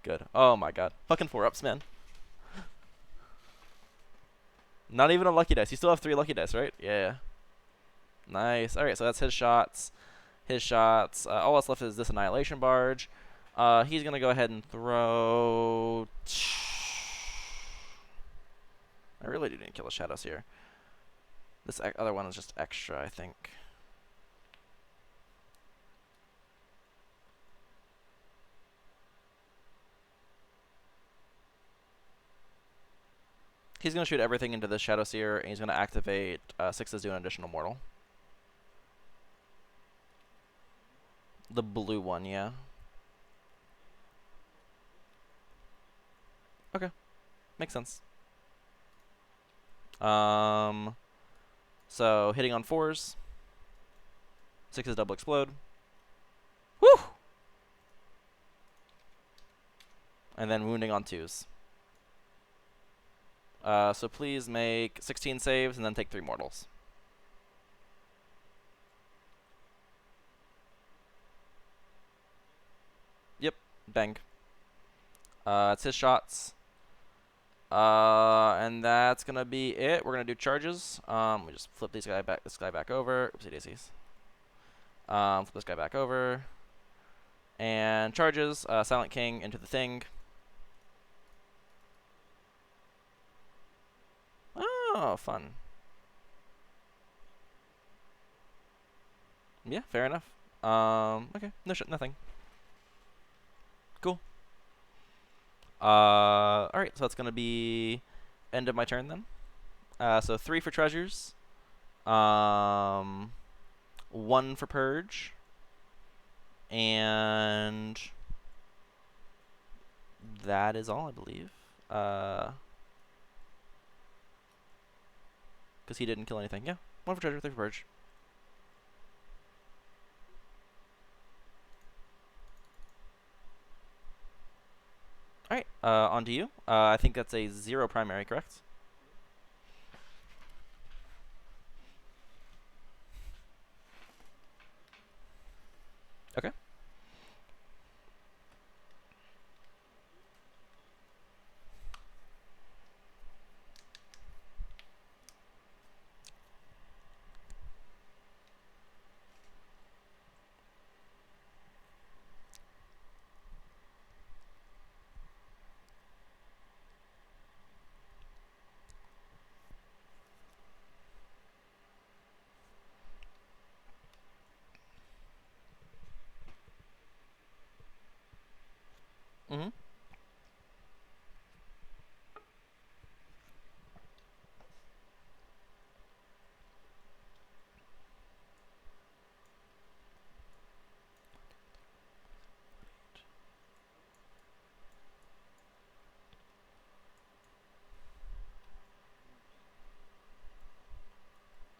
Good. Oh my god. Fucking 4-ups, man. Not even a lucky dice. You still have 3 lucky dice, right? Yeah. Nice. Alright, so that's his shots. All that's left is this Annihilation Barge. He's going to go ahead and throw... I really do need to kill the Shadows here. This other one is just extra, I think. He's going to shoot everything into the Shadow Seer, and he's going to activate 6s do an additional mortal. The blue one, yeah. Okay. Makes sense. So hitting on 4s. 6s double explode. Woo! And then wounding on 2s. So please make 16 saves and then take 3 mortals. Yep, bang. It's his shots. And that's gonna be it. We're gonna do charges. We just flip this guy back over. Oopsie daisies. Flip this guy back over. And charges. Silent King into the thing. Oh, fun. Yeah, fair enough. Okay, no shit, nothing. Cool. Alright, so that's gonna be end of my turn then. So 3 for treasures. 1 for purge. And that is all, I believe. Because he didn't kill anything. Yeah, 1 for treasure, 3 for purge. Alright, on to you. I think that's a 0 primary, correct? Okay. Mm-hmm.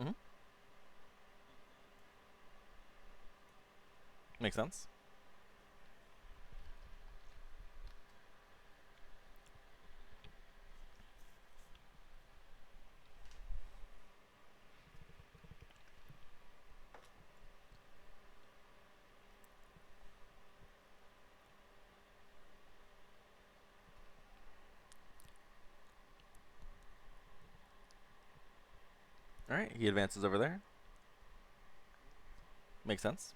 Mm-hmm. Makes sense. Alright, he advances over there. Makes sense.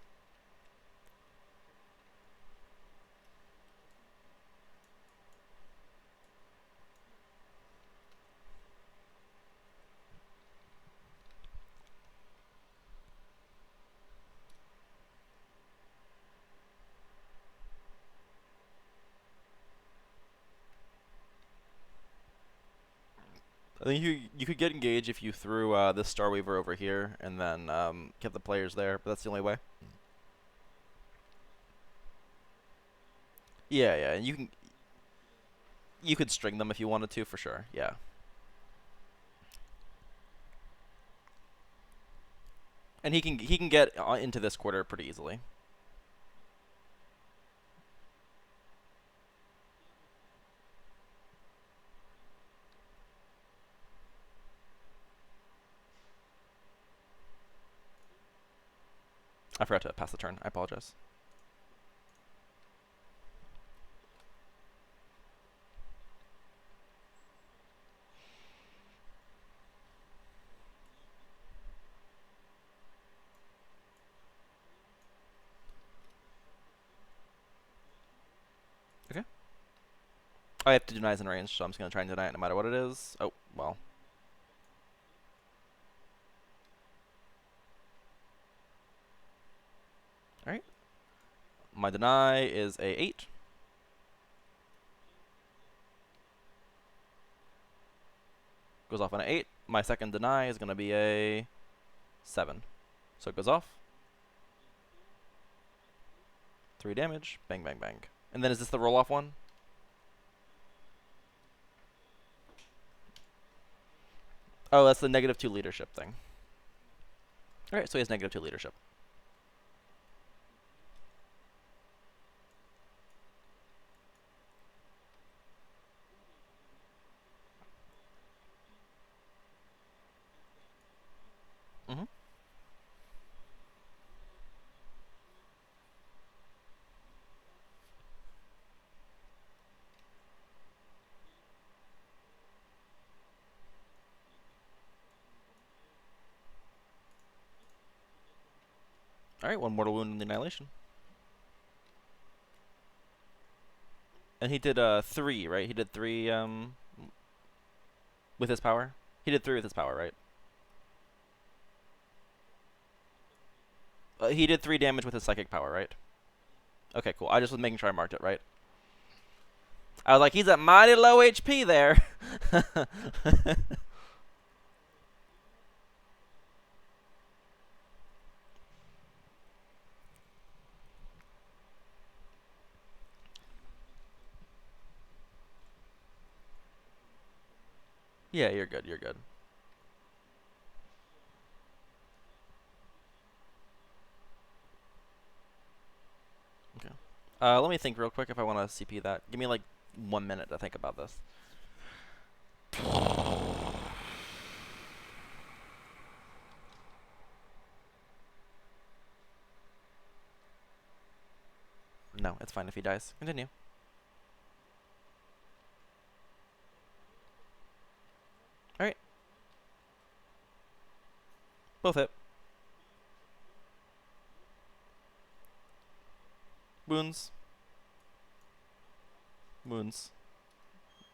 I think you could get engaged if you threw this Star Weaver over here and then kept the players there, but that's the only way. Yeah, yeah, and you could string them if you wanted to, for sure. Yeah. And he can get into this quarter pretty easily. I forgot to pass the turn. I apologize. Okay. I have to deny is in range, so I'm just gonna try and deny it no matter what it is. Oh, well. Alright. My deny is a 8. Goes off on an 8. My second deny is gonna be a 7. So it goes off. 3 damage. Bang, bang, bang. And then is this the roll-off one? Oh, that's the -2 leadership thing. Alright, so he has -2 leadership. Mm-hmm. Alright, 1 mortal wound in the annihilation. And he did 3, right? He did 3 with his power? He did 3 with his power, right? He did 3 damage with his psychic power, right? Okay, cool. I just was making sure I marked it right. I was like, he's at mighty low HP there. Yeah, you're good. You're good. Okay. Let me think real quick if I want to CP that. Give me like 1 minute to think about this. No, it's fine if he dies. Continue. Alright. Both hit. Wounds. Wounds.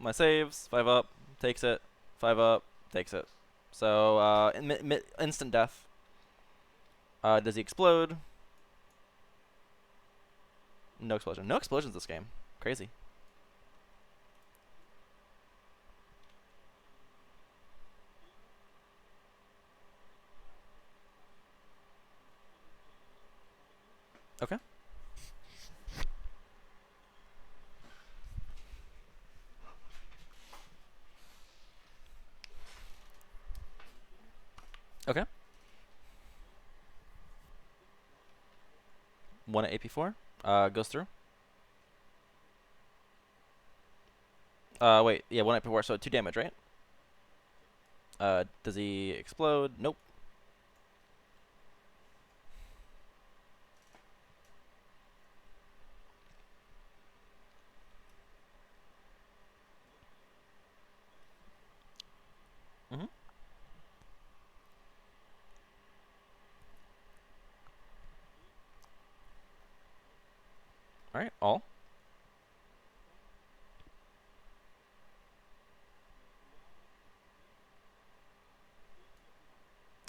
My saves. 5 up. Takes it. 5 up. Takes it. So, instant death. Does he explode? No explosion. No explosions this game. Crazy. Okay. Okay. 1 at AP4. Goes through. Wait. Yeah, 1 at AP4, so 2 damage, right? Does he explode? Nope. Mm-hmm. Alright, all.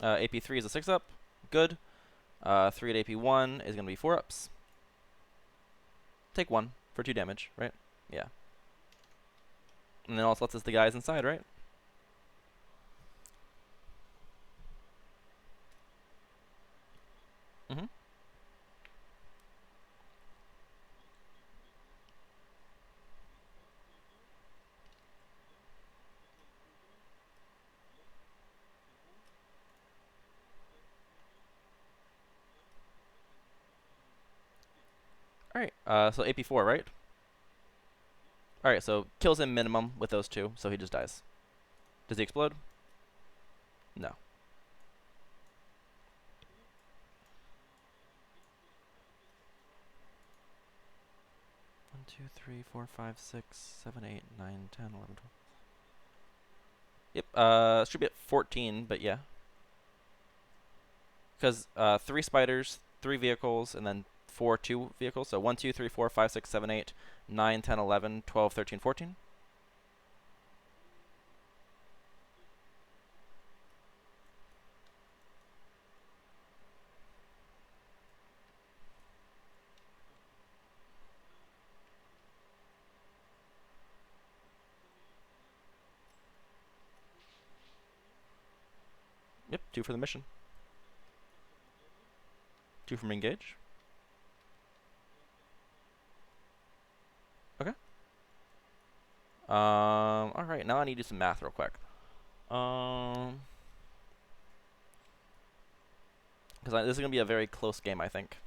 AP3 is a 6 up. Good. 3 at AP1 is going to be 4 ups. Take 1 for 2 damage, right? Yeah. And then also lets us the guys inside, right? Mm-hmm. Alright, so AP4, right? Alright, so kills him minimum with those 2, so he just dies. Does he explode? No. 1, 2, 3, 4, 5, 6, 7, 8, 9, 10, 11, 12. Yep, should be at 14, but yeah. Because 3 spiders, 3 vehicles, and then 4 2 vehicles. So 1, 2, 3, 4, 5, 6, 7, 8, 9, 10, 11, 12, 13, 14. Yep, 2 for the mission. 2 from engage. Okay. Alright, now I need to do some math real quick. Because this is going to be a very close game, I think.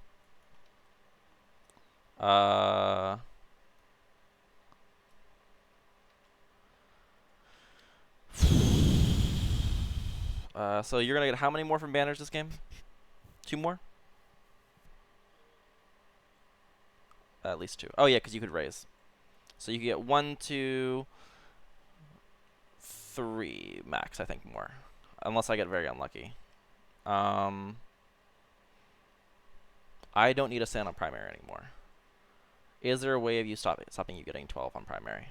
So you're going to get how many more from banners this game? 2 more? At least 2. Oh, yeah, because you could raise. So you could get 1, 2, 3 max, I think, more. Unless I get very unlucky. I don't need a stand on primary anymore. Is there a way of you stopping you getting 12 on primary?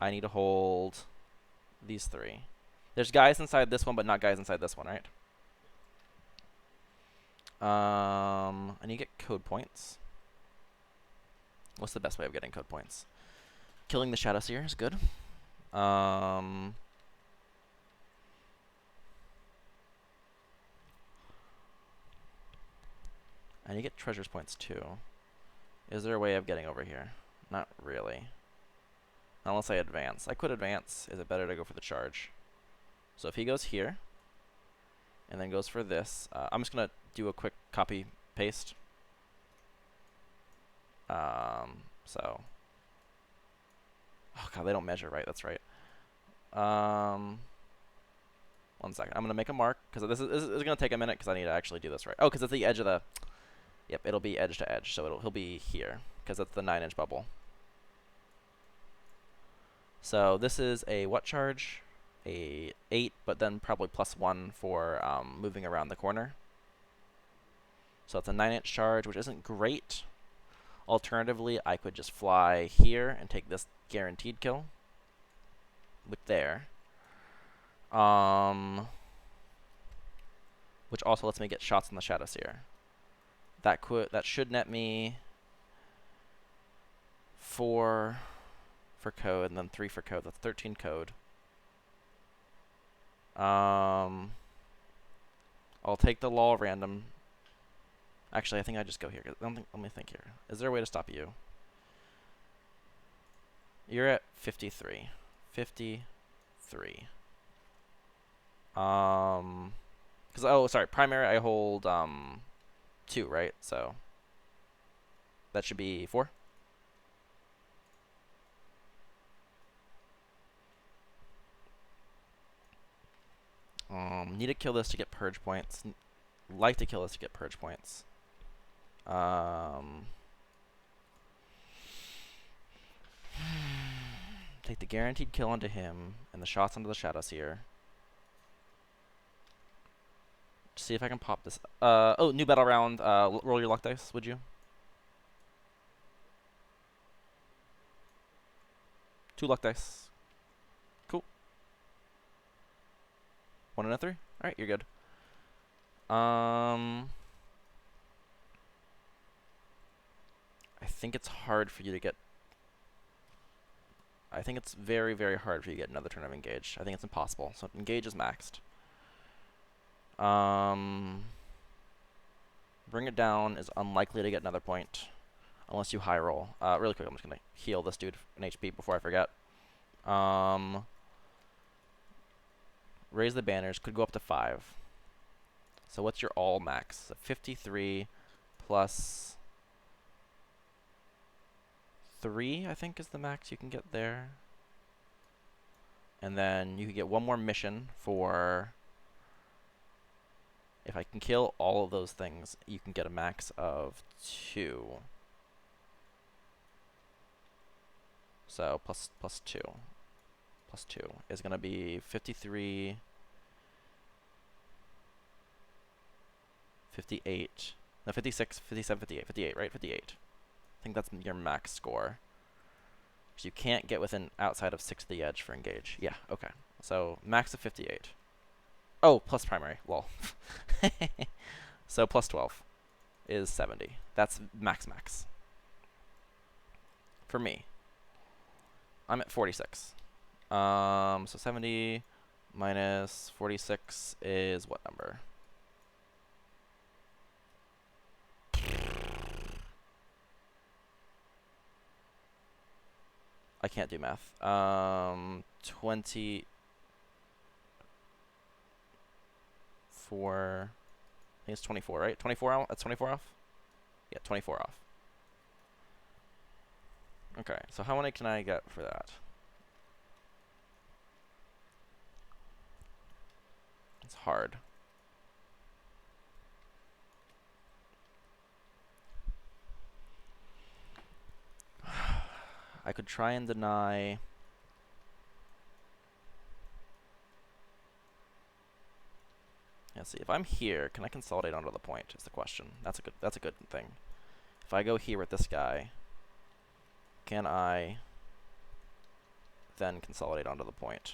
I need to hold these 3. There's guys inside this one, but not guys inside this one, right? I need to get code points. What's the best way of getting code points? Killing the Shadow Seer is good. I need to get treasures points too. Is there a way of getting over here? Not really. Unless I advance. I could advance. Is it better to go for the charge? So if he goes here, and then goes for this, I'm just going to do a quick copy paste. So. Oh god, they don't measure, right? That's right. 1 second. I'm going to make a mark, because this is going to take a minute, because I need to actually do this right. Oh, because it's the edge of the... Yep, it'll be edge to edge, so he'll be here, because that's the 9-inch bubble. So this is a what charge? A 8, but then probably +1 for moving around the corner. So it's a 9-inch charge, which isn't great. Alternatively, I could just fly here and take this guaranteed kill with there. Which also lets me get shots on the Shadow Seer. That should net me 4 for code and then 3 for code. That's 13 code. I'll take the law random. Actually, I think I just go here. Let me think here. Is there a way to stop you? You're at 53. 53. Because, oh, sorry, primary I hold 2, right? So that should be 4. Need to kill this to get purge points. Like to kill this to get purge points. Take the guaranteed kill onto him and the shots onto the Shadow Seer. see if I can pop this. Oh, new battle round. Roll your luck dice, would you? 2 luck dice. Cool. 1 and a 3. All right, you're good. I think it's hard for you to get. I think it's very, very hard for you to get another turn of engage. I think it's impossible. So engage is maxed. Bring it down is unlikely to get another point. Unless you high roll. Really quick, I'm just going to heal this dude in HP before I forget. Raise the banners. Could go up to 5. So what's your all max? So 53 plus 3, I think, is the max you can get there. And then you can get 1 more mission for... If I can kill all of those things, you can get a max of 2. So plus 2. Plus 2 is going to be 53, 58, no, 56, 57, 58, 58, right? 58. I think that's your max score. So you can't get within outside of 6 of the edge for engage. Yeah, okay. So max of 58. Oh, plus primary. Lol. So plus 12 is 70. That's max. For me. I'm at 46. So 70 minus 46 is what number? I can't do math. 24. I think it's 24, right? 24 off? That's 24 off? Yeah, 24 off. Okay, so how many can I get for that? It's hard. I could try and deny. Let's see. If I'm here, can I consolidate onto the point? Is the question. That's a good thing. If I go here with this guy, can I then consolidate onto the point?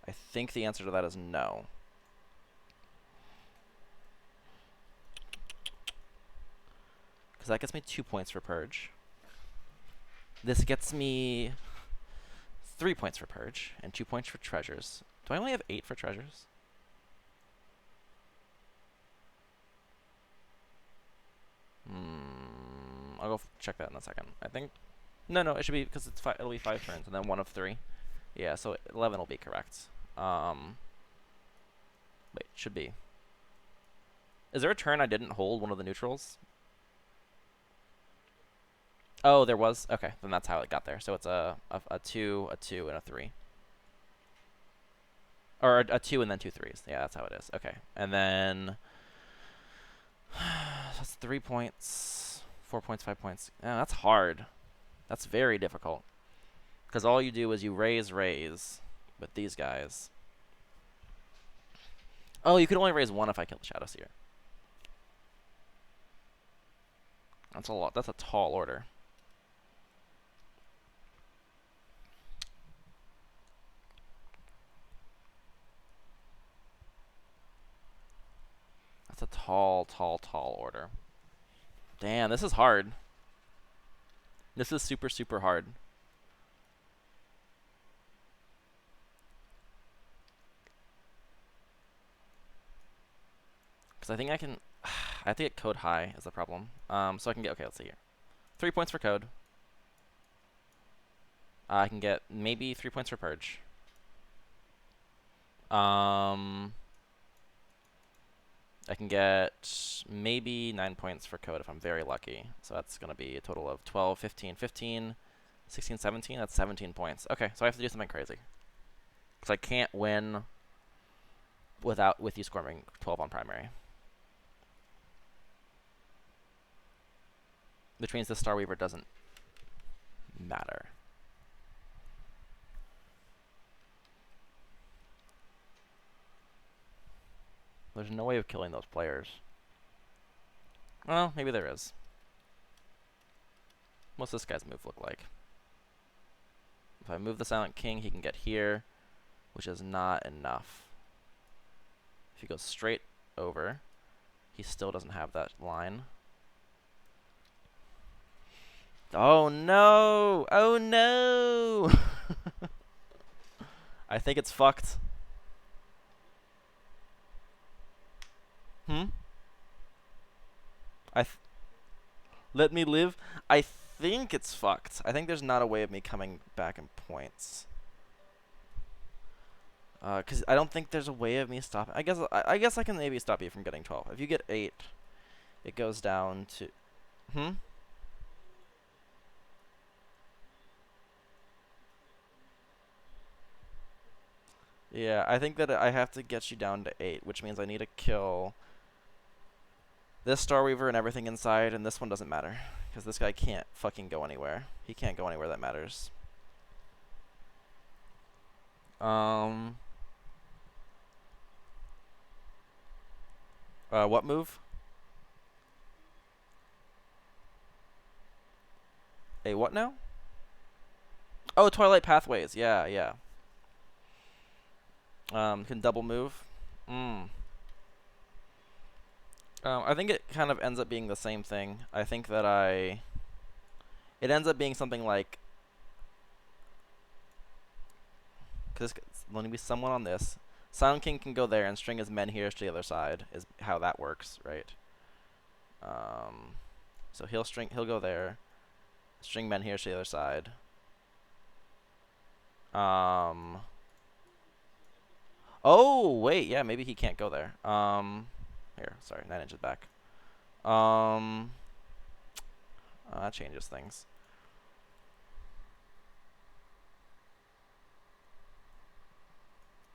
I think the answer to that is no. Because that gets me 2 points for purge. This gets me 3 points for purge and 2 points for treasures. Do I only have 8 for treasures? I'll go check that in a second. I think no, it should be because it's it'll be 5 turns and then 1 of 3. Yeah, so 11 will be correct. Wait, should be. Is there a turn I didn't hold one of the neutrals? Oh, there was? Okay, then that's how it got there. So it's a 2, a 2, and a 3. Or a 2 and then 2 3s. Yeah, that's how it is. Okay, and then that's 3 points, 4 points, 5 points. Yeah, that's hard. That's very difficult. Because all you do is you raise with these guys. Oh, you could only raise 1 if I kill the Shadowseer. That's a lot. That's a tall order. That's a tall order. Damn, this is hard. This is super, super hard. Because I think I can... I have to get code high is the problem. So I can get... Okay, let's see here. 3 points for code. I can get maybe 3 points for purge. I can get maybe 9 points for code if I'm very lucky. So that's going to be a total of 12, 15, 15, 16, 17. That's 17 points. Okay, so I have to do something crazy. Because I can't win with you scoring 12 on primary. Which means the Star Weaver doesn't matter. There's no way of killing those players. Well, maybe there is. What's this guy's move look like? If I move the Silent King, he can get here, which is not enough. If he goes straight over, he still doesn't have that line. Oh no! Oh no! I think it's fucked. Let me live. I think it's fucked. I think there's not a way of me coming back in points. Because I don't think there's a way of me stopping. I guess I can maybe stop you from getting 12. If you get 8, it goes down to... Yeah, I think that I have to get you down to 8, which means I need to kill this Star Weaver and everything inside, and this one doesn't matter. Because this guy can't fucking go anywhere. He can't go anywhere that matters. What move? A what now? Oh, Twilight Pathways. Yeah, yeah. Can double move. I think it kind of ends up being the same thing. I think that it ends up being something like, because let me be someone on this. Silent King can go there and string his men here to the other side, is how that works, right? So he'll go there, string men here to the other side. Oh, wait, yeah, maybe he can't go there. Here, sorry, 9 inches back. That changes things.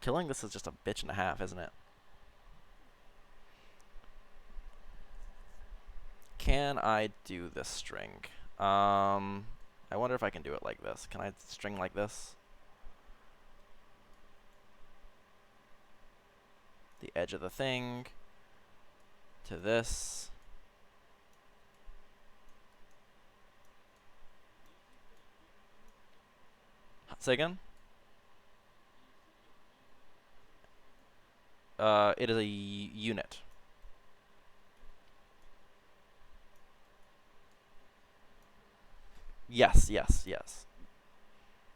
Killing this is just a bitch and a half, isn't it? Can I do this string? I wonder if I can do it like this. Can I string like this? The edge of the thing to this. Say again? It is a unit. Yes, yes, yes.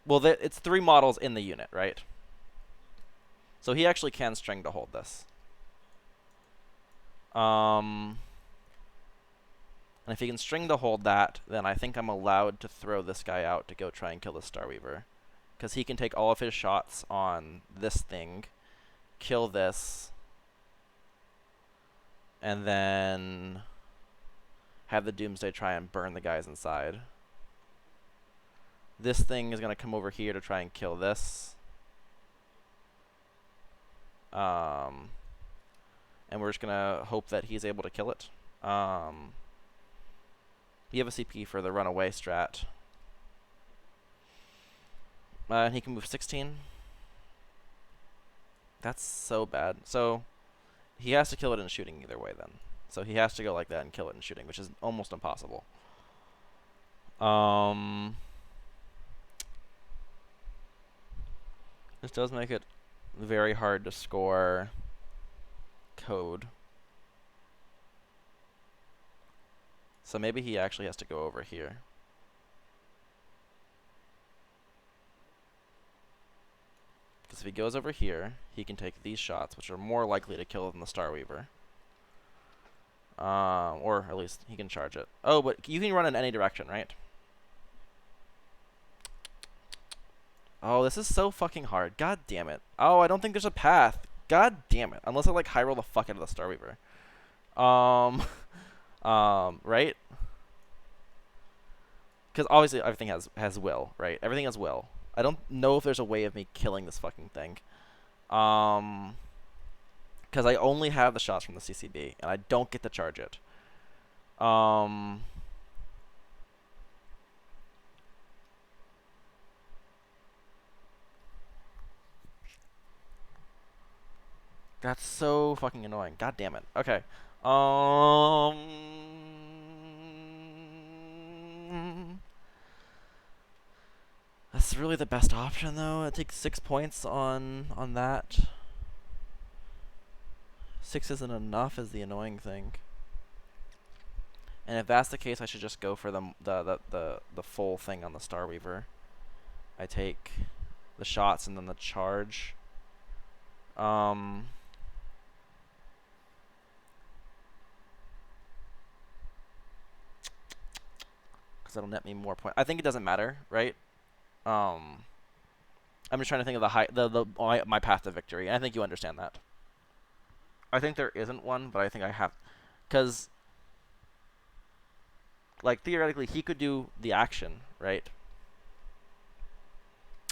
Well, it's 3 models in the unit, right? So he actually can string to hold this. And if he can string to hold that, then I think I'm allowed to throw this guy out to go try and kill the Star Weaver. Because he can take all of his shots on this thing, kill this, and then have the Doomsday try and burn the guys inside. This thing is going to come over here to try and kill this. And we're just going to hope that he's able to kill it. You have a CP for the runaway strat. And he can move 16. That's so bad. So he has to kill it in shooting either way then. So he has to go like that and kill it in shooting, which is almost impossible. This does make it very hard to score code. So maybe he actually has to go over here. Because if he goes over here, he can take these shots, which are more likely to kill than the Star Weaver. Or at least he can charge it. Oh, but you can run in any direction, right? Oh, this is so fucking hard. God damn it. Oh, I don't think there's a path. God damn it. Unless I like high roll the fuck out of the Star Weaver. Right? Because obviously everything has will, right? Everything has will. I don't know if there's a way of me killing this fucking thing. Because I only have the shots from the CCB, and I don't get to charge it. That's so fucking annoying. God damn it. Okay. That's really the best option though. It takes 6 points on that. 6 isn't enough is the annoying thing. And if that's the case, I should just go for the full thing on the Starweaver. I take the shots and then the charge. Because that'll net me more points. I think it doesn't matter, right? I'm just trying to think of my path to victory. And I think you understand that. I think there isn't one, but I think I have, because like theoretically he could do the action, right?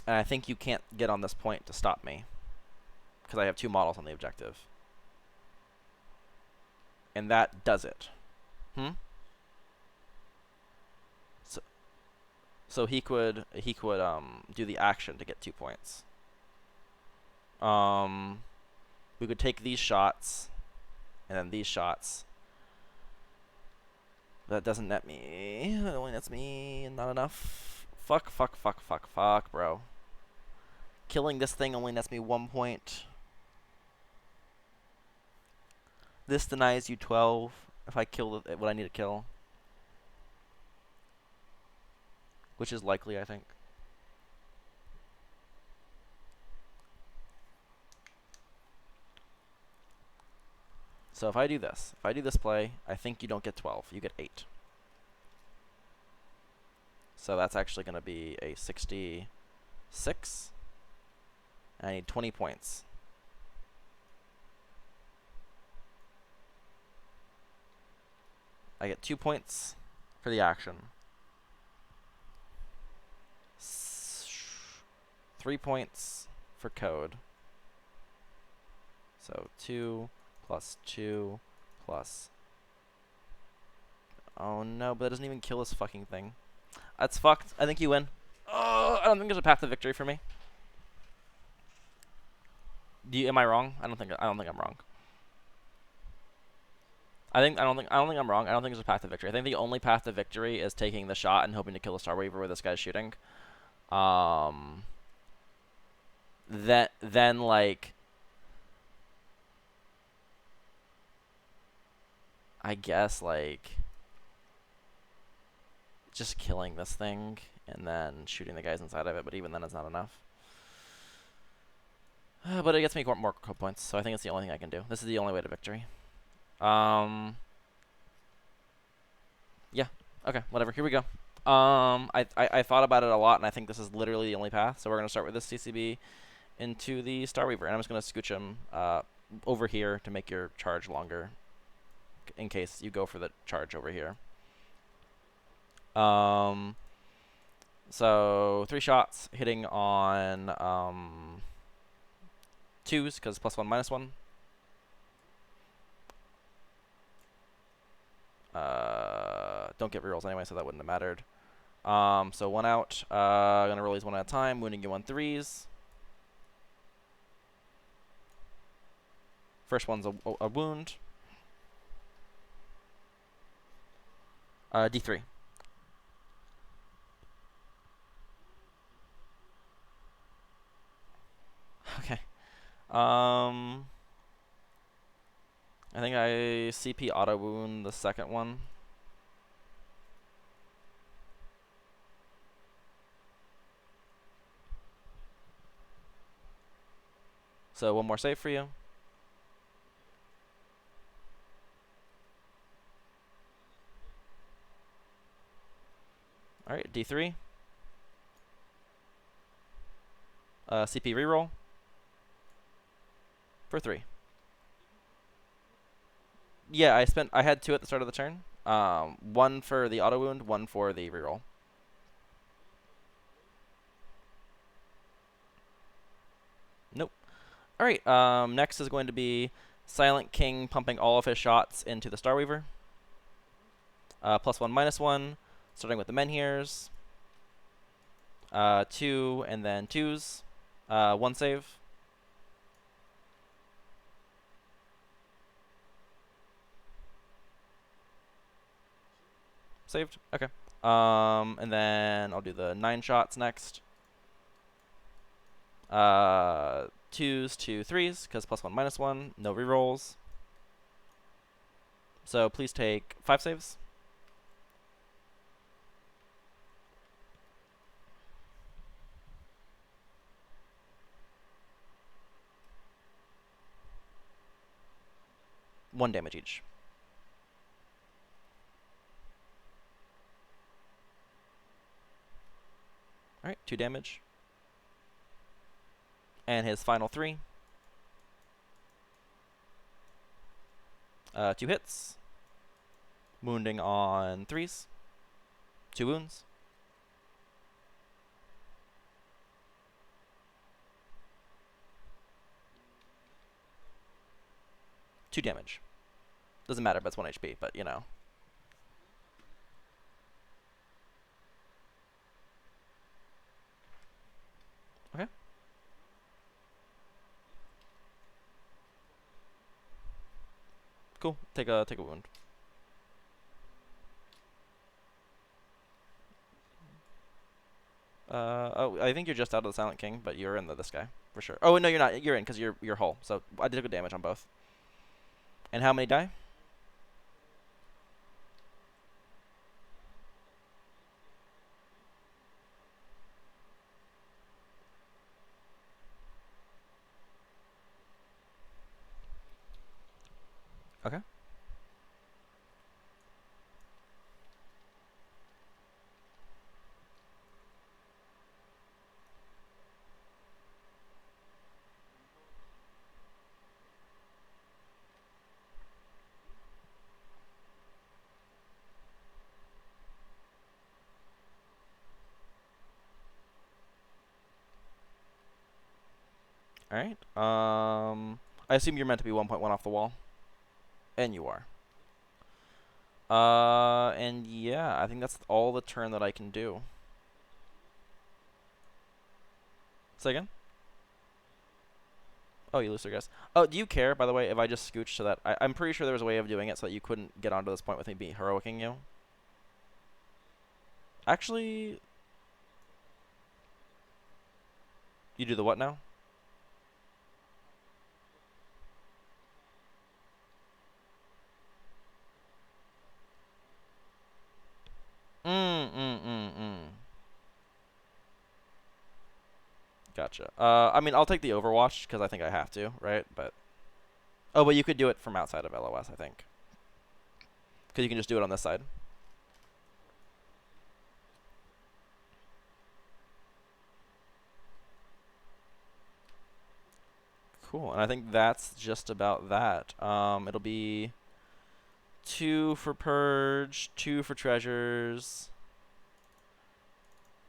And I think you can't get on this point to stop me, because I have 2 models on the objective, and that does it. So he could do the action to get 2 points. We could take these shots, and then these shots. That doesn't net me. It only nets me not enough. Fuck, bro. Killing this thing only nets me 1 point. This denies you 12 if I kill what I need to kill. Which is likely, I think. So if I do this play, I think you don't get 12. You get 8. So that's actually going to be a 66. And I need 20 points. I get 2 points for the action. 3 points for code. So 2 plus 2 plus... Oh no, but that doesn't even kill this fucking thing. That's fucked. I think you win. Oh, I don't think there's a path to victory for me. Am I wrong? I don't think I'm wrong. I don't think I'm wrong. I don't think there's a path to victory. I think the only path to victory is taking the shot and hoping to kill the Starweaver where this guy's shooting. Then like, I guess like just killing this thing and then shooting the guys inside of it, but even then it's not enough. But it gets me more points, so I think it's the only thing I can do. This is the only way to victory. Yeah. Okay. Whatever. Here we go. I thought about it a lot, and I think this is literally the only path. So we're gonna start with this CCB into the Starweaver, and I'm just gonna scooch him over here to make your charge longer, in case you go for the charge over here. So 3 shots hitting on 2s because +1 -1. Don't get rerolls anyway, so that wouldn't have mattered. So 1 out. Gonna roll these 1 at a time, wounding you on 3s. First one's a wound. D3. Okay. I think I CP auto wound the second one. So 1 more save for you. Alright, D3. CP reroll. For 3. Yeah, I had 2 at the start of the turn. 1 for the auto wound, 1 for the reroll. Nope. Alright, next is going to be Silent King pumping all of his shots into the Starweaver. +1 -1, starting with the Menhirs. 2 and then 2s. 1 save. Saved? Okay. And then I'll do the 9 shots next. 2s to 3s, because +1, -1. No rerolls. So please take 5 saves. One damage each. Alright, 2 damage. And his final 3. 2 hits. Wounding on 3s. 2 wounds. 2 damage. Doesn't matter if it's 1 HP, but you know. Okay. Cool. Take a wound. Oh, I think you're just out of the Silent King, but you're in this guy for sure. Oh no, you're not. You're in because you're hull. So I did good damage on both. And how many die? Okay. All right. I assume you're meant to be 1.1 off the wall, and you are. And yeah, I think that's all the turn that I can do. Say again? Oh, you lose your guess. Oh, do you care, by the way, if I just scooch so that I'm pretty sure there was a way of doing it so that you couldn't get onto this point with me being heroicing you. Actually, you do the what now? Gotcha. I mean, I'll take the Overwatch because I think I have to, right? But but you could do it from outside of LOS, I think, because you can just do it on this side. Cool, and I think that's just about that. It'll be 2 for Purge, 2 for Treasures,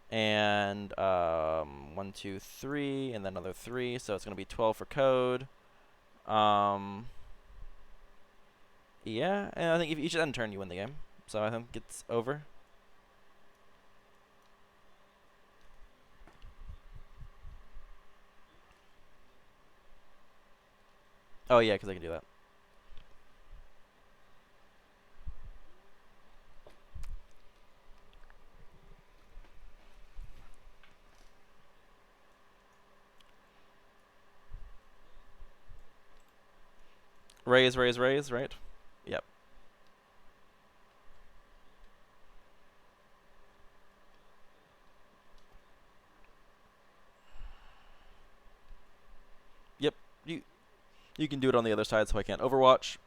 and 1, 2, 3, and then another 3. So it's gonna be 12 for Code. Yeah, and I think if each end turn you win the game. So I think it's over. Oh yeah, because I can do that. Raise, raise, raise, right? Yep. Yep. You can do it on the other side, so I can't Overwatch.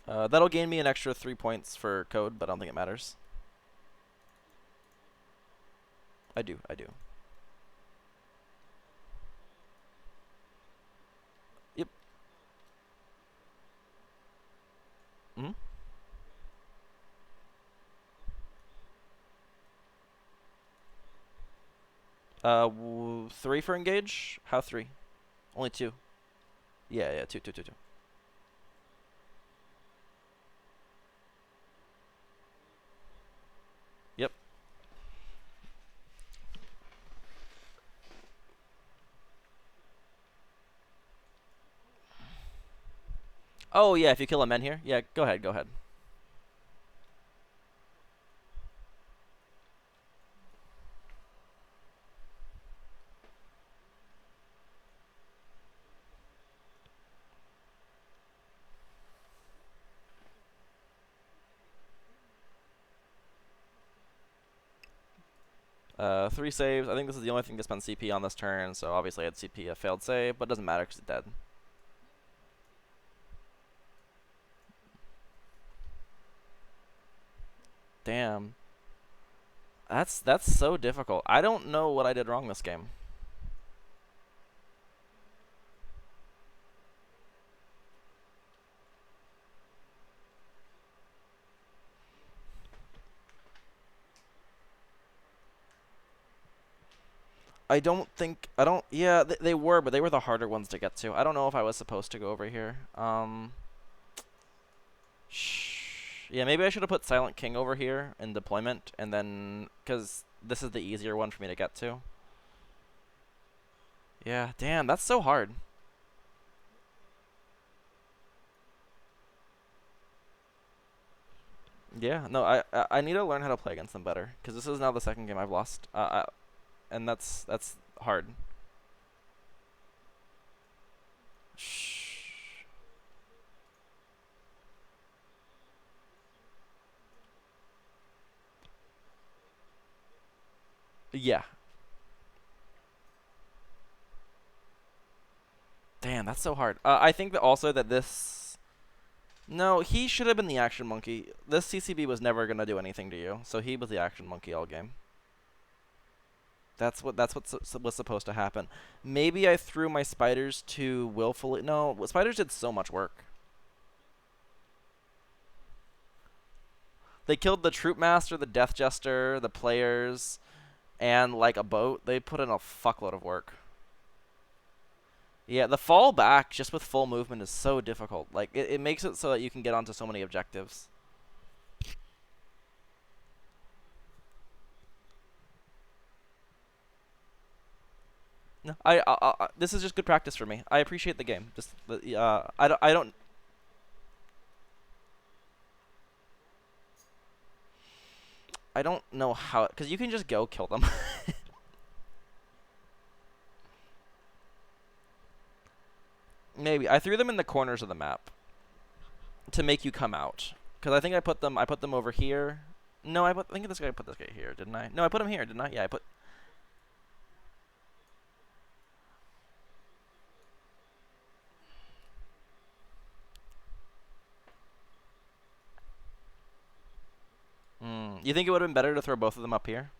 That'll gain me an extra 3 points for Code, but I don't think it matters. I do. Yep. Mm-hmm. 3 for engage? How 3? Only 2. Yeah, 2. Yep. Oh, yeah, if you kill a men here. Yeah, go ahead, go ahead. 3 saves. I think this is the only thing to spend CP on this turn, so obviously I had CP a failed save, but it doesn't matter because it's dead. Damn. That's so difficult. I don't know what I did wrong this game. Yeah, they were, but they were the harder ones to get to. I don't know if I was supposed to go over here. Yeah, maybe I should have put Silent King over here in deployment, and then, because this is the easier one for me to get to. Yeah, damn, that's so hard. Yeah, no, I need to learn how to play against them better, because this is now the second game I've lost, and that's hard. Shh. Yeah. Damn, that's so hard. I think that also that this. No, he should have been the action monkey. This CCB was never gonna do anything to you, so he was the action monkey all game. That's what was supposed to happen. Maybe I threw my spiders too willfully. No, spiders did so much work. They killed the troop master, the death jester, the players, and like a boat. They put in a fuckload of work. Yeah, the fall back just with full movement is so difficult. Like it makes it so that you can get onto so many objectives. No, this is just good practice for me. I appreciate the game. Just I don't know how, because you can just go kill them. Maybe I threw them in the corners of the map to make you come out. Because I think I put them over here. No, I think I put this guy here, didn't I? No, I put him here, didn't I? Yeah, I put. You think it would have been better to throw both of them up here?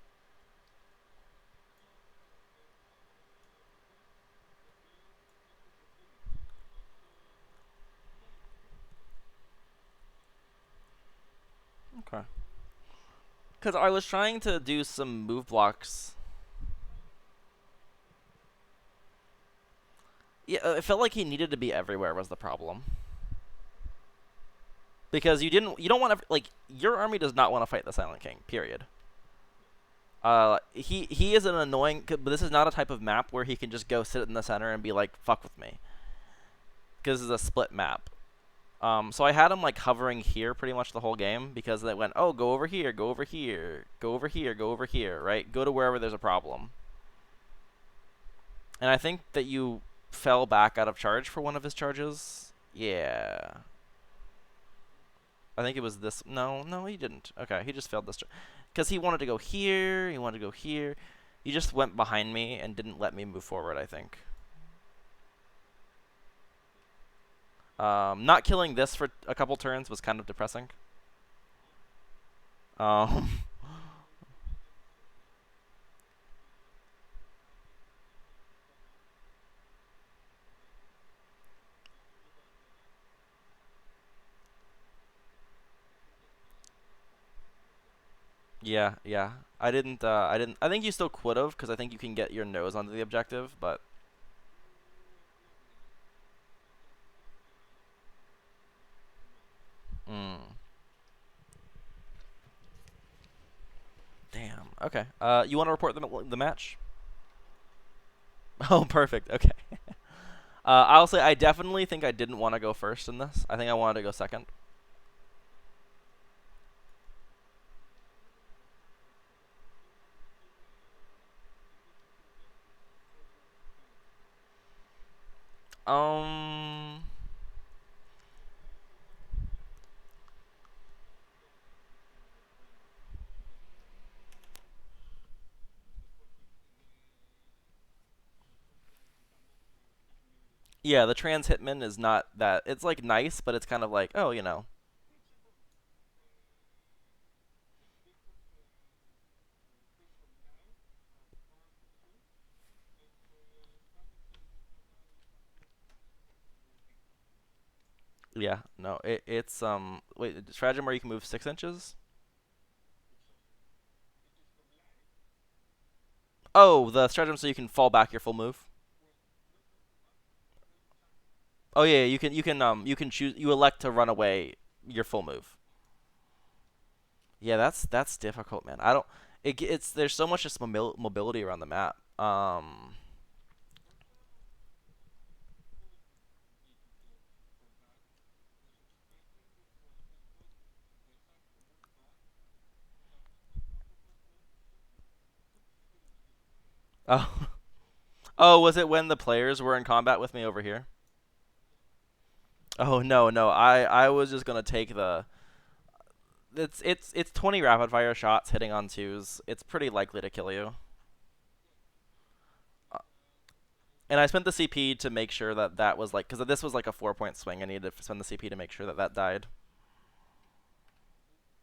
Okay. Because I was trying to do some move blocks. Yeah, it felt like he needed to be everywhere was the problem. Because you don't want to, like, your army does not want to fight the Silent King, period. He is an annoying, but this is not a type of map where he can just go sit in the center and be like, fuck with me. Because it's a split map. So I had him like hovering here pretty much the whole game because they went, oh, go over here, go over here, go over here, go over here, right? Go to wherever there's a problem. And I think that you fell back out of charge for one of his charges. Yeah. I think it was this. No, no, he didn't. Okay, he just failed this. Because he wanted to go here, he wanted to go here. He just went behind me and didn't let me move forward, I think. Not killing this for a couple turns was kind of depressing. Um, yeah, yeah. I didn't. I think you still could have, because I think you can get your nose onto the objective, but. Mm, damn. Okay. You want to report the match? Oh, perfect. Okay. I'll say I definitely think I didn't want to go first in this. I think I wanted to go second. Um, yeah, the trans hitman is not that. It's like nice, but it's kind of like, oh, yeah, no, it's wait, stratagem where you can move 6 inches. Oh, the stratagem so you can fall back your full move. Oh yeah, you can choose you elect to run away your full move. Yeah, that's difficult, man. I don't it's there's so much just mobility around the map. Oh. Oh, was it when the players were in combat with me over here? Oh no, no. I was just going to take the it's 20 rapid fire shots hitting on twos. It's pretty likely to kill you. Uh, And I spent the CP to make sure that that was like, because this was like a 4 point swing. I needed to spend the CP to make sure that that died.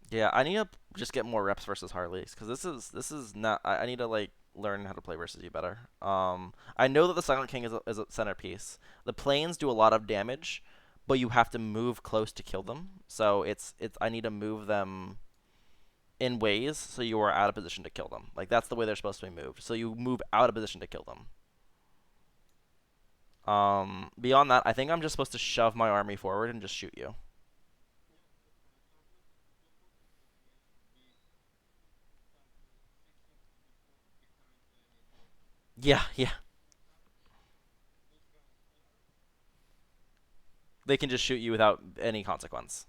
Yeah, I need to just get more reps versus Harleys because this is not. I need to like learn how to play versus you better. I know that the Silent King is a centerpiece. The planes do a lot of damage, but you have to move close to kill them. So it's I need to move them in ways so you are out of position to kill them. Like that's the way they're supposed to be moved. So you move out of position to kill them. Beyond that, I think I'm just supposed to shove my army forward and just shoot you. Yeah, yeah. They can just shoot you without any consequence.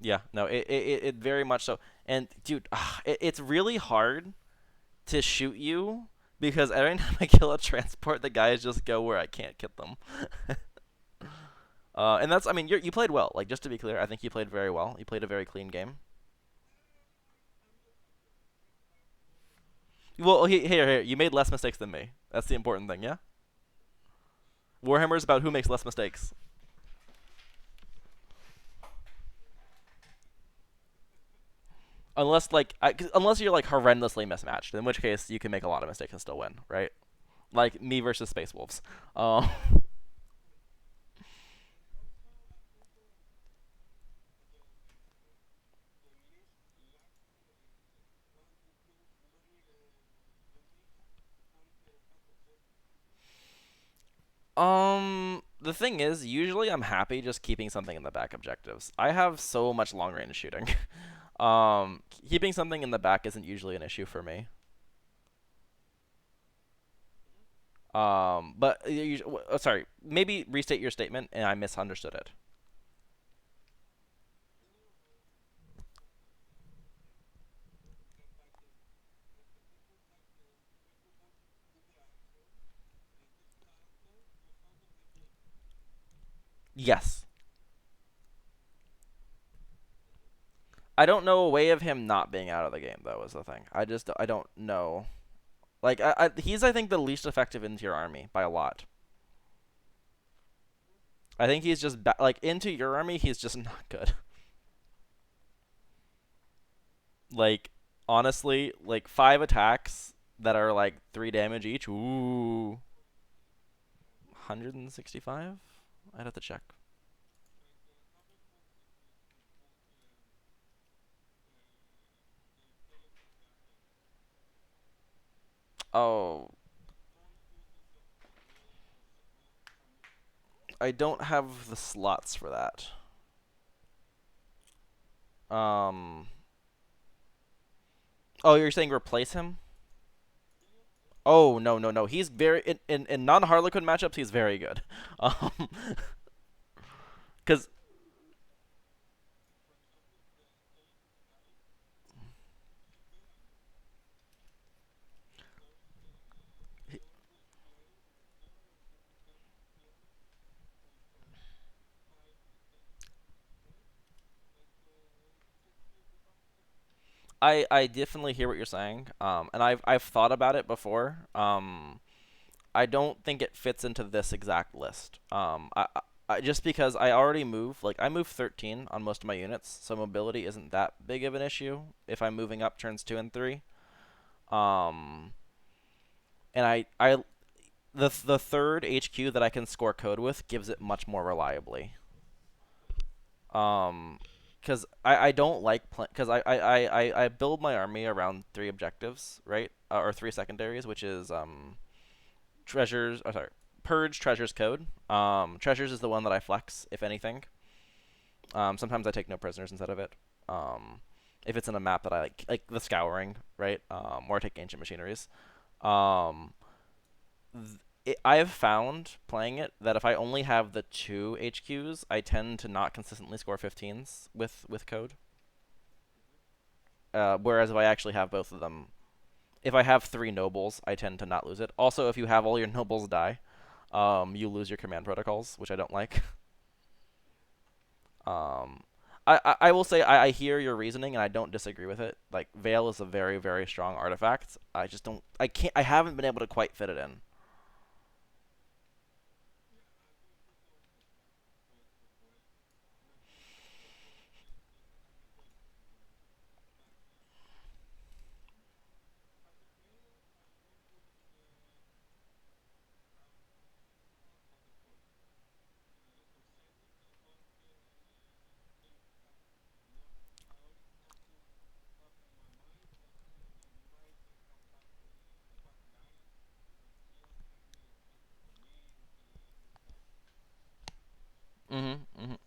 Yeah, no, it very much so. And dude, it's really hard to shoot you because every time I kill a transport, the guys just go where I can't get them. And that's, I mean, you played well. Like just to be clear, I think you played very well. You played a very clean game. Well, here, you made less mistakes than me. That's the important thing, yeah. Warhammer is about who makes less mistakes. Unless unless you're like horrendously mismatched, in which case you can make a lot of mistakes and still win, right? Like me versus Space Wolves. Um, the thing is, usually I'm happy just keeping something in the back objectives. I have so much long range shooting. Keeping something in the back isn't usually an issue for me. But sorry, maybe restate your statement and I misunderstood it. Yes. I don't know a way of him not being out of the game though is the thing. I don't know. Like he's I think the least effective into your army by a lot. I think he's just like into your army he's just not good. Like honestly, like 5 attacks that are like 3 damage each. Ooh, 165. I'd have to check. Oh, I don't have the slots for that. Um. Oh, you're saying replace him? Oh, no, no, no. He's very in non Harlequin matchups. He's very good. Um, because I definitely hear what you're saying. And I've thought about it before. I don't think it fits into this exact list. Just because I already move, like I move 13 on most of my units, so mobility isn't that big of an issue if I'm moving up turns 2 and 3. Um, and the third HQ that I can score code with gives it much more reliably. Um, because I don't like because I build my army around three objectives, right? Or three secondaries, which is treasures. Oh, sorry, purge, treasures, code. Treasures is the one that I flex, if anything. Sometimes I take no prisoners instead of it. Um, if it's in a map that I like the scouring, right? Or I take ancient machineries. Um, I have found playing it that if I only have the two HQs, I tend to not consistently score 15s with code. Whereas if I actually have both of them, if I have three nobles, I tend to not lose it. Also, if you have all your nobles die, you lose your command protocols, which I don't like. Um, I will say I hear your reasoning and I don't disagree with it. Like Veil is a very very strong artifact. I just don't I haven't been able to quite fit it in. Mhm. Mhm.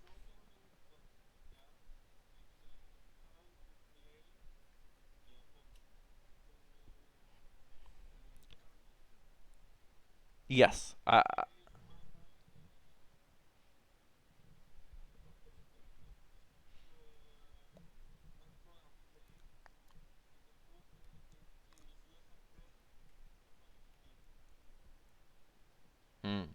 Yes. Mm.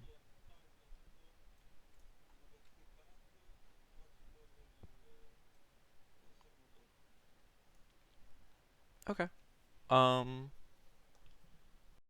Okay.